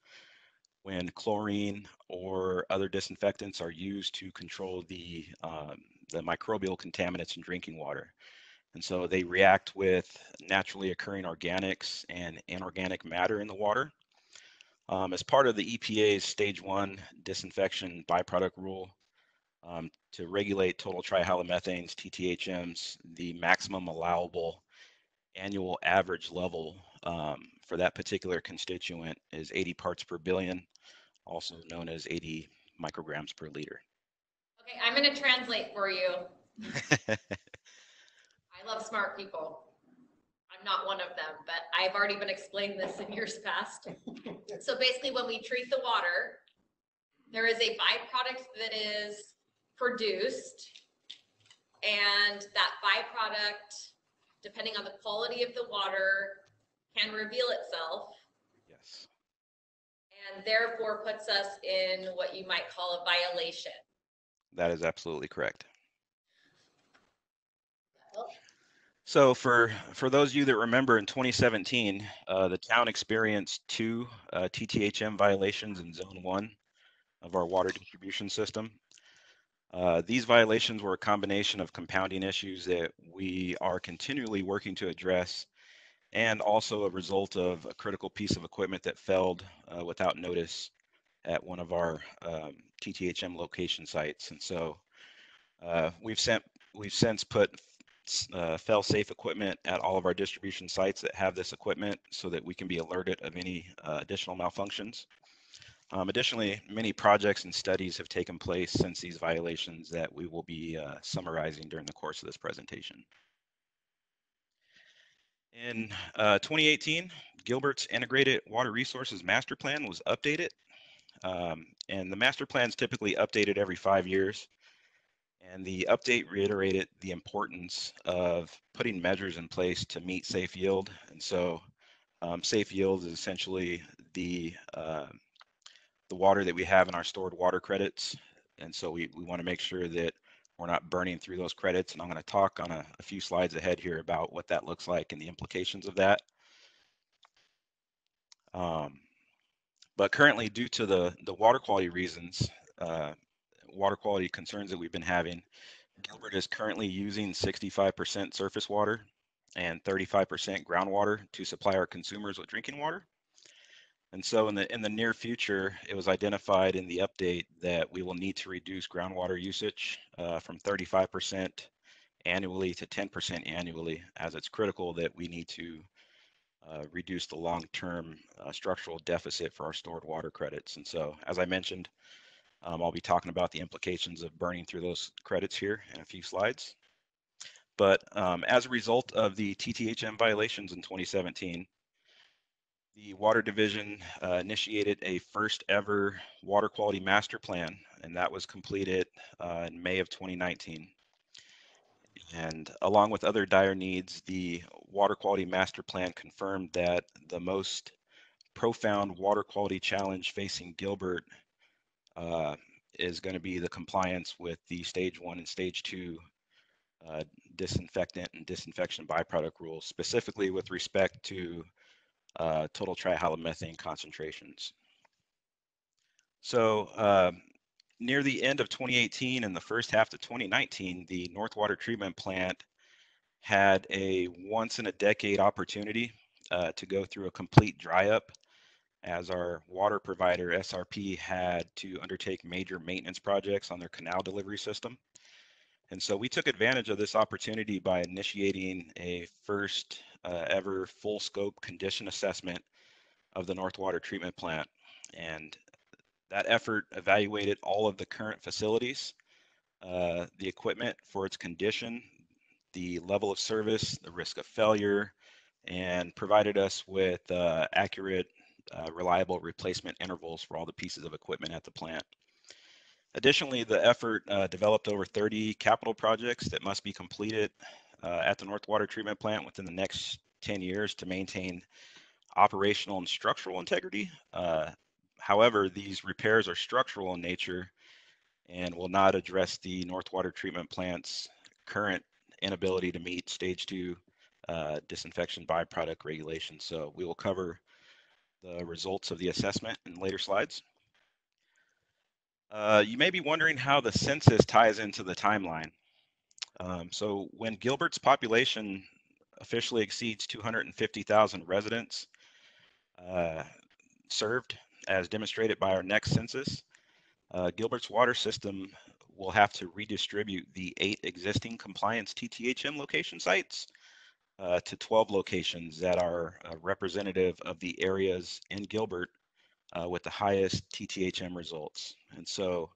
when chlorine or other disinfectants are used to control the microbial contaminants in drinking water. And so they react with naturally occurring organics and inorganic matter in the water. As part of the EPA's Stage 1 disinfection byproduct rule, to regulate total trihalomethanes, TTHMs, the maximum allowable annual average level for that particular constituent is 80 parts per billion, also known as 80 micrograms per liter. Okay, I'm going to translate for you. I love smart people. I'm not one of them, but I've already been explained this in years past. So basically when we treat the water, there is a byproduct that is produced, and that byproduct, depending on the quality of the water, can reveal itself. Yes. And therefore puts us in what you might call a violation. That is absolutely correct. So for those of you that remember, in 2017, the town experienced 2 TTHM violations in Zone 1 of our water distribution system. These violations were a combination of compounding issues that we are continually working to address and also a result of a critical piece of equipment that failed without notice at one of our TTHM location sites. And so we've since put fail-safe equipment at all of our distribution sites that have this equipment so that we can be alerted of any additional malfunctions. Additionally, many projects and studies have taken place since these violations that we will be summarizing during the course of this presentation. In 2018, Gilbert's Integrated Water Resources Master Plan was updated. And the master plan is typically updated every 5 years. And the update reiterated the importance of putting measures in place to meet safe yield. And so safe yield is essentially the water that we have in our stored water credits. And so we want to make sure that we're not burning through those credits. And I'm going to talk on a few slides ahead here about what that looks like and the implications of that. But currently, due to the water quality reasons, water quality concerns that we've been having, Gilbert is currently using 65% surface water and 35% groundwater to supply our consumers with drinking water. And so in the near future, it was identified in the update that we will need to reduce groundwater usage from 35% annually to 10% annually, as it's critical that we need to reduce the long-term structural deficit for our stored water credits. And so, as I mentioned, I'll be talking about the implications of burning through those credits here in a few slides. But as a result of the TTHM violations in 2017, the Water Division initiated a first ever water quality master plan, and that was completed in May of 2019. And along with other dire needs, the water quality master plan confirmed that the most profound water quality challenge facing Gilbert is going to be the compliance with the stage 1 and stage 2 disinfectant and disinfection byproduct rules, specifically with respect to total trihalomethane concentrations. So near the end of 2018 and the first half of 2019, the North Water Treatment Plant had a once-in-a-decade opportunity to go through a complete dry-up, as our water provider, SRP, had to undertake major maintenance projects on their canal delivery system. And so we took advantage of this opportunity by initiating a first ever full scope condition assessment of the North Water Treatment Plant. And that effort evaluated all of the current facilities, the equipment for its condition, the level of service, the risk of failure, and provided us with accurate, reliable replacement intervals for all the pieces of equipment at the plant. Additionally, the effort developed over 30 capital projects that must be completed at the North Water Treatment Plant within the next 10 years to maintain operational and structural integrity. However, these repairs are structural in nature and will not address the North Water Treatment Plant's current inability to meet stage 2 disinfection byproduct regulations. So we will cover the results of the assessment in later slides. You may be wondering how the census ties into the timeline. So when Gilbert's population officially exceeds 250,000 residents served, as demonstrated by our next census, Gilbert's water system will have to redistribute the 8 existing compliance TTHM location sites to 12 locations that are representative of the areas in Gilbert with the highest TTHM results. And so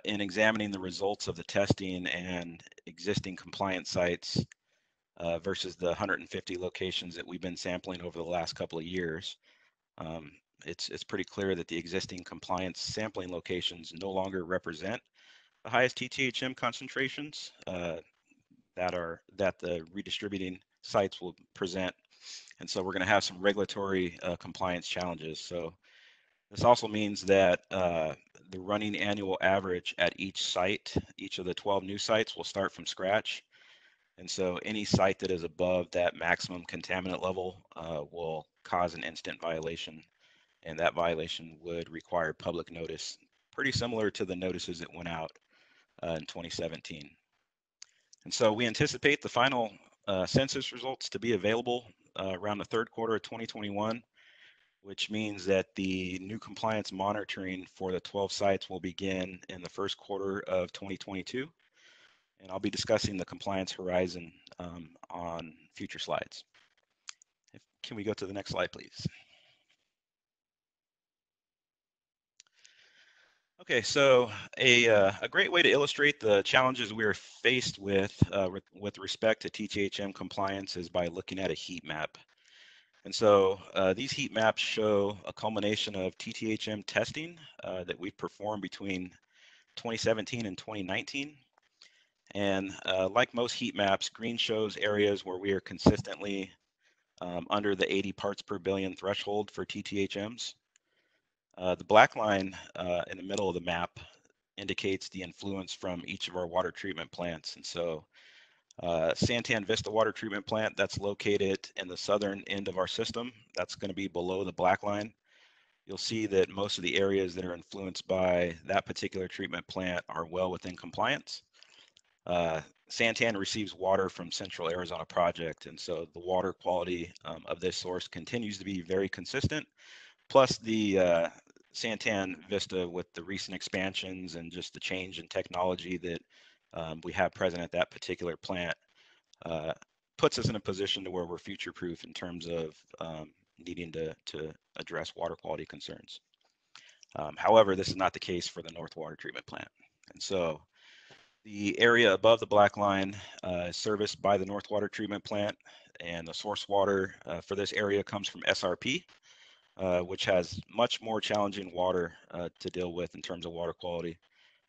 in examining the results of the testing and existing compliance sites versus the 150 locations that we've been sampling over the last couple of years, it's pretty clear that the existing compliance sampling locations no longer represent the highest TTHM concentrations that the redistributing sites will present. And so we're going to have some regulatory compliance challenges. So this also means that the running annual average at each site, each of the 12 new sites, will start from scratch. And so any site that is above that maximum contaminant level will cause an instant violation. And that violation would require public notice, pretty similar to the notices that went out in 2017. And so we anticipate the final census results to be available around the third quarter of 2021, which means that the new compliance monitoring for the 12 sites will begin in the first quarter of 2022. And I'll be discussing the compliance horizon on future slides. Can we go to the next slide, please? Okay, so a great way to illustrate the challenges we are faced with respect to TTHM compliance is by looking at a heat map. And so these heat maps show a culmination of TTHM testing that we performed between 2017 and 2019. And like most heat maps, green shows areas where we are consistently under the 80 parts per billion threshold for TTHMs. The black line in the middle of the map indicates the influence from each of our water treatment plants. And so Santan Vista Water Treatment Plant, that's located in the southern end of our system. That's going to be below the black line. You'll see that most of the areas that are influenced by that particular treatment plant are well within compliance. Santan receives water from Central Arizona Project, and so the water quality of this source continues to be very consistent. Plus the Santan Vista, with the recent expansions and just the change in technology that we have present at that particular plant, puts us in a position to where we're future-proof in terms of needing to address water quality concerns. However, this is not the case for the North Water Treatment Plant. And so the area above the black line is serviced by the North Water Treatment Plant, and the source water for this area comes from SRP, which has much more challenging water to deal with in terms of water quality.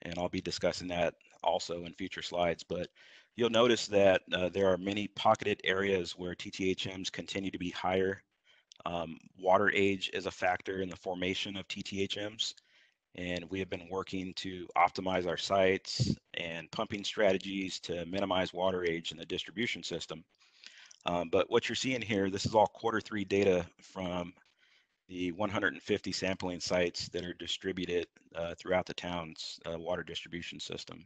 And I'll be discussing that also in future slides. But you'll notice that there are many pocketed areas where TTHMs continue to be higher. Water age is a factor in the formation of TTHMs. And we have been working to optimize our sites and pumping strategies to minimize water age in the distribution system. But what you're seeing here, this is all Q3 data from the 150 sampling sites that are distributed throughout the town's water distribution system.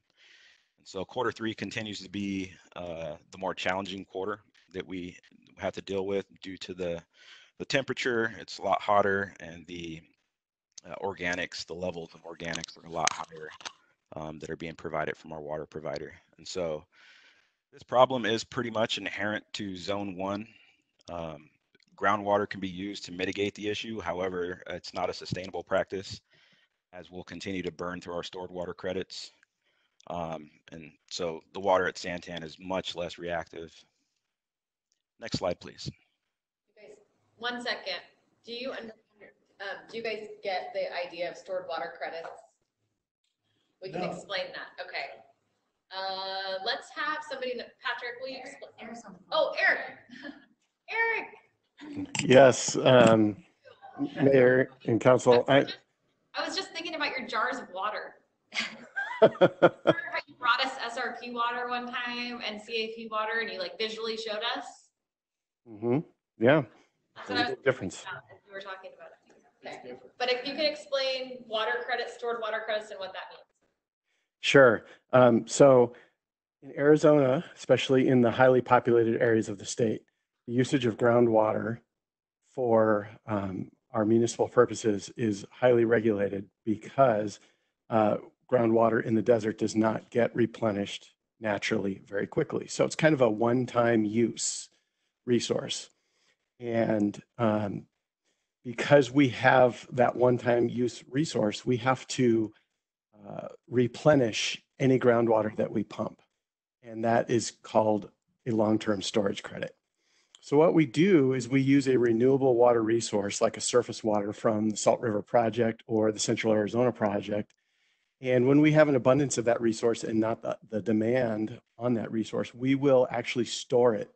And so Q3 continues to be the more challenging quarter that we have to deal with due to the temperature. It's a lot hotter, and the organics, the levels of organics are a lot higher that are being provided from our water provider. And so this problem is pretty much inherent to Zone 1. Groundwater can be used to mitigate the issue. However, it's not a sustainable practice, as we'll continue to burn through our stored water credits. And so the water at Santan is much less reactive. Next slide, please. You guys, 1 second. Do you guys get the idea of stored water credits? We can explain that. Okay. Let's have somebody, Patrick, will you explain? Oh, Eric. Eric. Yes, Mayor and Council. I was just thinking about your jars of water. Remember how you brought us SRP water one time and CAP water, and you like visually showed us? Mm-hmm. Yeah. That's what I was difference. about, as we were talking about it. Okay. But if you could explain water credits, stored water credits, and what that means. Sure. So in Arizona, especially in the highly populated areas of the state, the usage of groundwater for our municipal purposes is highly regulated because groundwater in the desert does not get replenished naturally very quickly. So it's kind of a one-time use resource. And because we have that one-time use resource, we have to replenish any groundwater that we pump. And that is called a long-term storage credit. So what we do is we use a renewable water resource like a surface water from the Salt River Project or the Central Arizona Project. And when we have an abundance of that resource and not the demand on that resource, we will actually store it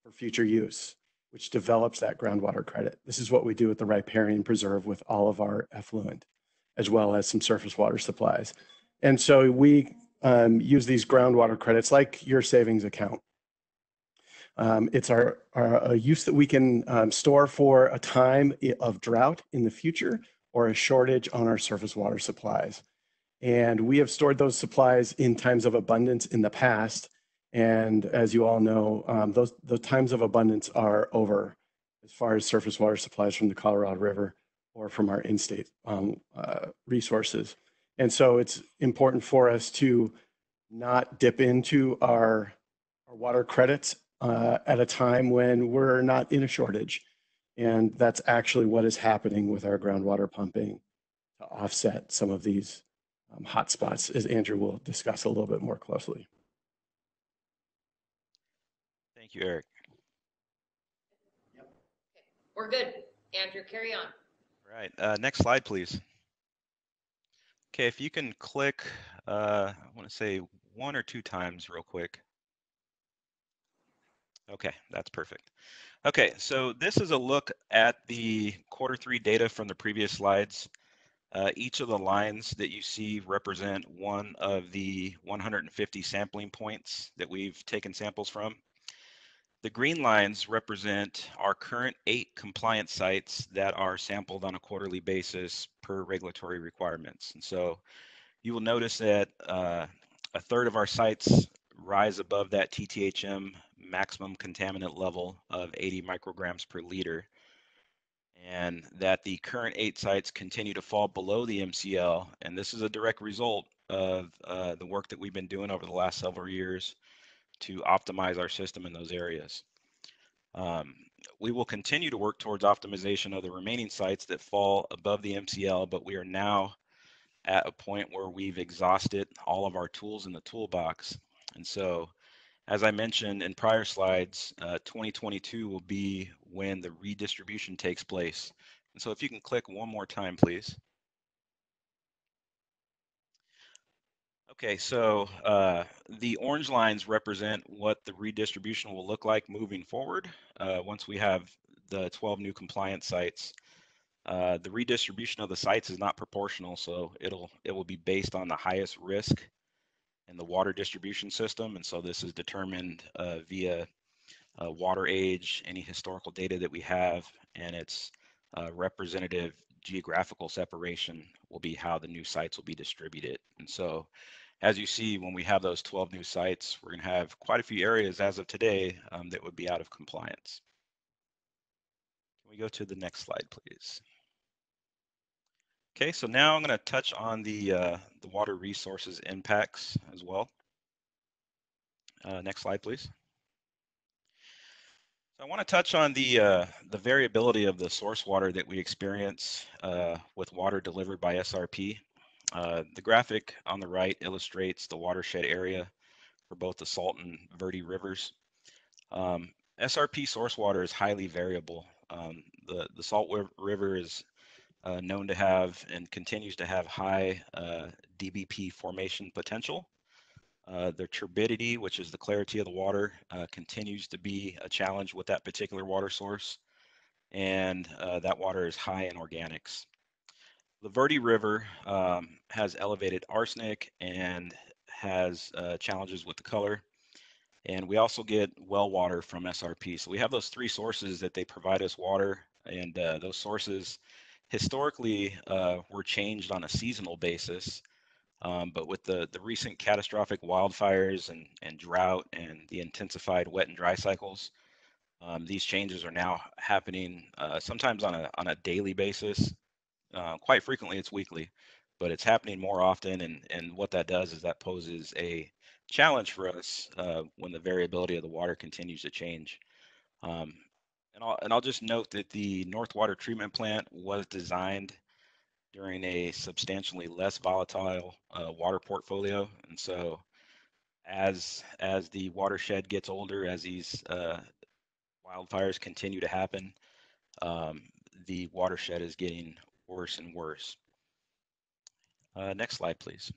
for future use, which develops that groundwater credit. This is what we do at the riparian preserve with all of our effluent, as well as some surface water supplies. And so we use these groundwater credits like your savings account. It's a use that we can store for a time of drought in the future or a shortage on our surface water supplies. And we have stored those supplies in times of abundance in the past. And as you all know, the times of abundance are over as far as surface water supplies from the Colorado River or from our in-state resources. And so it's important for us to not dip into our water credits at a time when we're not in a shortage. And that's actually what is happening with our groundwater pumping to offset some of these hotspots, as Andrew will discuss a little bit more closely. Thank you, Eric. We're good. Andrew, carry on. Right. Next slide, please. Okay, if you can click, I want to say 1 or 2 times real quick. Okay, that's perfect. Okay, so this is a look at the Q3 data from the previous slides. Each of the lines that you see represent one of the 150 sampling points that we've taken samples from. The green lines represent our current 8 compliance sites that are sampled on a quarterly basis per regulatory requirements. And so you will notice that a third of our sites rise above that TTHM maximum contaminant level of 80 micrograms per liter, and that the current 8 sites continue to fall below the MCL. And this is a direct result of the work that we've been doing over the last several years to optimize our system in those areas. We will continue to work towards optimization of the remaining sites that fall above the MCL, but we are now at a point where we've exhausted all of our tools in the toolbox. And so, as I mentioned in prior slides, 2022 will be when the redistribution takes place. And so if you can click one more time, please. Okay, so the orange lines represent what the redistribution will look like moving forward once we have the 12 new compliance sites. The redistribution of the sites is not proportional, so it will be based on the highest risk in the water distribution system, and so this is determined via water age, any historical data that we have, and its representative geographical separation will be how the new sites will be distributed. And so, as you see, when we have those 12 new sites, we're going to have quite a few areas as of today that would be out of compliance. Can we go to the next slide, please? Okay, so now I'm going to touch on the water resources impacts as well. Next slide, please. So I want to touch on the variability of the source water that we experience with water delivered by SRP. The graphic on the right illustrates the watershed area for both the Salt and Verde rivers. SRP source water is highly variable. The Salt River is known to have and continues to have high DBP formation potential. The turbidity, which is the clarity of the water, continues to be a challenge with that particular water source, and that water is high in organics. The Verde River has elevated arsenic and has challenges with the color, and we also get well water from SRP. So we have those 3 sources that they provide us water, and those sources historically were changed on a seasonal basis, but with the recent catastrophic wildfires and drought and the intensified wet and dry cycles, these changes are now happening sometimes on a daily basis. Quite frequently it's weekly, but it's happening more often, and what that does is that poses a challenge for us when the variability of the water continues to change. And I'll just note that the North Water Treatment Plant was designed during a substantially less volatile water portfolio, and so as the watershed gets older, as these wildfires continue to happen, the watershed is getting worse and worse. Next slide, please.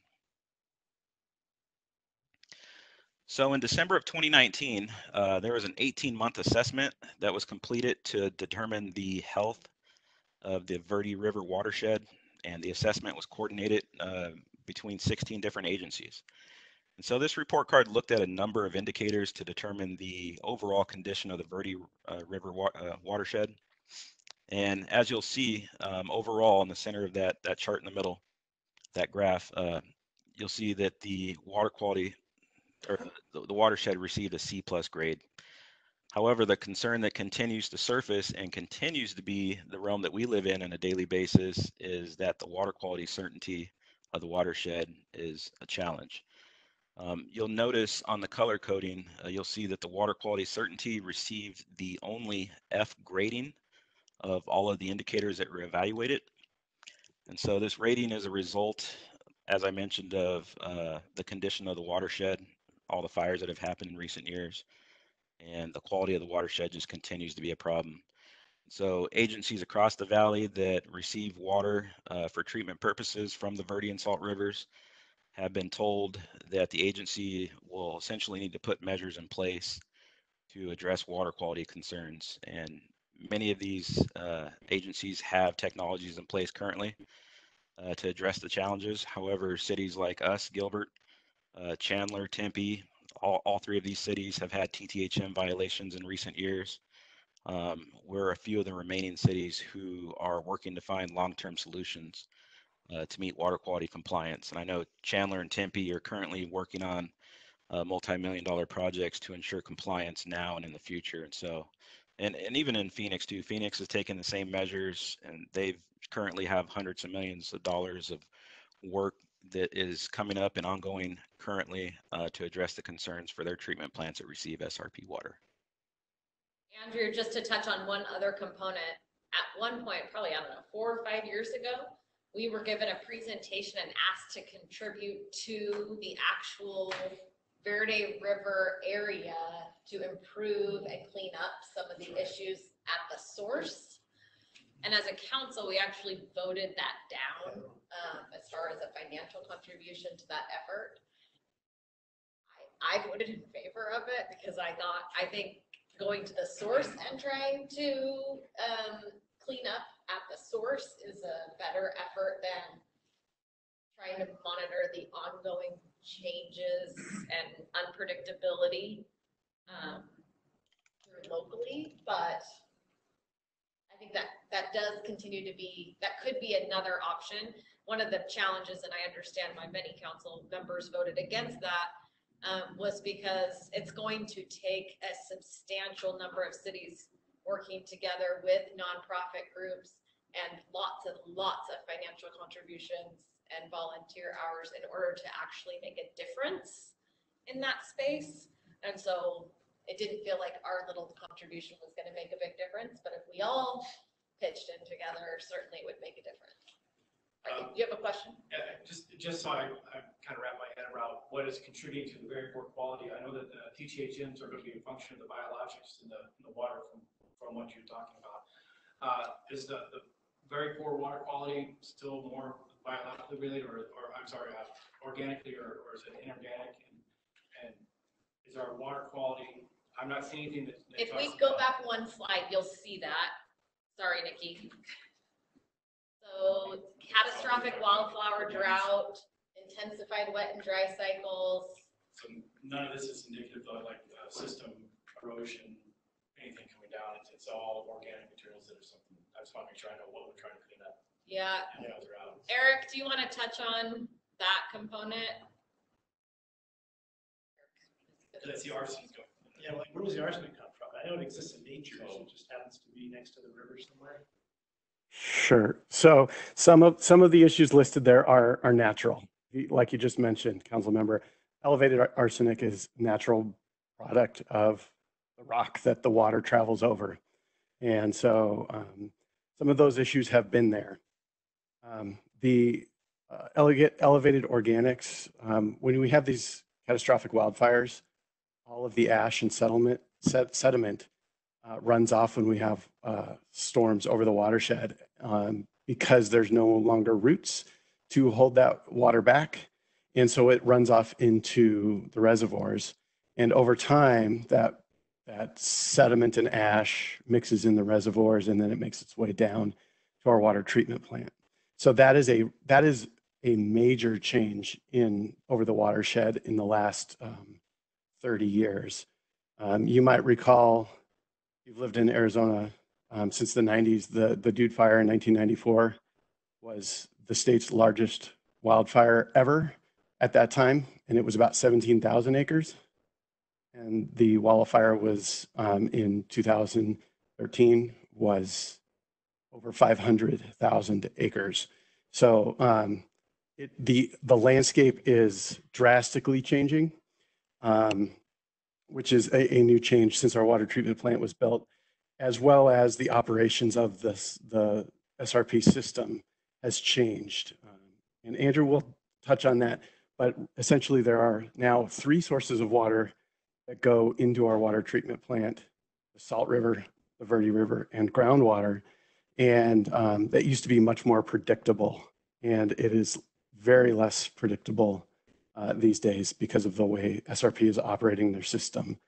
So in December of 2019, there was an 18-month assessment that was completed to determine the health of the Verde River watershed, and the assessment was coordinated between 16 different agencies. And so this report card looked at a number of indicators to determine the overall condition of the Verde River watershed. And as you'll see, overall in the center of that chart in the middle, that graph, you'll see that the water quality or the watershed received a C+ grade. However, the concern that continues to surface and continues to be the realm that we live in on a daily basis is that the water quality certainty of the watershed is a challenge. You'll notice on the color coding, you'll see that the water quality certainty received the only F grading of all of the indicators that were evaluated. And so this rating is a result, as I mentioned, of the condition of the watershed, all the fires that have happened in recent years, and the quality of the watershed just continues to be a problem. So agencies across the valley that receive water for treatment purposes from the Verde and Salt rivers have been told that the agency will essentially need to put measures in place to address water quality concerns. And many of these agencies have technologies in place currently to address the challenges. However, cities like us, Gilbert, Chandler, Tempe, all three of these cities have had TTHM violations in recent years. We're a few of the remaining cities who are working to find long-term solutions to meet water quality compliance. And I know Chandler and Tempe are currently working on multi-million-dollar projects to ensure compliance now and in the future. And so, and even in Phoenix too, Phoenix has taken the same measures, and they've currently have hundreds of millions of dollars of work that is coming up and ongoing currently to address the concerns for their treatment plants that receive SRP water. Andrew, just to touch on one other component, at one point, probably, I don't know, 4 or 5 years ago, we were given a presentation and asked to contribute to the actual Verde River area to improve and clean up some of the issues at the source. And as a council, we actually voted that down as far as a financial contribution to that effort. I voted in favor of it because I think going to the source and trying to clean up at the source is a better effort than trying to monitor the ongoing changes and unpredictability locally. But I think that does continue to be, that could be another option. One of the challenges, and I understand why many council members voted against that, was because it's going to take a substantial number of cities working together with nonprofit groups and lots of financial contributions and volunteer hours in order to actually make a difference in that space. And so it didn't feel like our little contribution was going to make a big difference, but if we all pitched in together, certainly it would make a difference. You have a question? Yeah, just so I kind of wrap my head around what is contributing to the very poor quality. I know that the TTHMs are going to be a function of the biologics in the water from what you're talking about. Is the very poor water quality still more biologically related, or I'm sorry, organically, or is it inorganic? And is our water quality? I'm not seeing anything that if we go back one slide, you'll see that. Sorry, Nikki. So catastrophic wildflower drought, intensified wet and dry cycles. So none of this is indicative of like system erosion, anything coming down. It's all organic materials that are something. I just want to make sure I know what we're trying to clean up. Yeah. Eric, do you want to touch on that component? That's the arsenic. Yeah, like where does the arsenic come from? I know it exists in nature, so it just happens to be next to the river somewhere. Sure. So some of the issues listed there are natural. Like you just mentioned, council member, elevated arsenic is natural product of the rock that the water travels over. And so some of those issues have been there. The elevated organics, when we have these catastrophic wildfires, all of the ash and sediment runs off when we have storms over the watershed because there's no longer roots to hold that water back. And so it runs off into the reservoirs. And over time, that sediment and ash mixes in the reservoirs, and then it makes its way down to our water treatment plant. So that is a major change over the watershed in the last 30 years. You might recall, you've lived in Arizona since the 90s. The Dude Fire in 1994 was the state's largest wildfire ever at that time, and it was about 17,000 acres. And the wildfire was in 2013 was over 500,000 acres. So the landscape is drastically changing, which is a new change since our water treatment plant was built, as well as the operations of the SRP system has changed. And Andrew will touch on that, but essentially there are now 3 sources of water that go into our water treatment plant: the Salt River, the Verde River, and groundwater. And that used to be much more predictable, and it is very less predictable these days because of the way SRP is operating their system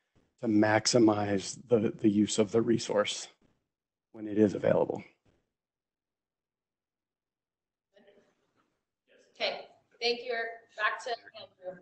to maximize the use of the resource when it is available. Okay, thank you. Back to Andrew.